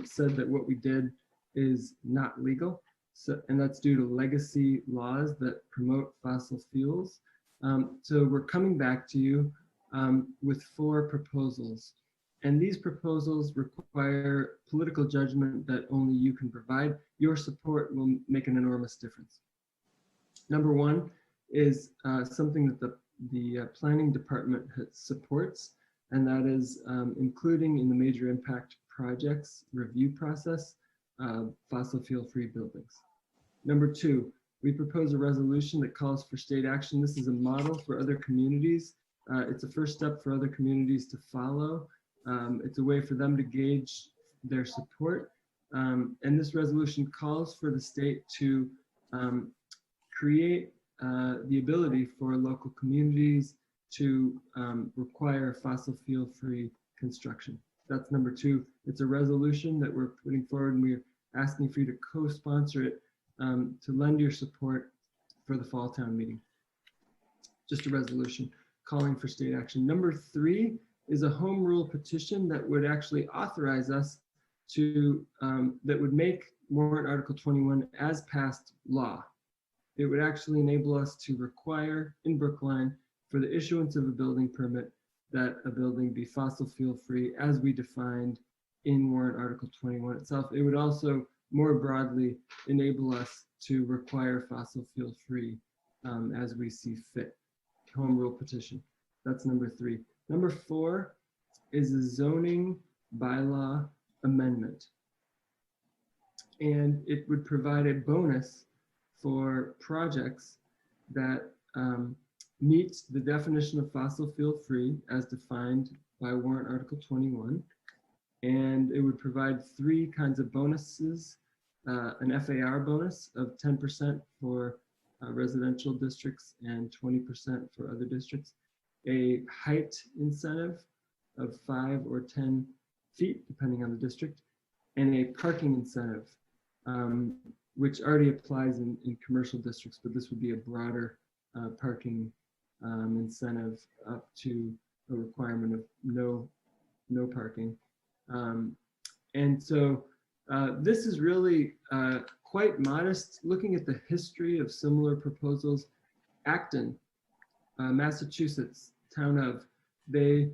said that what we did is not legal. So, and that's due to legacy laws that promote fossil fuels. So we're coming back to you with 4 proposals. And these proposals require political judgment that only you can provide. Your support will make an enormous difference. Number one is something that the planning department supports, and that is including in the major impact projects review process, fossil fuel free buildings. Number two, we propose a resolution that calls for state action. This is a model for other communities. It's a first step for other communities to follow. It's a way for them to gauge their support. And this resolution calls for the state to create the ability for local communities to require fossil fuel free construction. That's number two. It's a resolution that we're putting forward, and we're asking for you to co-sponsor it to lend your support for the fall town meeting. Just a resolution calling for state action. Number three is a home rule petition that would actually authorize us to, that would make warrant Article 21 as passed law. It would actually enable us to require in Brookline for the issuance of a building permit that a building be fossil fuel free as we defined in warrant Article 21 itself. It would also more broadly enable us to require fossil fuel free as we see fit. Home rule petition. That's number three. Number four is a zoning bylaw amendment. And it would provide a bonus for projects that meet the definition of fossil fuel free as defined by warrant Article 21. And it would provide three kinds of bonuses, an FAR bonus of 10% for residential districts and 20% for other districts, a height incentive of 5 or 10 feet, depending on the district, and a parking incentive, which already applies in commercial districts, but this would be a broader parking incentive up to a requirement of no parking. And so this is really quite modest. Looking at the history of similar proposals, Acton, Massachusetts, town of, they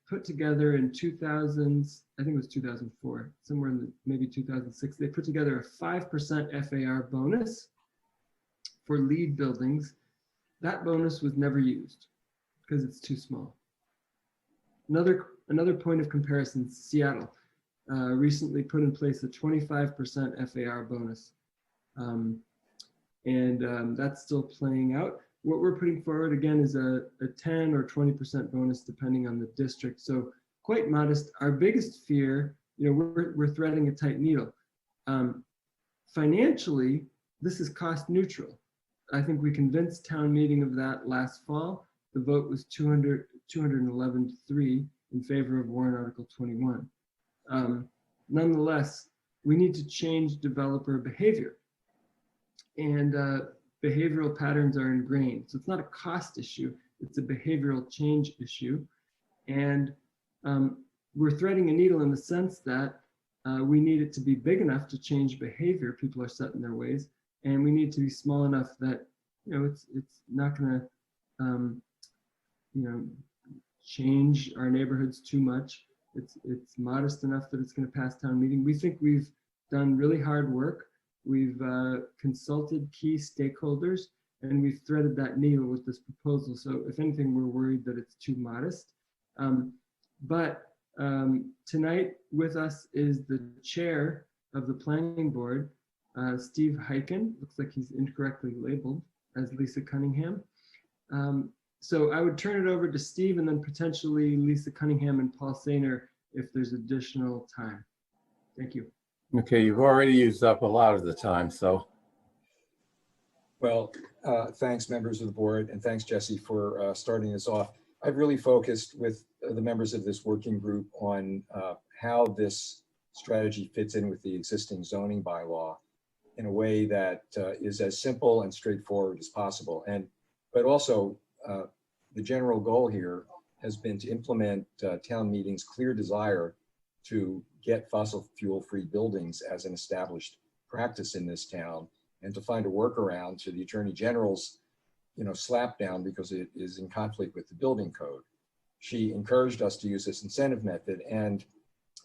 put together in 2000s, I think it was 2004, somewhere in maybe 2006, they put together a 5% FAR bonus for lead buildings. That bonus was never used because it's too small. Another point of comparison, Seattle recently put in place a 25% FAR bonus. That's still playing out. What we're putting forward again is a 10 or 20% bonus depending on the district. So quite modest. Our biggest fear, we're threading a tight needle. Financially, this is cost neutral. I think we convinced town meeting of that last fall. The vote was 211-3 in favor of warrant Article 21. Nonetheless, we need to change developer behavior. And behavioral patterns are ingrained. So it's not a cost issue, it's a behavioral change issue. And we're threading a needle in the sense that we need it to be big enough to change behavior. People are set in their ways. And we need to be small enough that, it's not gonna, change our neighborhoods too much. It's modest enough that it's gonna pass town meeting. We think we've done really hard work. We've consulted key stakeholders, and we've threaded that needle with this proposal. So if anything, we're worried that it's too modest. But tonight with us is the chair of the planning board, Steve Hyken. Looks like he's incorrectly labeled as Lisa Cunningham. So I would turn it over to Steve and then potentially Lisa Cunningham and Paul Sainer if there's additional time. Thank you. Okay, you've already used up a lot of the time, so. Well, thanks members of the board, and thanks Jesse for starting us off. I've really focused with the members of this working group on how this strategy fits in with the existing zoning bylaw in a way that is as simple and straightforward as possible. But also the general goal here has been to implement town meeting's clear desire to get fossil fuel-free buildings as an established practice in this town, and to find a workaround to the Attorney General's, slap down because it is in conflict with the building code. she encouraged us to use this incentive method. And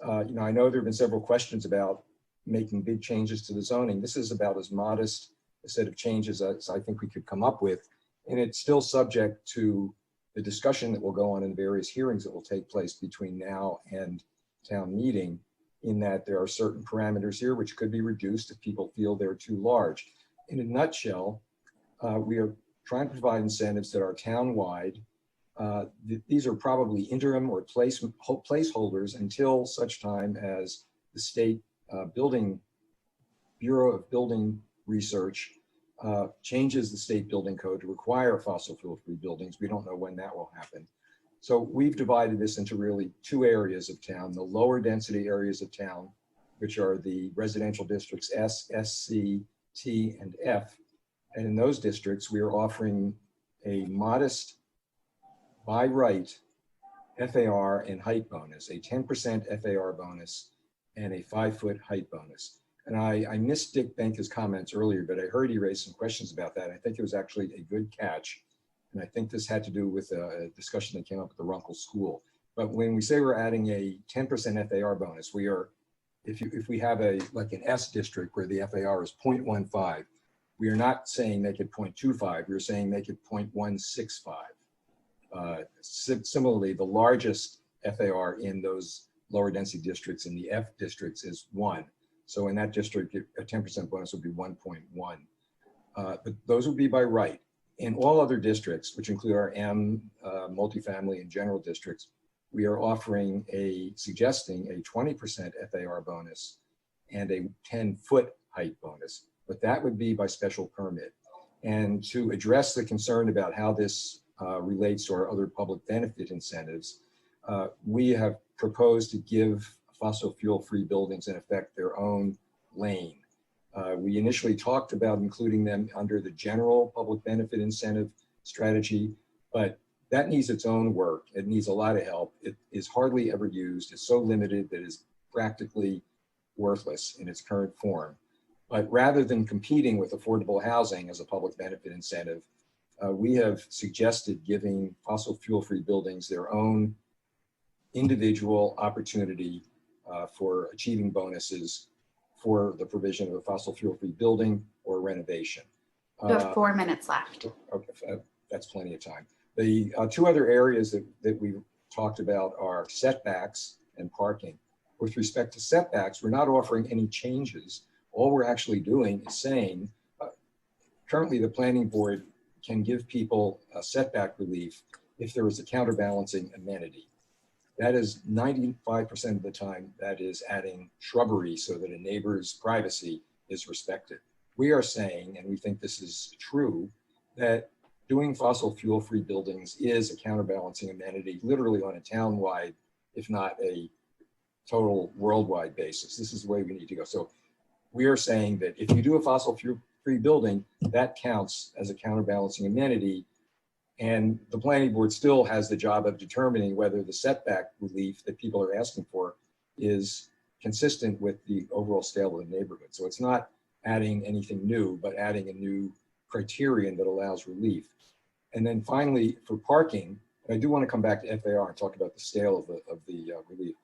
I know there have been several questions about making big changes to the zoning. This is about as modest a set of changes as I think we could come up with. And it's still subject to the discussion that will go on in various hearings that will take place between now and town meeting, in that there are certain parameters here which could be reduced if people feel they're too large. In a nutshell, we are trying to provide incentives that are town-wide. These are probably interim or placeholders until such time as the state Bureau of Building Research changes the state building code to require fossil fuel-free buildings. We don't know when that will happen. So we've divided this into really two areas of town: the lower density areas of town, which are the residential districts S, C, T, and F. And in those districts, we are offering a modest by right FAR and height bonus, a 10% FAR bonus and a 5-foot height bonus. And I missed Dick Benka's comments earlier, but I heard he raised some questions about that. I think it was actually a good catch. And I think this had to do with a discussion that came up at the Runkle School. But when we say we're adding a 10% FAR bonus, we are, if we have like an S district where the FAR is 0.15, we are not saying make it 0.25, we're saying make it 0.165. Similarly, the largest FAR in those lower density districts in the F districts is 1. So in that district, a 10% bonus would be 1.1. But those would be by right. In all other districts, which include our M, multifamily and general districts, we are suggesting a 20% FAR bonus and a 10-foot height bonus, but that would be by special permit. And to address the concern about how this relates to our other public benefit incentives, we have proposed to give fossil fuel-free buildings, in effect, their own lane. We initially talked about including them under the general public benefit incentive strategy, but that needs its own work. It needs a lot of help. It is hardly ever used. It's so limited that it's practically worthless in its current form. But rather than competing with affordable housing as a public benefit incentive, we have suggested giving fossil fuel-free buildings their own individual opportunity for achieving bonuses for the provision of a fossil fuel-free building or renovation. You have 4 minutes left. Okay, that's plenty of time. The two other areas that we've talked about are setbacks and parking. With respect to setbacks, we're not offering any changes. All we're actually doing is saying, currently the planning board can give people a setback relief if there is a counterbalancing amenity. That is 95% of the time, that is adding shrubbery so that a neighbor's privacy is respected. We are saying, and we think this is true, that doing fossil fuel-free buildings is a counterbalancing amenity, literally on a town-wide, if not a total worldwide basis. This is the way we need to go. So we are saying that if you do a fossil fuel-free building, that counts as a counterbalancing amenity. And the planning board still has the job of determining whether the setback relief that people are asking for is consistent with the overall scale of the neighborhood. So it's not adding anything new, but adding a new criterion that allows relief. And then finally, for parking, I do want to come back to FAR and talk about the scale of the relief.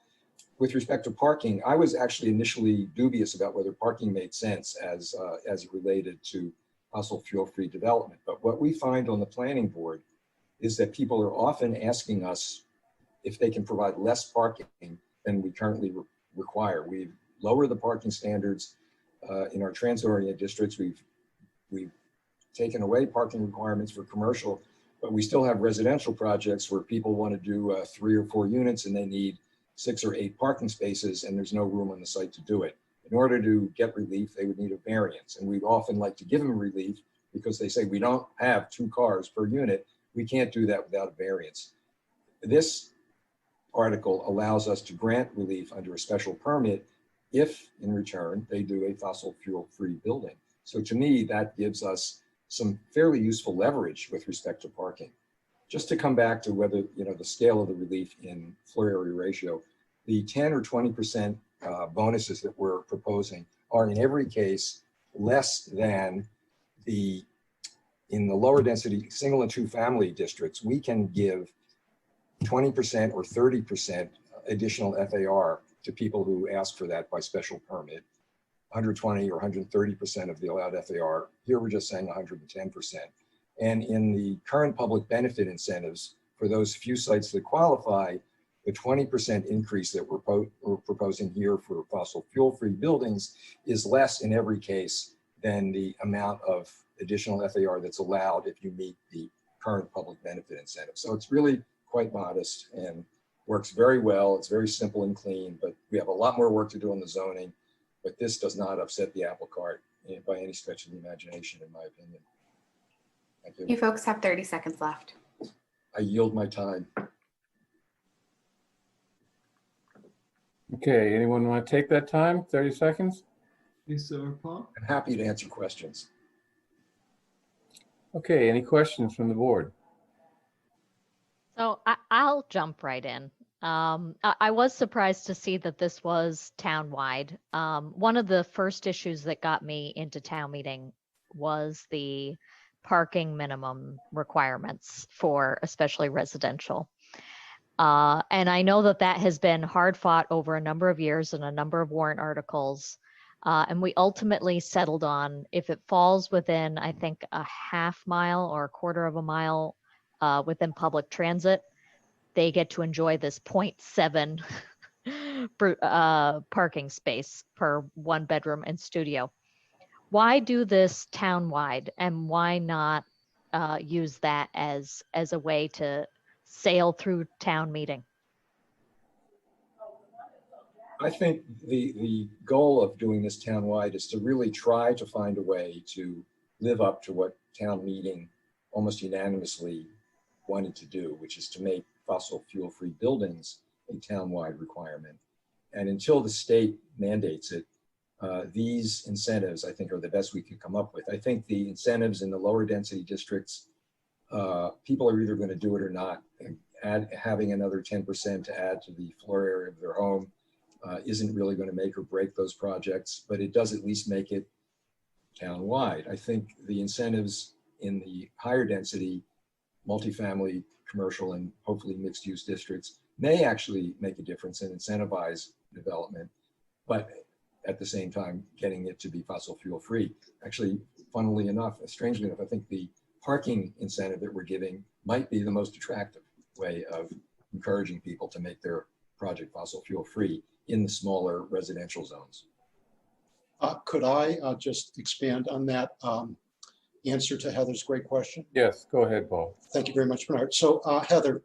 With respect to parking, I was actually initially dubious about whether parking made sense as it related to fossil fuel-free development. But what we find on the planning board is that people are often asking us if they can provide less parking than we currently require. We've lowered the parking standards in our transit-oriented districts. We've taken away parking requirements for commercial, but we still have residential projects where people want to do 3 or 4 units and they need 6 or 8 parking spaces and there's no room on the site to do it. In order to get relief, they would need a variance. And we'd often like to give them relief because they say we don't have 2 cars per unit. We can't do that without a variance. This article allows us to grant relief under a special permit if, in return, they do a fossil fuel-free building. So to me, that gives us some fairly useful leverage with respect to parking. Just to come back to whether, the scale of the relief in floor area ratio, the 10 or 20% bonuses that we're proposing are in every case less than in the lower density single and 2 family districts. We can give 20% or 30% additional FAR to people who ask for that by special permit, 120 or 130% of the allowed FAR. Here we're just saying 110%. And in the current public benefit incentives, for those few sites that qualify, the 20% increase that we're proposing here for fossil fuel-free buildings is less in every case than the amount of additional FAR that's allowed if you meet the current public benefit incentive. So it's really quite modest and works very well. It's very simple and clean, but we have a lot more work to do on the zoning, but this does not upset the apple cart by any stretch of the imagination, in my opinion. Thank you. You folks have 30 seconds left. I yield my time. Okay, anyone want to take that time? 30 seconds? Lisa or Paul? I'm happy to answer questions. Okay, any questions from the board? So I'll jump right in. I was surprised to see that this was town-wide. One of the first issues that got me into town meeting was the parking minimum requirements for especially residential. And I know that that has been hard fought over a number of years and a number of warrant articles. And we ultimately settled on if it falls within, I think, a half mile or a quarter of a mile within public transit, they get to enjoy this 0.7 parking space per 1 bedroom and studio. Why do this townwide, and why not use that as a way to sail through town meeting? I think the goal of doing this townwide is to really try to find a way to live up to what town meeting almost unanimously wanted to do, which is to make fossil fuel-free buildings a townwide requirement. And until the state mandates it, these incentives, I think, are the best we could come up with. I think the incentives in the lower density districts, people are either going to do it or not. And having another 10% to add to the floor area of their home isn't really going to make or break those projects, but it does at least make it town-wide. I think the incentives in the higher density, multifamily, commercial, and hopefully mixed-use districts may actually make a difference and incentivize development, but at the same time, getting it to be fossil fuel-free. Actually, funnily enough, strangely enough, I think the parking incentive that we're giving might be the most attractive way of encouraging people to make their project fossil fuel-free in the smaller residential zones. Could I just expand on that answer to Heather's great question? Yes, go ahead, Paul. Thank you very much, Bernard. So Heather,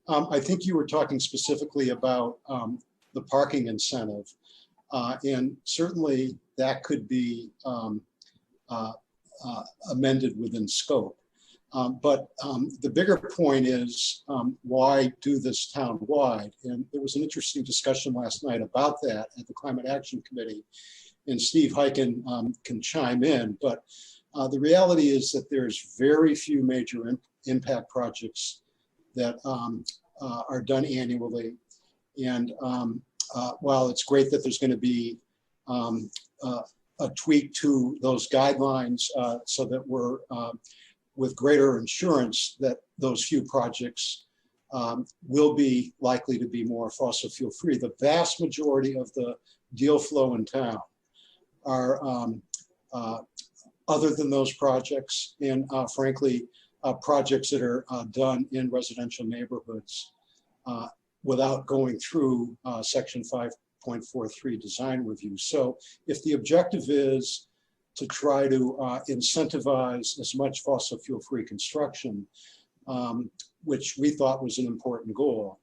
I think you were talking specifically about the parking incentive, and certainly that could be amended within scope. But the bigger point is why do this town-wide? And there was an interesting discussion last night about that at the Climate Action Committee, and Steve Hyken can chime in, but the reality is that there's very few major impact projects that are done annually. And while it's great that there's going to be a tweak to those guidelines so that we're with greater assurance that those few projects will be likely to be more fossil fuel free. The vast majority of the deal flow in town are other than those projects, and frankly, projects that are done in residential neighborhoods without going through Section 5.43 design review. So if the objective is to try to incentivize as much fossil fuel-free construction, which we thought was an important goal,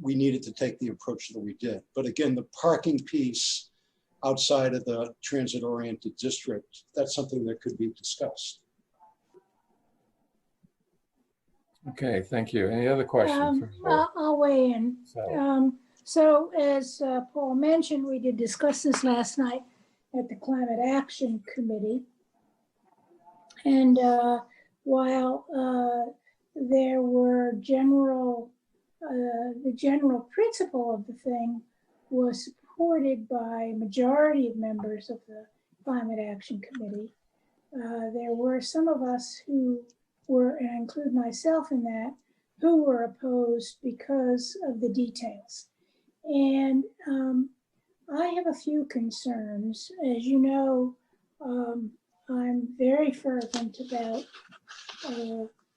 we needed to take the approach that we did. But again, the parking piece outside of the transit-oriented district, that's something that could be discussed. Okay, thank you. Any other questions? I'll weigh in. So as Paul mentioned, we did discuss this last night at the Climate Action Committee. And while there were the general principle of the thing was supported by majority of members of the Climate Action Committee, there were some of us who were, and I include myself in that, who were opposed because of the details. And I have a few concerns. As you know, I'm very fervent about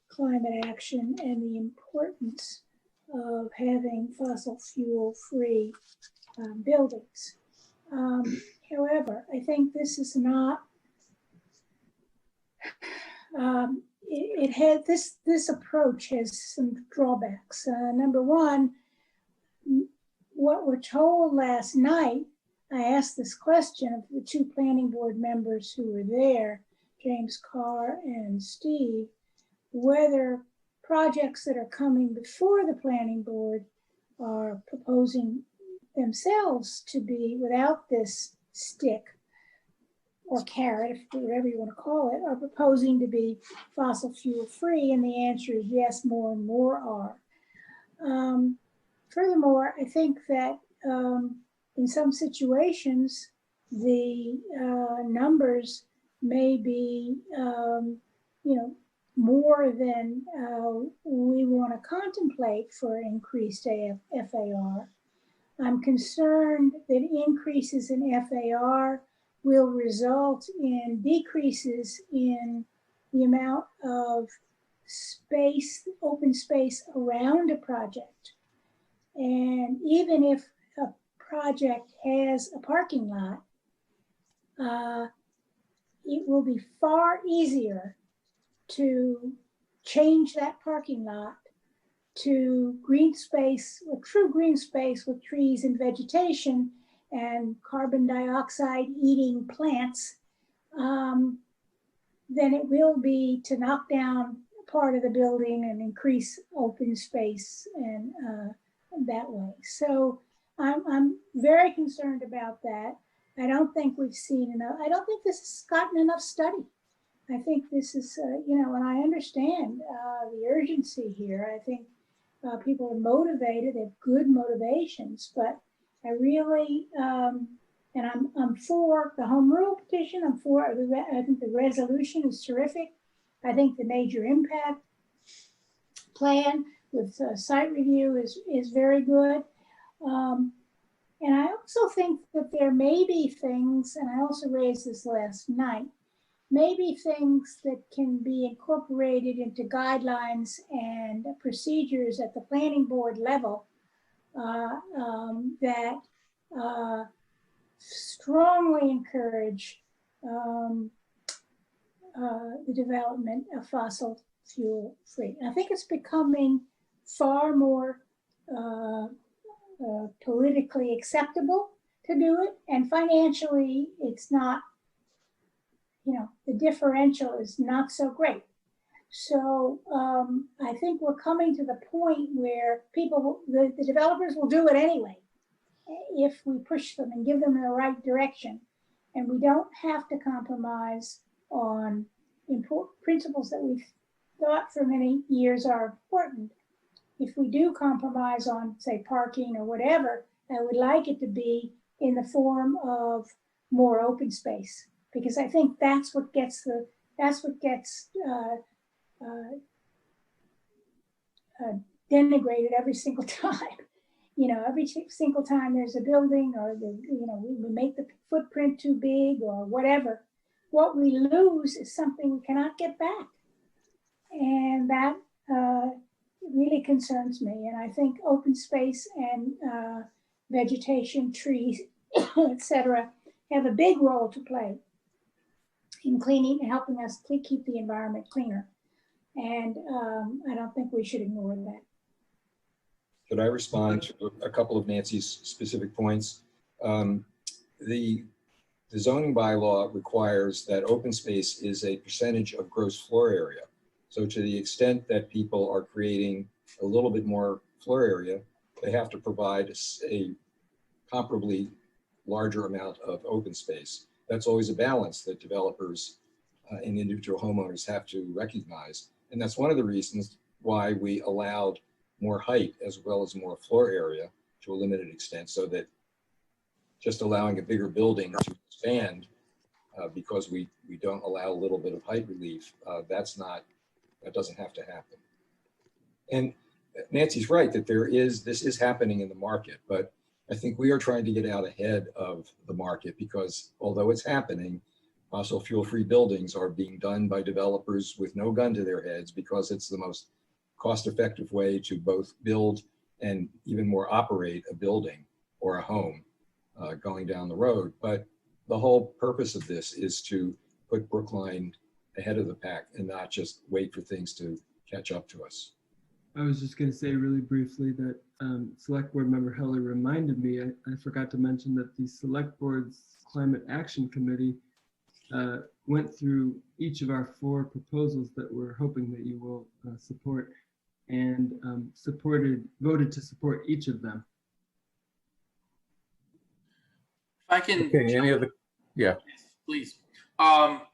climate action and the importance of having fossil fuel free buildings. However, I think this is not, this approach has some drawbacks. Number one, what we're told last night, I asked this question of the two planning board members who were there, James Carr and Steve, whether projects that are coming before the planning board are proposing themselves to be without this stick or carrot, whatever you want to call it, are proposing to be fossil fuel free, and the answer is yes, more and more are. Furthermore, I think that in some situations, the numbers may be, more than we want to contemplate for increased FAR. I'm concerned that increases in FAR will result in decreases in the amount of space, open space around a project. And even if a project has a parking lot, it will be far easier to change that parking lot to green space, a true green space with trees and vegetation and carbon dioxide eating plants, than it will be to knock down part of the building and increase open space and that way. So I'm very concerned about that. I don't think we've seen enough. I don't think this has gotten enough study. I think this is, and I understand the urgency here. I think people are motivated, they have good motivations, but I really, and I'm for the home rule petition. I'm for, I think the resolution is terrific. I think the major impact plan with site review is very good. And I also think that there may be things, and I also raised this last night, maybe things that can be incorporated into guidelines and procedures at the planning board level that strongly encourage the development of fossil fuel free. I think it's becoming far more politically acceptable to do it, and financially it's not, the differential is not so great. So I think we're coming to the point where the developers will do it anyway if we push them and give them the right direction. And we don't have to compromise on important principles that we've thought for many years are important. If we do compromise on, say, parking or whatever, I would like it to be in the form of more open space, because I think that's what gets denigrated every single time. Every single time there's a building or we make the footprint too big or whatever, what we lose is something we cannot get back. And that really concerns me. And I think open space and vegetation, trees, etc., have a big role to play in cleaning and helping us to keep the environment cleaner. And I don't think we should ignore that. Should I respond to a couple of Nancy's specific points? The zoning bylaw requires that open space is a percentage of gross floor area. So to the extent that people are creating a little bit more floor area, they have to provide a comparably larger amount of open space. That's always a balance that developers and individual homeowners have to recognize. And that's one of the reasons why we allowed more height as well as more floor area to a limited extent, so that just allowing a bigger building to expand because we don't allow a little bit of height relief, that doesn't have to happen. And Nancy's right that this is happening in the market, but I think we are trying to get out ahead of the market because although it's happening, fossil fuel-free buildings are being done by developers with no gun to their heads because it's the most cost-effective way to both build and even more operate a building or a home going down the road. But the whole purpose of this is to put Brookline ahead of the pack and not just wait for things to catch up to us. I was just going to say really briefly that Select Board Member Heller reminded me, I forgot to mention that the Select Board's Climate Action Committee went through each of our 4 proposals that we're hoping that you will support, and voted to support each of them. If I can. Okay, any other? Yeah. Please. I'll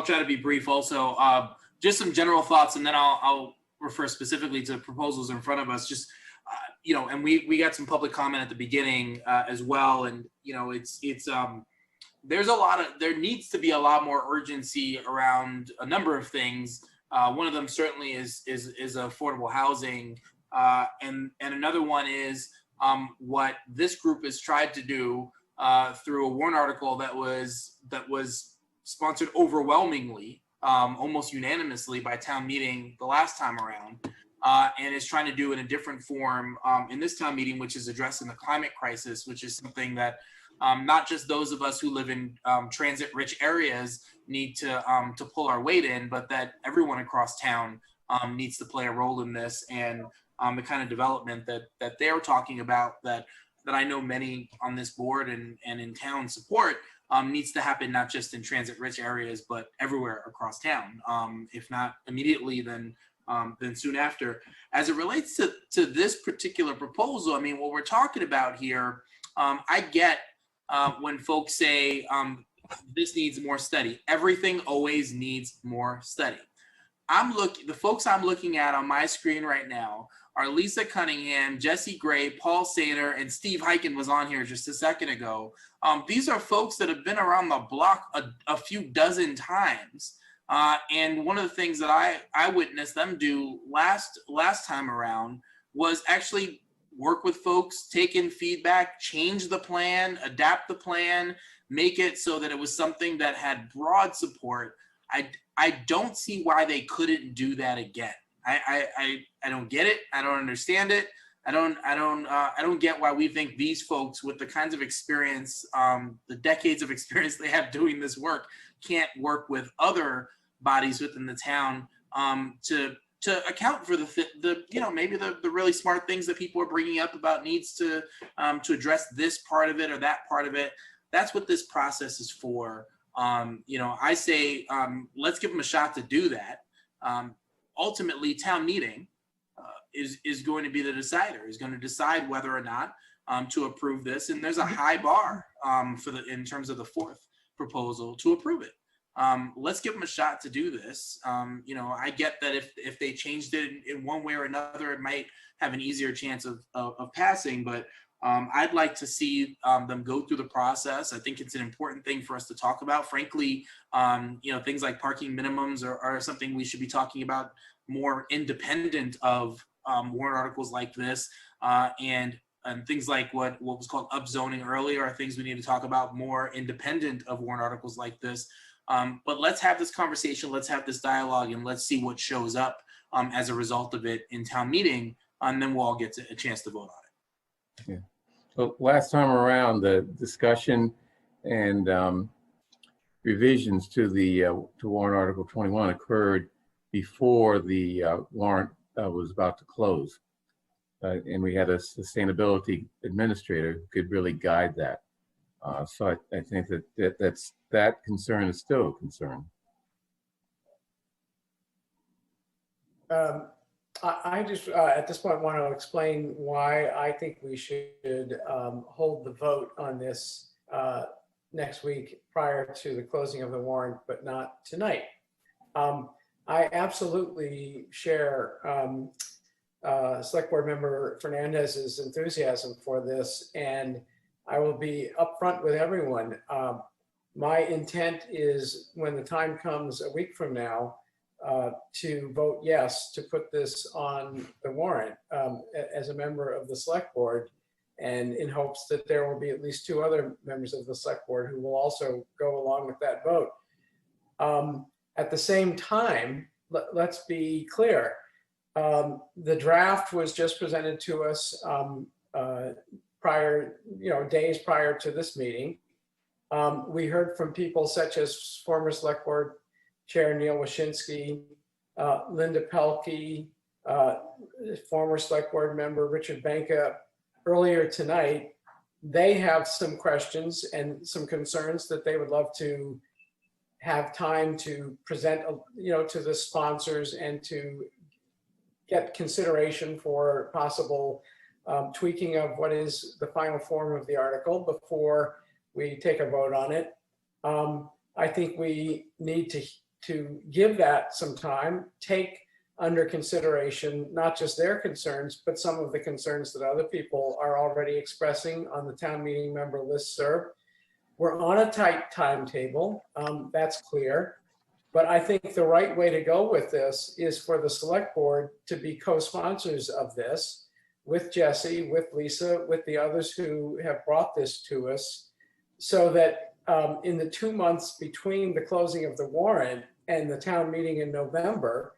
try to be brief also. Just some general thoughts, and then I'll refer specifically to proposals in front of us. Just, and we got some public comment at the beginning as well. And, there needs to be a lot more urgency around a number of things. One of them certainly is affordable housing. And another one is what this group has tried to do through a warrant article that was sponsored overwhelmingly, almost unanimously by town meeting the last time around, and is trying to do in a different form in this town meeting, which is addressing the climate crisis, which is something that not just those of us who live in transit-rich areas need to pull our weight in, but that everyone across town needs to play a role in this, and the kind of development that they're talking about that I know many on this board and in town support needs to happen not just in transit-rich areas, but everywhere across town. If not immediately, then soon after. As it relates to this particular proposal, I mean, what we're talking about here, I get when folks say this needs more study. Everything always needs more study. The folks I'm looking at on my screen right now are Lisa Cunningham, Jesse Gray, Paul Sainer, and Steve Hyken was on here just a second ago. These are folks that have been around the block a few dozen times. And one of the things that I witnessed them do last time around was actually work with folks, take in feedback, change the plan, adapt the plan, make it so that it was something that had broad support. I don't see why they couldn't do that again. I don't get it. I don't understand it. I don't get why we think these folks with the kinds of experience, the decades of experience they have doing this work, can't work with other bodies within the town to account for maybe the really smart things that people are bringing up about needs to address this part of it or that part of it. That's what this process is for. I say let's give them a shot to do that. Ultimately, town meeting is going to be the decider. Is going to decide whether or not to approve this, and there's a high bar in terms of the 4th proposal to approve it. Let's give them a shot to do this. I get that if they changed it in one way or another, it might have an easier chance of passing, but I'd like to see them go through the process. I think it's an important thing for us to talk about. Frankly, things like parking minimums are something we should be talking about more independent of warrant articles like this, and things like what was called upzoning earlier are things we need to talk about more independent of warrant articles like this. But let's have this conversation, let's have this dialogue, and let's see what shows up as a result of it in town meeting, and then we'll all get a chance to vote on it. Yeah. Well, last time around, the discussion and revisions to to warrant Article 21 occurred before the warrant was about to close, and we had a sustainability administrator who could really guide that. So I think that concern is still a concern. I just, at this point, want to explain why I think we should hold the vote on this next week prior to the closing of the warrant, but not tonight. I absolutely share Select Board Member Fernandez's enthusiasm for this, and I will be upfront with everyone. My intent is when the time comes a week from now to vote yes to put this on the warrant as a member of the select board, and in hopes that there will be at least 2 other members of the select board who will also go along with that vote. At the same time, let's be clear. The draft was just presented to us prior, days prior to this meeting. We heard from people such as former select board chair Neil Wyshynski, Linda Pelkey, former select board member Richard Benka earlier tonight. They have some questions and some concerns that they would love to have time to present, to the sponsors and to get consideration for possible tweaking of what is the final form of the article before we take a vote on it. I think we need to give that some time, take under consideration not just their concerns, but some of the concerns that other people are already expressing on the town meeting member listserv. We're on a tight timetable, that's clear. But I think the right way to go with this is for the select board to be co-sponsors of this with Jesse, with Lisa, with the others who have brought this to us, so that in the 2 months between the closing of the warrant and the town meeting in November,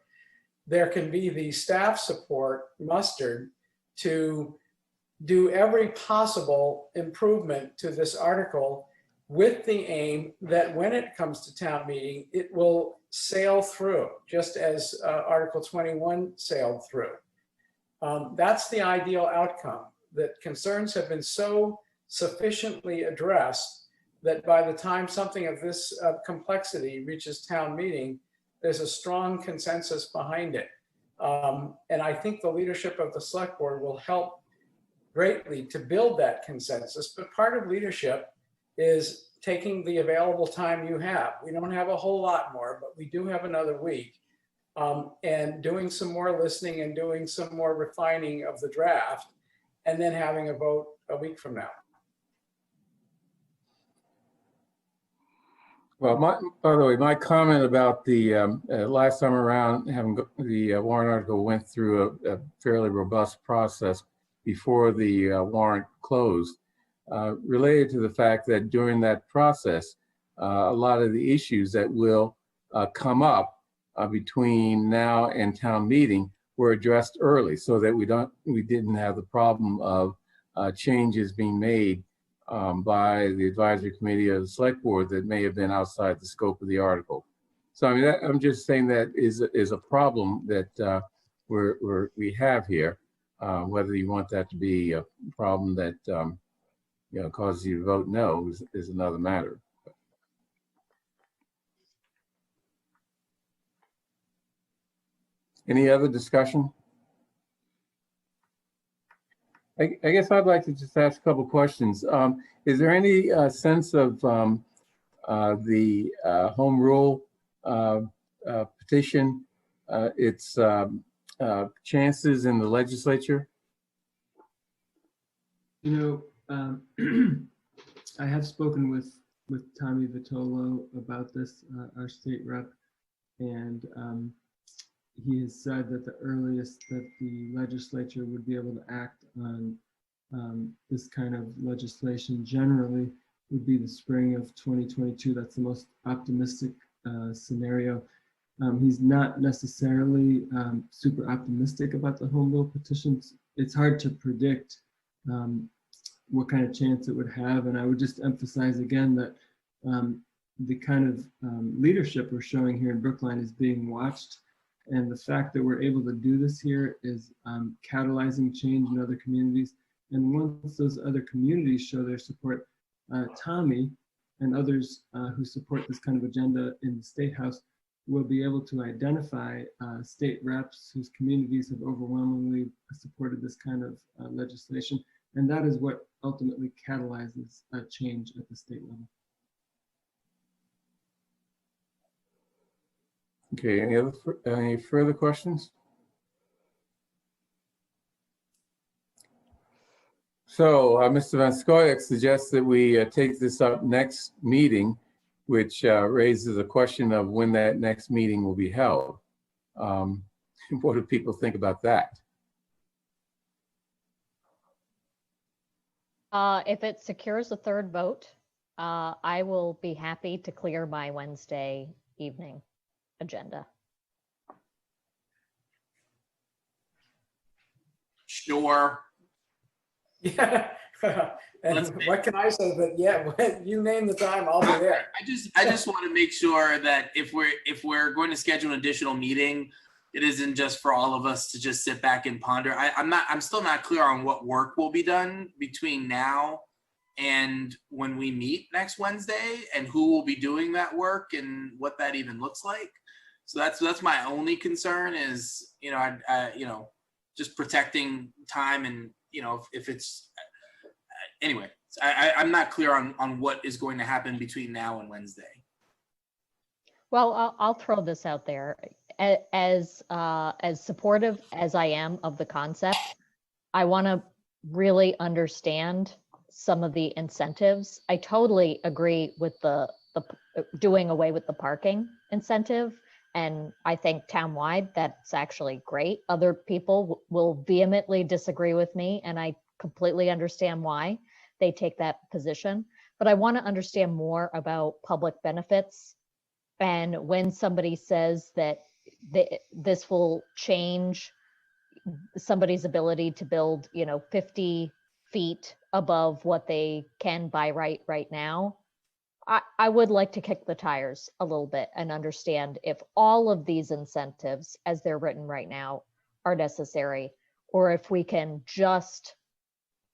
there can be the staff support mustered to do every possible improvement to this article, with the aim that when it comes to town meeting, it will sail through, just as Article 21 sailed through. That's the ideal outcome, that concerns have been so sufficiently addressed that by the time something of this complexity reaches town meeting, there's a strong consensus behind it. And I think the leadership of the select board will help greatly to build that consensus. But part of leadership is taking the available time you have. We don't have a whole lot more, but we do have another week. And doing some more listening and doing some more refining of the draft, and then having a vote a week from now. Well, by the way, my comment about the last time around, having the warrant article went through a fairly robust process before the warrant closed, related to the fact that during that process, a lot of the issues that will come up between now and town meeting were addressed early, so that we didn't have the problem of changes being made by the advisory committee of the select board that may have been outside the scope of the article. So I mean, I'm just saying that is a problem that we have here. Whether you want that to be a problem that causes you to vote no is another matter. Any other discussion? I guess I'd like to just ask a couple questions. Is there any sense of the home rule petition, its chances in the legislature? I have spoken with Tommy Vitolo about this, our state rep, and he has said that the earliest that the legislature would be able to act on this kind of legislation generally would be the spring of 2022. That's the most optimistic scenario. He's not necessarily super optimistic about the home rule petitions. It's hard to predict what kind of chance it would have. And I would just emphasize again that the kind of leadership we're showing here in Brookline is being watched. And the fact that we're able to do this here is catalyzing change in other communities. And once those other communities show their support, Tommy and others who support this kind of agenda in the State House will be able to identify state reps whose communities have overwhelmingly supported this kind of legislation. And that is what ultimately catalyzes change at the state level. Okay, any further questions? So Mr. Van Scoyoc suggests that we take this up next meeting, which raises a question of when that next meeting will be held. What do people think about that? If it secures a third vote, I will be happy to clear my Wednesday evening agenda. Sure. Yeah. And what can I say? But yeah, when you name the time, I'll be there. I just want to make sure that if we're going to schedule an additional meeting, it isn't just for all of us to just sit back and ponder. I'm still not clear on what work will be done between now and when we meet next Wednesday, and who will be doing that work and what that even looks like. So that's my only concern is, just protecting time, and if it's anyway, I'm not clear on what is going to happen between now and Wednesday. Well, I'll throw this out there. As supportive as I am of the concept, I want to really understand some of the incentives. I totally agree with the doing away with the parking incentive, and I think townwide that's actually great. Other people will vehemently disagree with me, and I completely understand why they take that position. But I want to understand more about public benefits, and when somebody says that this will change somebody's ability to build, 50 feet above what they can by right now, I would like to kick the tires a little bit and understand if all of these incentives, as they're written right now, are necessary, or if we can just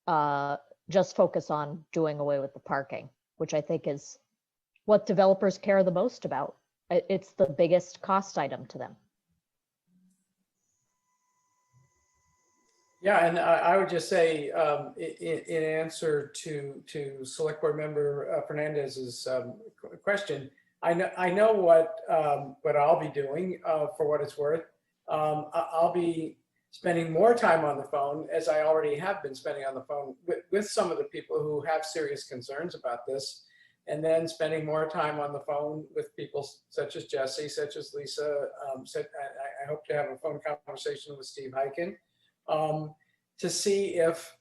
focus on doing away with the parking, which I think is what developers care the most about. It's the biggest cost item to them. Yeah, and I would just say, in answer to Select Board Member Fernandez's question, I know what I'll be doing for what it's worth. I'll be spending more time on the phone, as I already have been spending on the phone with some of the people who have serious concerns about this, and then spending more time on the phone with people such as Jesse, such as Lisa. I hope to have a phone conversation with Steve Hyken, to see if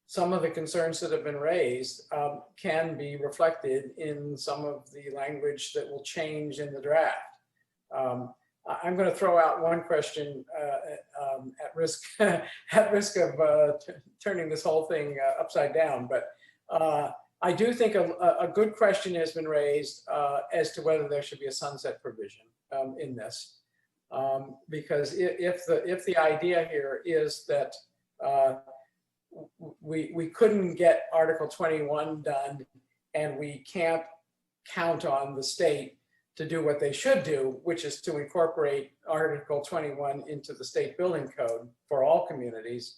some of the concerns that have been raised can be reflected in some of the language that will change in the draft. I'm going to throw out one question at risk of turning this whole thing upside down, but I do think a good question has been raised as to whether there should be a sunset provision in this, because if the idea here is that we couldn't get Article 21 done, and we can't count on the state to do what they should do, which is to incorporate Article 21 into the state building code for all communities,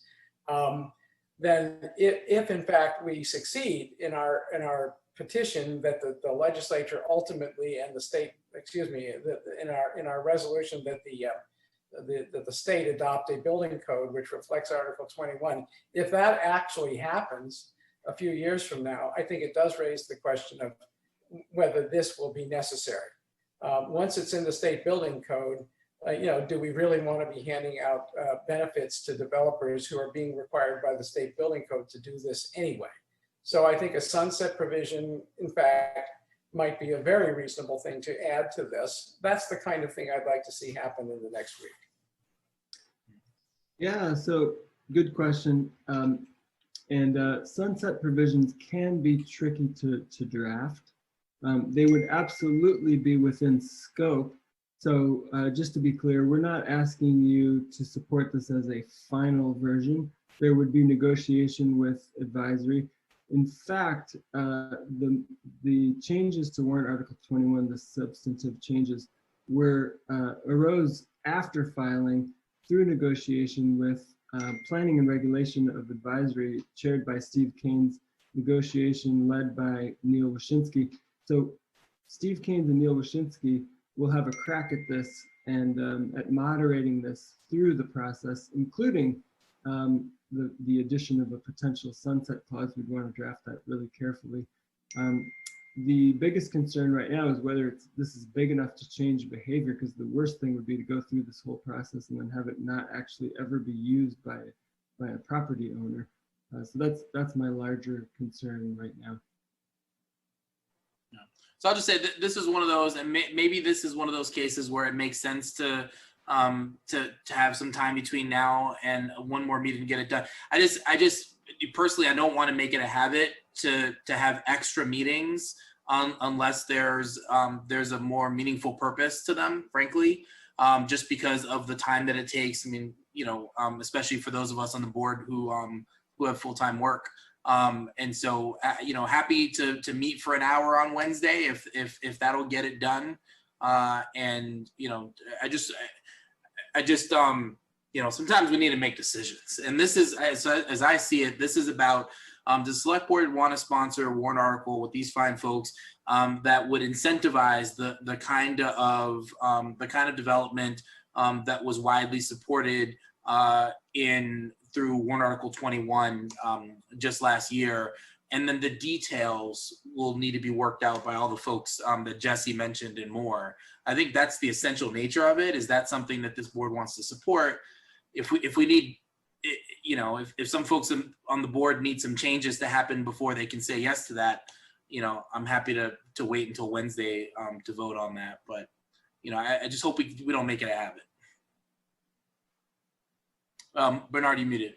then if in fact we succeed in our petition that the legislature ultimately, and the state, in our resolution that the state adopt a building code which reflects Article 21, if that actually happens a few years from now, I think it does raise the question of whether this will be necessary. Once it's in the state building code, do we really want to be handing out benefits to developers who are being required by the state building code to do this anyway? So I think a sunset provision, in fact, might be a very reasonable thing to add to this. That's the kind of thing I'd like to see happen in the next week. Yeah, so good question. Sunset provisions can be tricky to draft. They would absolutely be within scope. So just to be clear, we're not asking you to support this as a final version. There would be negotiation with advisory. In fact, the changes to warrant Article 21, the substantive changes, arose after filing through negotiation with Planning and Regulation of Advisory, chaired by Steve Kane's, negotiation led by Neil Wyshynski. So Steve Kanes and Neil Wyshynski will have a crack at this and at moderating this through the process, including the addition of a potential sunset clause. We'd want to draft that really carefully. the biggest concern right now is whether this is big enough to change behavior, because the worst thing would be to go through this whole process and then have it not actually ever be used by a property owner. So that's my larger concern right now. So I'll just say that this is one of those, and maybe this is one of those cases where it makes sense to have some time between now and one more meeting to get it done. I just personally, I don't want to make it a habit to have extra meetings unless there's a more meaningful purpose to them, frankly, just because of the time that it takes. I mean, especially for those of us on the board who have full-time work. And so, happy to meet for an hour on Wednesday if that'll get it done. And, I just sometimes we need to make decisions. And this is, as I see it, this is about, the select board want to sponsor a warrant article with these fine folks that would incentivize the kind of development that was widely supported through warrant article 21 just last year. And then the details will need to be worked out by all the folks that Jesse mentioned and more. I think that's the essential nature of it. Is that something that this board wants to support? If we need, if some folks on the board need some changes to happen before they can say yes to that, I'm happy to wait until Wednesday to vote on that. But, I just hope we don't make it a habit. Bernard, you muted.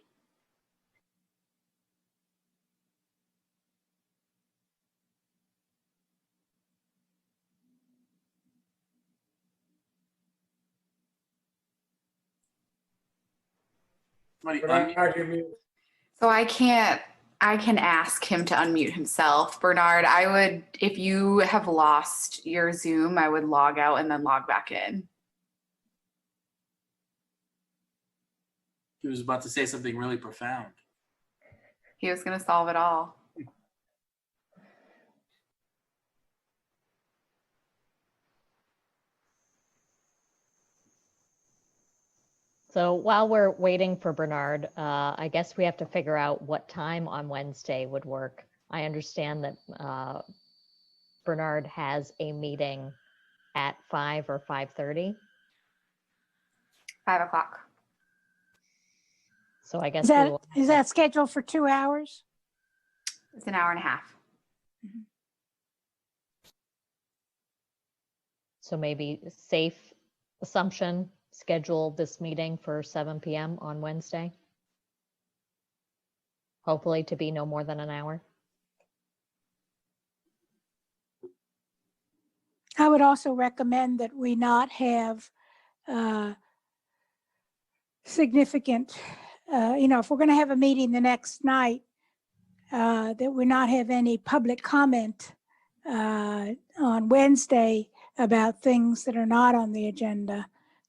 So I can ask him to unmute himself. Bernard, if you have lost your Zoom, I would log out and then log back in. He was about to say something really profound. He was going to solve it all. So while we're waiting for Bernard, I guess we have to figure out what time on Wednesday would work. I understand that Bernard has a meeting at 5 or 5:30. 5 o'clock. So I guess is that scheduled for 2 hours? It's an hour and a half. So maybe safe assumption, schedule this meeting for 7 p.m. on Wednesday. Hopefully to be no more than an hour. I would also recommend that we not have significant, if we're going to have a meeting the next night, that we not have any public comment on Wednesday about things that are not on the agenda,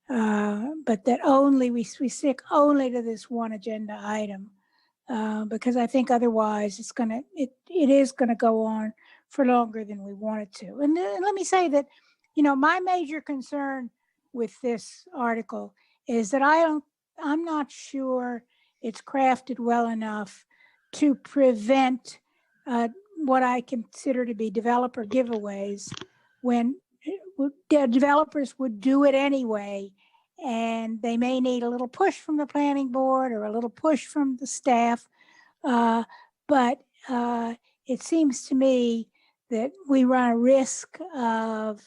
but that we stick only to this one agenda item, because I think otherwise it is going to go on for longer than we want it to. And let me say that, my major concern with this article is that I'm not sure it's crafted well enough to prevent what I consider to be developer giveaways when developers would do it anyway, and they may need a little push from the planning board or a little push from the staff. But it seems to me that we run a risk of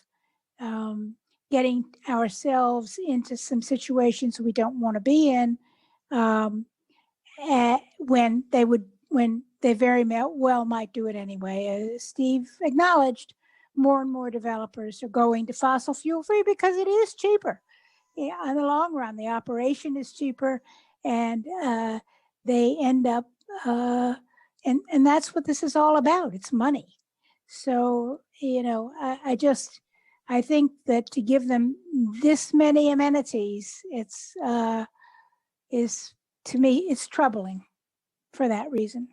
getting ourselves into some situations we don't want to be in when they very well might do it anyway. As Steve acknowledged, more and more developers are going to fossil fuel free because it is cheaper. Yeah, in the long run, the operation is cheaper, and they end up, and that's what this is all about. It's money. So, I think that to give them this many amenities, to me, it's troubling for that reason.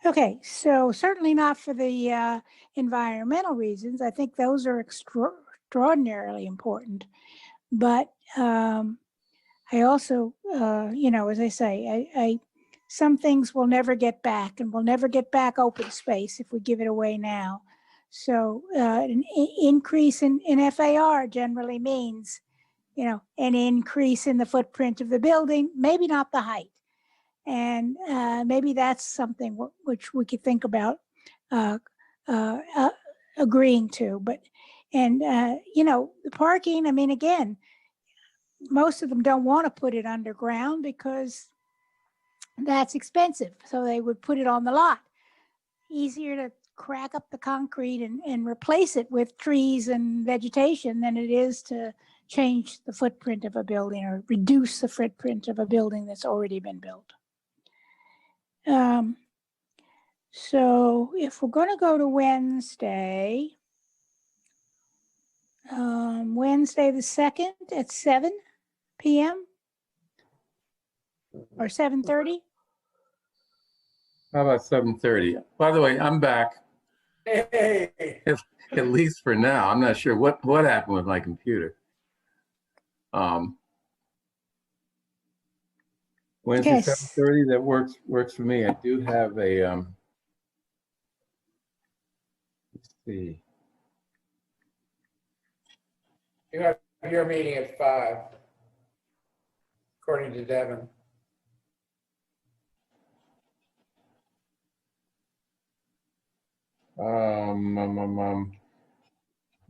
Okay, so certainly not for the environmental reasons. I think those are extraordinarily important. But I also, as I say, some things will never get back, and we'll never get back open space if we give it away now. So an increase in FAR generally means, an increase in the footprint of the building, maybe not the height. And maybe that's something which we could think about agreeing to. But, the parking, I mean, again, most of them don't want to put it underground because that's expensive. So they would put it on the lot. Easier to crack up the concrete and replace it with trees and vegetation than it is to change the footprint of a building or reduce the footprint of a building that's already been built. So if we're going to go to Wednesday, Wednesday the 2nd at 7 p.m. or 7:30. How about 7:30? By the way, I'm back. Hey. At least for now. I'm not sure what happened with my computer. Wednesday, Yes. 7:30, that works for me. I do have a, let's see. You have your meeting at 5, according to Devin.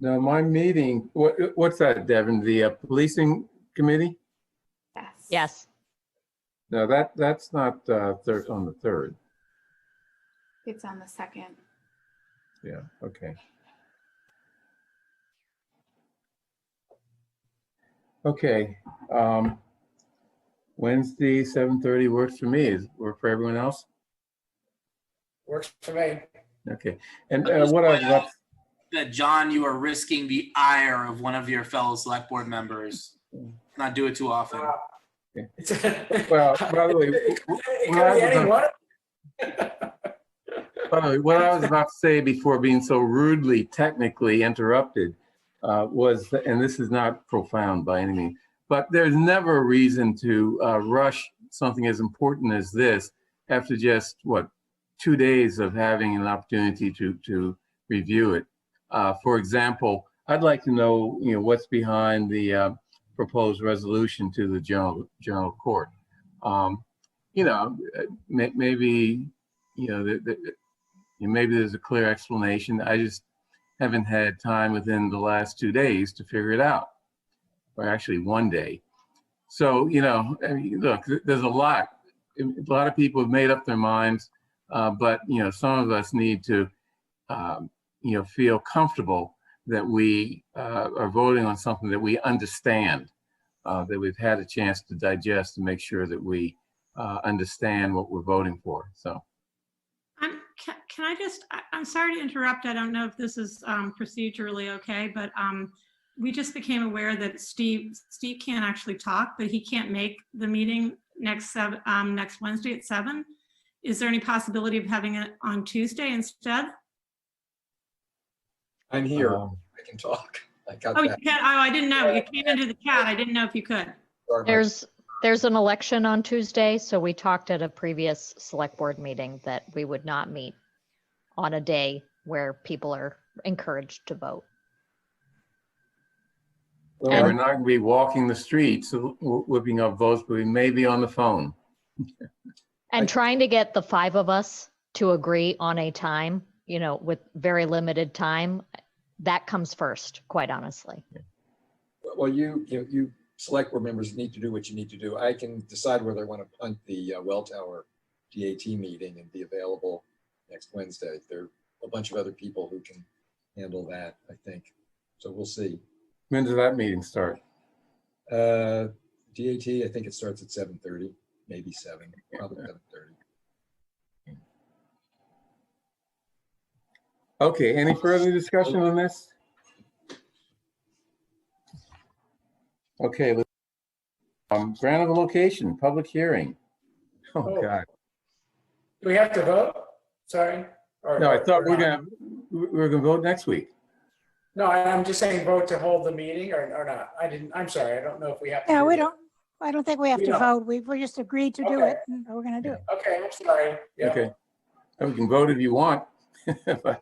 No, my meeting, what's that, Devin? The policing committee? Yes. Yes. No, that's not on the 3rd. It's on the 2nd. Yeah, okay. Okay. Wednesday, 7:30 works for me. Is it work for everyone else? Works for me. Okay. And Just what I was point about out that, John, you are risking the ire of one of your fellow select board members. Not do it too often. well, by the way, what I was about to say before being so rudely technically interrupted was, and this is not profound by any means, but there's never a reason to rush something as important as this after just, 2 days of having an opportunity to review it. For example, I'd like to know, what's behind the proposed resolution to the general court. Maybe, maybe there's a clear explanation. I just haven't had time within the last 2 days to figure it out, or actually 1 day. So, look, there's a lot of people have made up their minds, but, some of us need to, feel comfortable that we are voting on something that we understand, that we've had a chance to digest and make sure that we understand what we're voting for. So. Can I just, I'm sorry to interrupt. I don't know if this is procedurally okay, but we just became aware that Steve can't actually talk, but he can't make the meeting next Wednesday at 7. Is there any possibility of having it on Tuesday instead? I'm here. I can talk. I got Oh, that. you can. Oh, I didn't know. You came into the chat. I didn't know if you could. There's an election on Tuesday, so we talked at a previous select board meeting that we would not meet on a day where people are encouraged to vote. Well, we're not going to be walking the streets whipping up votes, but we may be on the phone. And trying to get the 5 of us to agree on a time, with very limited time, that comes first, quite honestly. Well, you select board members need to do what you need to do. I can decide whether I want to punt the Well Tower DAT meeting and be available next Wednesday. There are a bunch of other people who can handle that, I think. So we'll see. When does that meeting start? DAT, I think it starts at 7:30, maybe 7, probably 7:30. Okay, any further discussion on this? Okay, grant of a location, public hearing. Oh, God. Do we have to vote? Sorry. No, I thought we were gonna vote next week. No, I'm just saying vote to hold the meeting or not. I'm sorry. I don't know if we have to. Yeah, do we that. don't. I don't think we have We to don't. vote. We just agreed to do Okay. it, and we're going to do it. Okay, I'm sorry. Yeah. Okay, we can vote if you want. But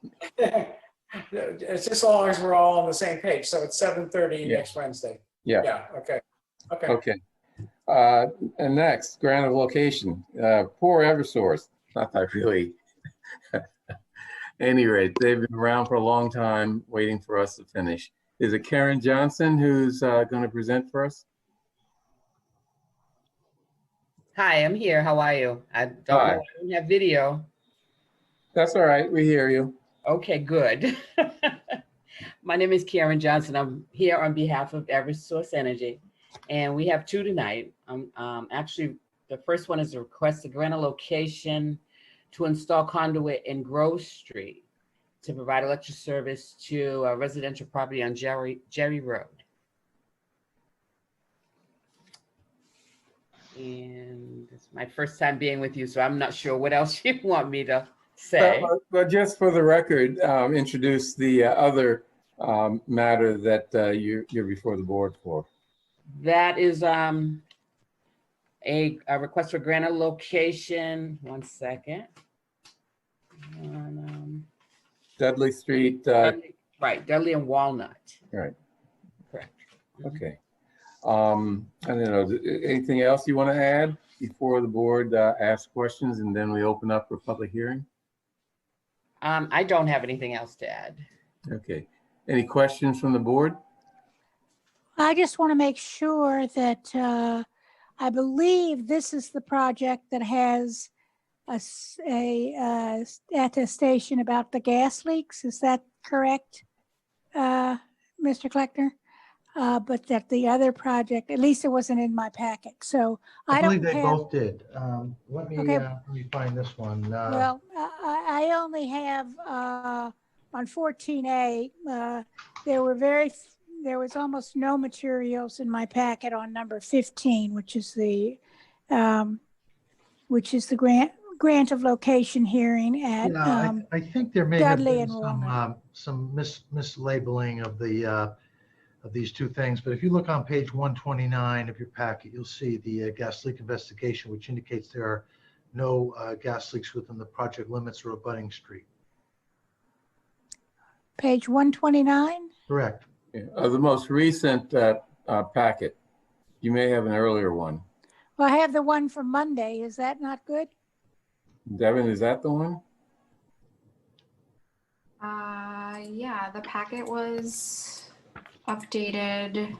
It's just as long as we're all on the same page. So it's 7:30 Yeah. next Wednesday. Yeah. Yeah, okay. Okay. Okay. And next, grant of location, poor Eversource. Not that really. Any rate, they've been around for a long time, waiting for us to finish. Is it Karen Johnson who's going to present for us? Hi, I'm here. How are you? I don't know. Hi. I don't have video. That's all right. We hear you. Okay, good. My name is Karen Johnson. I'm here on behalf of Eversource Energy, and we have two tonight. Actually, the first one is a request to grant a location to install conduit in Grove Street to provide electric service to a residential property on Jerry Road. And it's my first time being with you, so I'm not sure what else you want me to say. But just for the record, introduce the other matter that you're before the board for. That is a request for grant of location. 1 second. Dudley Street. Right, Dudley and Walnut. Right. Correct. Okay. I don't know, anything else you want to add before the board asks questions and then we open up for public hearing? I don't have anything else to add. Okay. Any questions from the board? I just want to make sure that I believe this is the project that has a attestation about the gas leaks. Is that correct, Mr. Kleckner? But that the other project, at least it wasn't in my packet. So I believe don't they have, both did. Let me find this one. well, I only have on 14A, there was almost no materials in my packet on number 15, which is the grant of location hearing at I think there may Dudley have and been Walnut. some mislabeling of the of these two things. But if you look on page 129 of your packet, you'll see the gas leak investigation, which indicates there are no gas leaks within the project limits or abutting street. Page 129? Correct. Yeah. The most recent packet. You may have an earlier one. Well, I have the one from Monday. Is that not good? Devin, is that the one? Yeah, the packet was updated.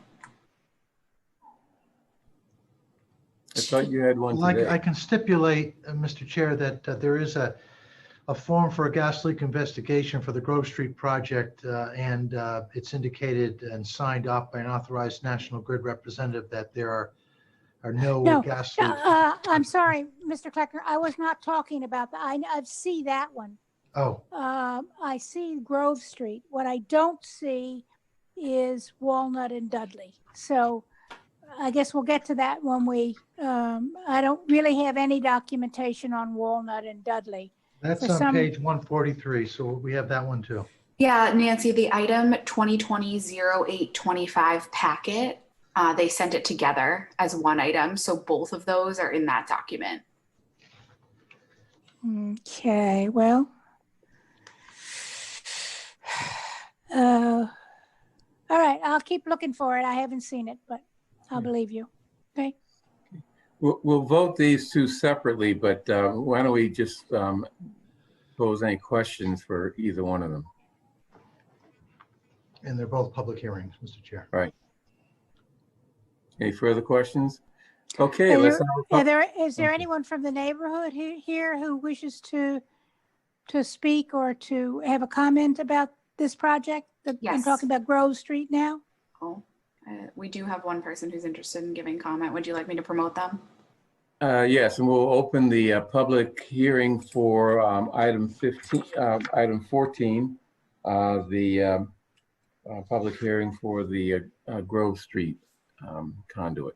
I thought you had one today. I can stipulate, Mr. Chair, that there is a form for a gas leak investigation for the Grove Street project, and it's indicated and signed off by an authorized National Grid representative that there are no gas leaks. I'm sorry, Mr. Kleckner. I was not talking about that. I see that one. Oh. I see Grove Street. What I don't see is Walnut and Dudley. So I guess we'll get to that when we, I don't really have any documentation on Walnut and Dudley. That's on page 143, so we have that one too. Yeah, Nancy, the item 2020-0825 packet, they sent it together as one item. So both of those are in that document. Okay, well. All right, I'll keep looking for it. I haven't seen it, but I'll believe you. Okay. We'll vote these two separately, but why don't we just pose any questions for either one of them? And they're both public hearings, Mr. Chair. Right. Any further questions? Okay, let's Is there anyone from the neighborhood here who wishes to speak or to have a comment about this project? Yes. I'm talking about Grove Street now. Oh, we do have one person who's interested in giving comment. Would you like me to promote them? Yes, and we'll open the public hearing for item 14, the public hearing for the Grove Street conduit.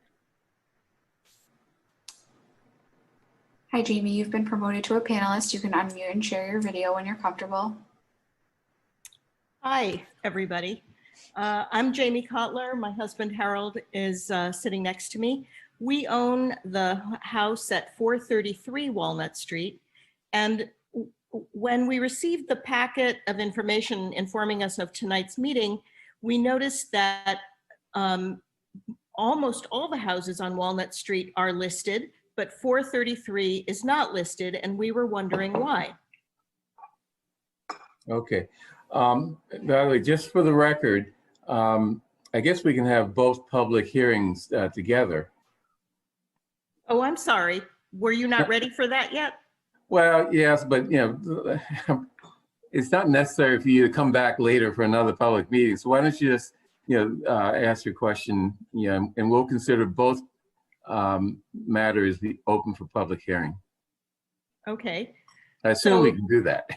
Hi, Jamie. You've been promoted to a panelist. You can unmute and share your video when you're comfortable. Hi, everybody. I'm Jamie Kotler. My husband Harold is sitting next to me. We own the house at 433 Walnut Street, and when we received the packet of information informing us of tonight's meeting, we noticed that almost all the houses on Walnut Street are listed, but 433 is not listed, and we were wondering why. Okay. By the way, just for the record, I guess we can have both public hearings together. Oh, I'm sorry. Were you not ready for that yet? Well, yes, but it's not necessary for you to come back later for another public meeting. So why don't you just, ask your question, and we'll consider both matters be open for public hearing. Okay. I assume we can do that.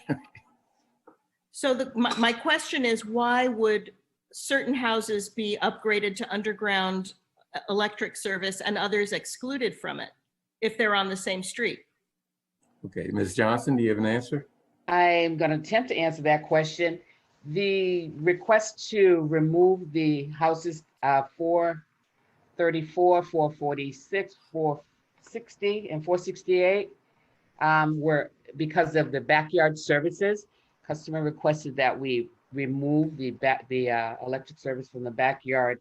So my question is, why would certain houses be upgraded to underground electric service and others excluded from it if they're on the same street? Okay, Ms. Johnson, do you have an answer? I'm going to attempt to answer that question. The request to remove the houses 434, 446, 460, and 468 were because of the backyard services. Customer requested that we remove the electric service from the backyard.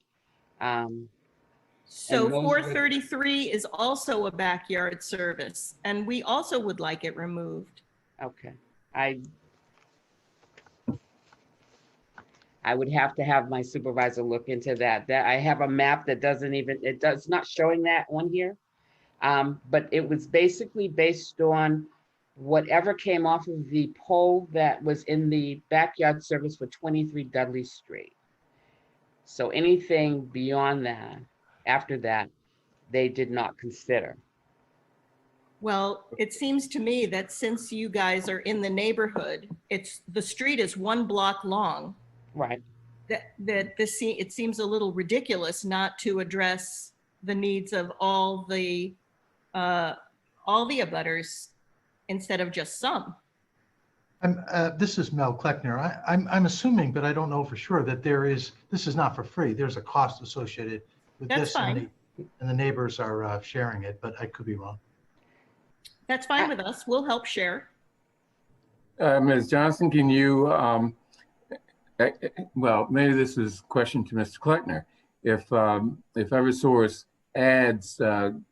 So 433 is also a backyard service, and we also would like it removed. Okay, I would have to have my supervisor look into that. I have a map that it's not showing that on here. But it was basically based on whatever came off of the pole that was in the backyard service for 23 Dudley Street. So anything beyond that, after that, they did not consider. Well, it seems to me that since you guys are in the neighborhood, the street is 1 block long. Right. It seems a little ridiculous not to address the needs of all the abutters instead of just some. This is Mel Kleckner. I'm assuming, but I don't know for sure, that this is not for free. There's a cost associated with That's this. fine. And the neighbors are sharing it, but I could be wrong. That's fine with us. We'll help share. Ms. Johnson, can you, well, maybe this is a question to Mr. Kleckner. If Eversource adds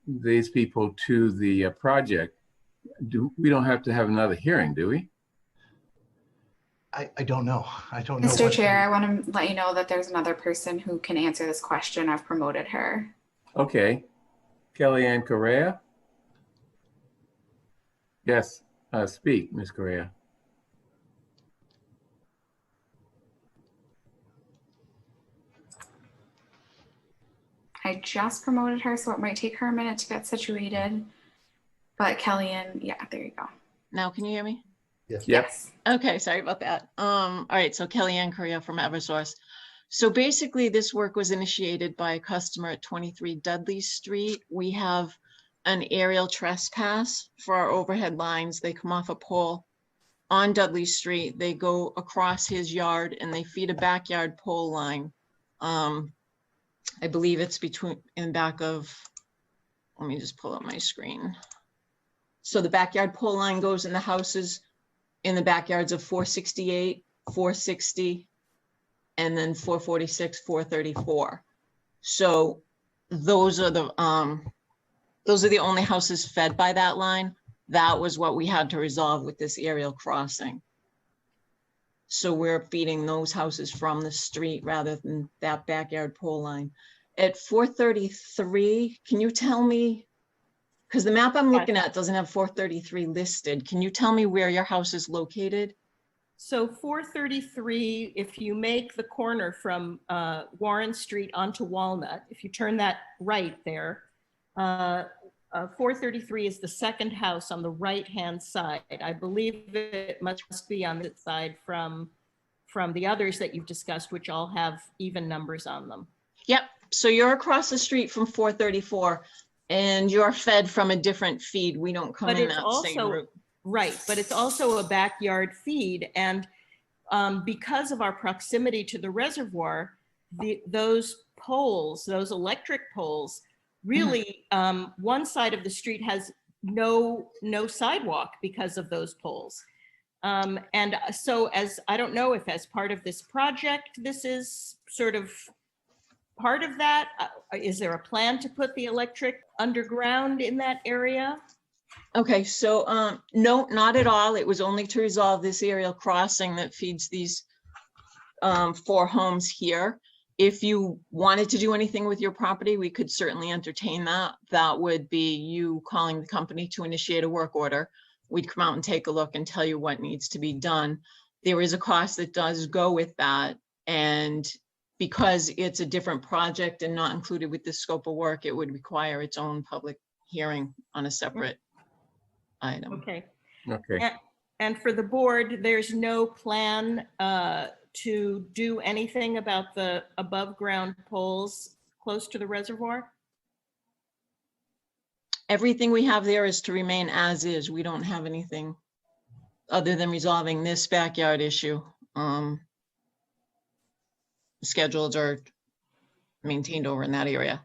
these people to the project, we don't have to have another hearing, do we? I don't know. I don't know. Mr. Chair, I want to let you know that there's another person who can answer this question. I've promoted her. Okay. Kellyanne Correa? Yes, speak, Ms. Correa. I just promoted her, so it might take her a minute to get situated. But Kellyanne, yeah, there you go. Now, can you hear me? Yes. Yes. Okay, sorry about that. All right, so Kellyanne Correa from Eversource. So basically, this work was initiated by a customer at 23 Dudley Street. We have an aerial trespass for our overhead lines. They come off a pole on Dudley Street. They go across his yard and they feed a backyard pole line. I believe it's in back of, let me just pull up my screen. So the backyard pole line goes in the houses in the backyards of 468, 460, and then 446, 434. So those are the only houses fed by that line. That was what we had to resolve with this aerial crossing. So we're feeding those houses from the street rather than that backyard pole line. At 433, can you tell me, because the map I'm looking at doesn't have 433 listed. Can you tell me where your house is located? So 433, if you make the corner from Warren Street onto Walnut, if you turn that right there, 433 is the second house on the right-hand side. I believe it must be on that side from the others that you've discussed, which all have even numbers on them. Yep. So you're across the street from 434 and you're fed from a different feed. We don't come in that same route. Right, but it's also a backyard feed. And because of our proximity to the reservoir, those poles, those electric poles, really one side of the street has no sidewalk because of those poles. And so I don't know if as part of this project, this is sort of part of that. Is there a plan to put the electric underground in that area? Okay, so no, not at all. It was only to resolve this aerial crossing that feeds these 4 homes here. If you wanted to do anything with your property, we could certainly entertain that. That would be you calling the company to initiate a work order. We'd come out and take a look and tell you what needs to be done. There is a cost that does go with that. And because it's a different project and not included with the scope of work, it would require its own public hearing on a separate item. Okay. Okay. And for the board, there's no plan to do anything about the above ground poles close to the reservoir? Everything we have there is to remain as is. We don't have anything other than resolving this backyard issue. Schedules are maintained over in that area.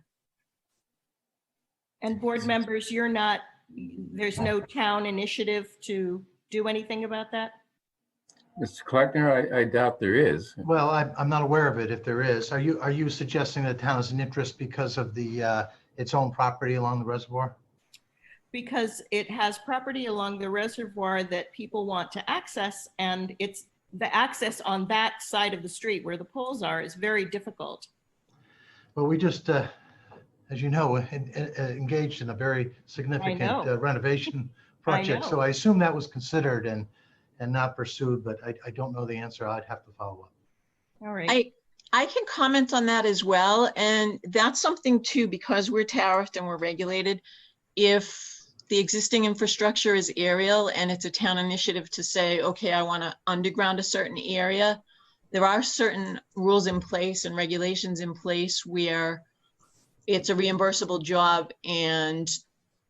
And board members, there's no town initiative to do anything about that? Mr. Kleckner, I doubt there is. Well, I'm not aware of it if there is. Are you suggesting that town has an interest because of its own property along the reservoir? Because it has property along the reservoir that people want to access, and it's the access on that side of the street where the poles are is very difficult. Well, we just, as you know, engaged in a very significant renovation project. So I assume that was considered and not pursued, but I don't know the answer. I'd have to follow up. All right. I can comment on that as well. And that's something too, because we're tariffed and we're regulated. If the existing infrastructure is aerial and it's a town initiative to say, okay, I want to underground a certain area, there are certain rules in place and regulations in place where it's a reimbursable job and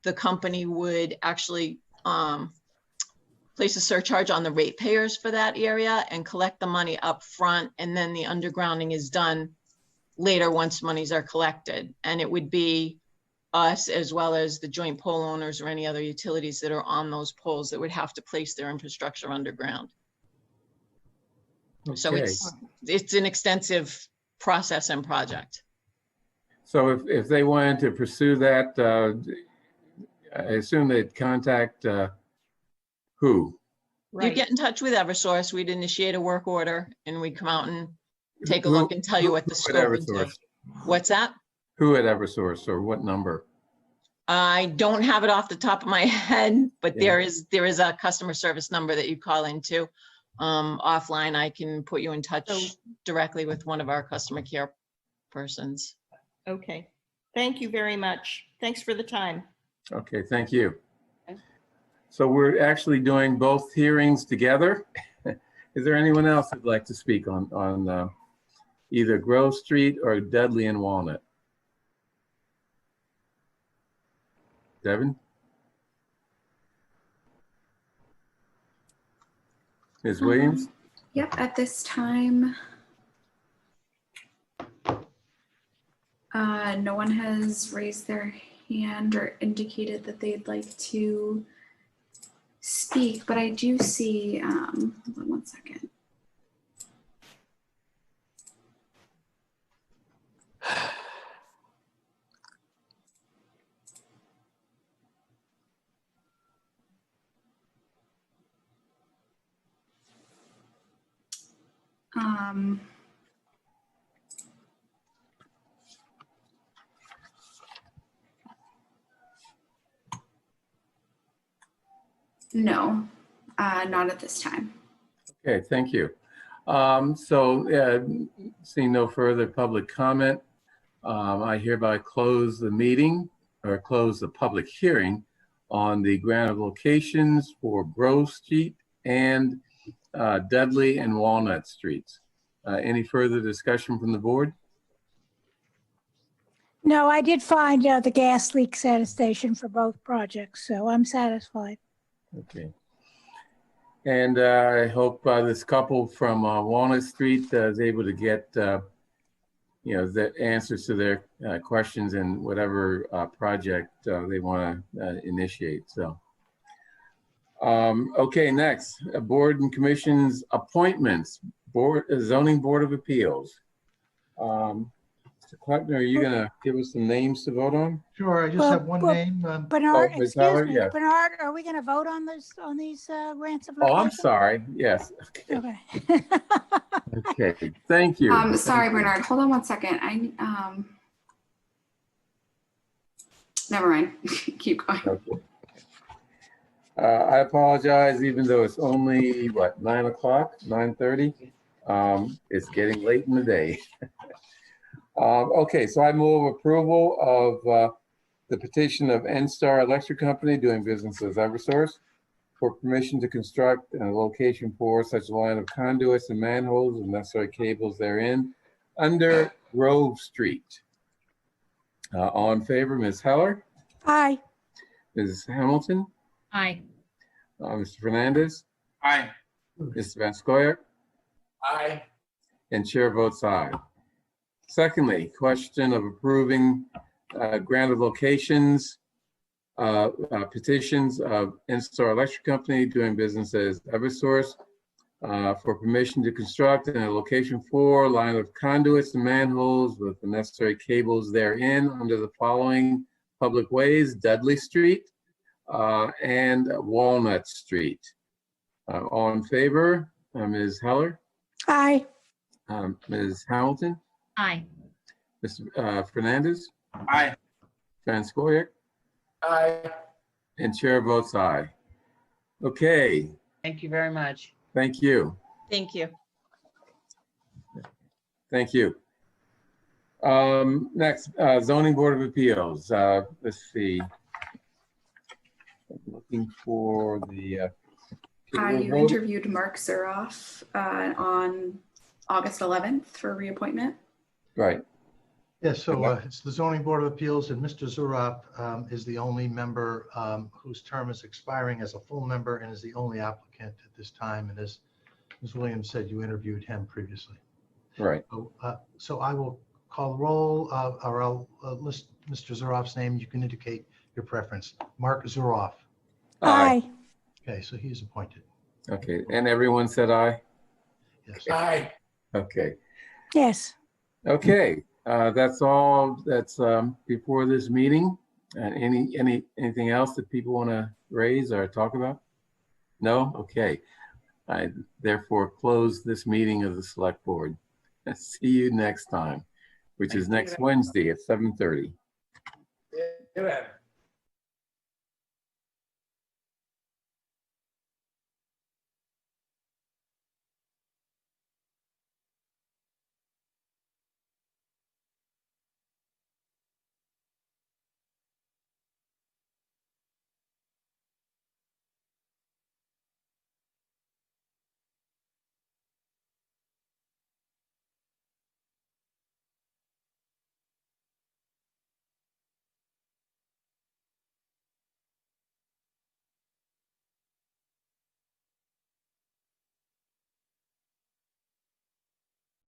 the company would actually place a surcharge on the ratepayers for that area and collect the money up front, and then the undergrounding is done later once monies are collected. And it would be us as well as the joint pole owners or any other utilities that are on those poles that would have to place their infrastructure underground. So it's an extensive process and project. So if they wanted to pursue that, I assume they'd contact who? You'd get in touch with Eversource, we'd initiate a work order, and we'd come out and take a look and tell you what the scope is. What's that? Who at Eversource, or what number? I don't have it off the top of my head, but there is a customer service number that you call into. Offline, I can put you in touch directly with one of our customer care persons. Okay. Thank you very much. Thanks for the time. Okay, thank you. So we're actually doing both hearings together. Is there anyone else who'd like to speak on either Grove Street or Dudley and Walnut? Devin? Ms. Williams? Yep, at this time, no one has raised their hand or indicated that they'd like to speak, but I do see, hold on one second. No, not at this time. Okay, thank you. Seeing no further public comment, I hereby close the meeting, or close the public hearing on the grant of locations for Grove Street and Dudley and Walnut Streets. Any further discussion from the board? No, I did find the gas leak at a station for both projects, so I'm satisfied. Okay. And I hope this couple from Walnut Street is able to get, the answers to their questions in whatever project they want to initiate. So, Okay, next, board and commissions appointments, zoning board of appeals. Mr. Kleppner, are you gonna give us some names to vote on? Sure, I just have one name. Bernard, Ms. excuse Heller, me, yes. Bernard, are we going to vote on this, on these grants of Oh, I'm location? sorry, yes. Okay. Okay, thank you. Sorry, Thank you. Bernard, hold on one second. Never mind. Keep going. Okay. I apologize, even though it's only, what, 9 o'clock, 9:30? It's getting late in the day. Okay, so I move approval of the petition of NStar Electric Company doing business as Eversource for permission to construct a location for such a line of conduits and manholes and necessary cables therein under Grove Street. All in favor, Ms. Heller? Aye. Ms. Hamilton? Aye. Mr. Fernandez? Aye. Mr. Van Scoyac? Aye. And chair votes aye. Secondly, question of approving grant of locations, petitions of NStar Electric Company doing business as Eversource for permission to construct a location for line of conduits and manholes with the necessary cables therein under the following public ways: Dudley Street and Walnut Street. All in favor, Ms. Heller? Aye. Ms. Hamilton? Aye. Mr. Fernandez? Aye. Van Scoyac? Aye. And chair votes aye. Okay, Thank you very much. thank you. Thank you. Thank you. Next, zoning board of appeals. Let's see. I'm looking for the. You interviewed Mark Zuroff on August 11th for reappointment. Right. Yes, so it's the Zoning Board of Appeals, and Mr. Zurab is the only member whose term is expiring as a full member and is the only applicant at this time. And as Ms. Williams said, you interviewed him previously. Right. So I will call the roll, or I'll list Mr. Zurab's name. You can indicate your preference. Mark Zuroff. Aye. Okay, so he's appointed. Okay, and everyone said aye? Yes. Aye. Okay. Yes. Okay, that's all that's before this meeting. And anything else that people want to raise or talk about? No? Okay. I therefore close this meeting of the select board. See you next time, which is next Wednesday at 7:30. Yeah.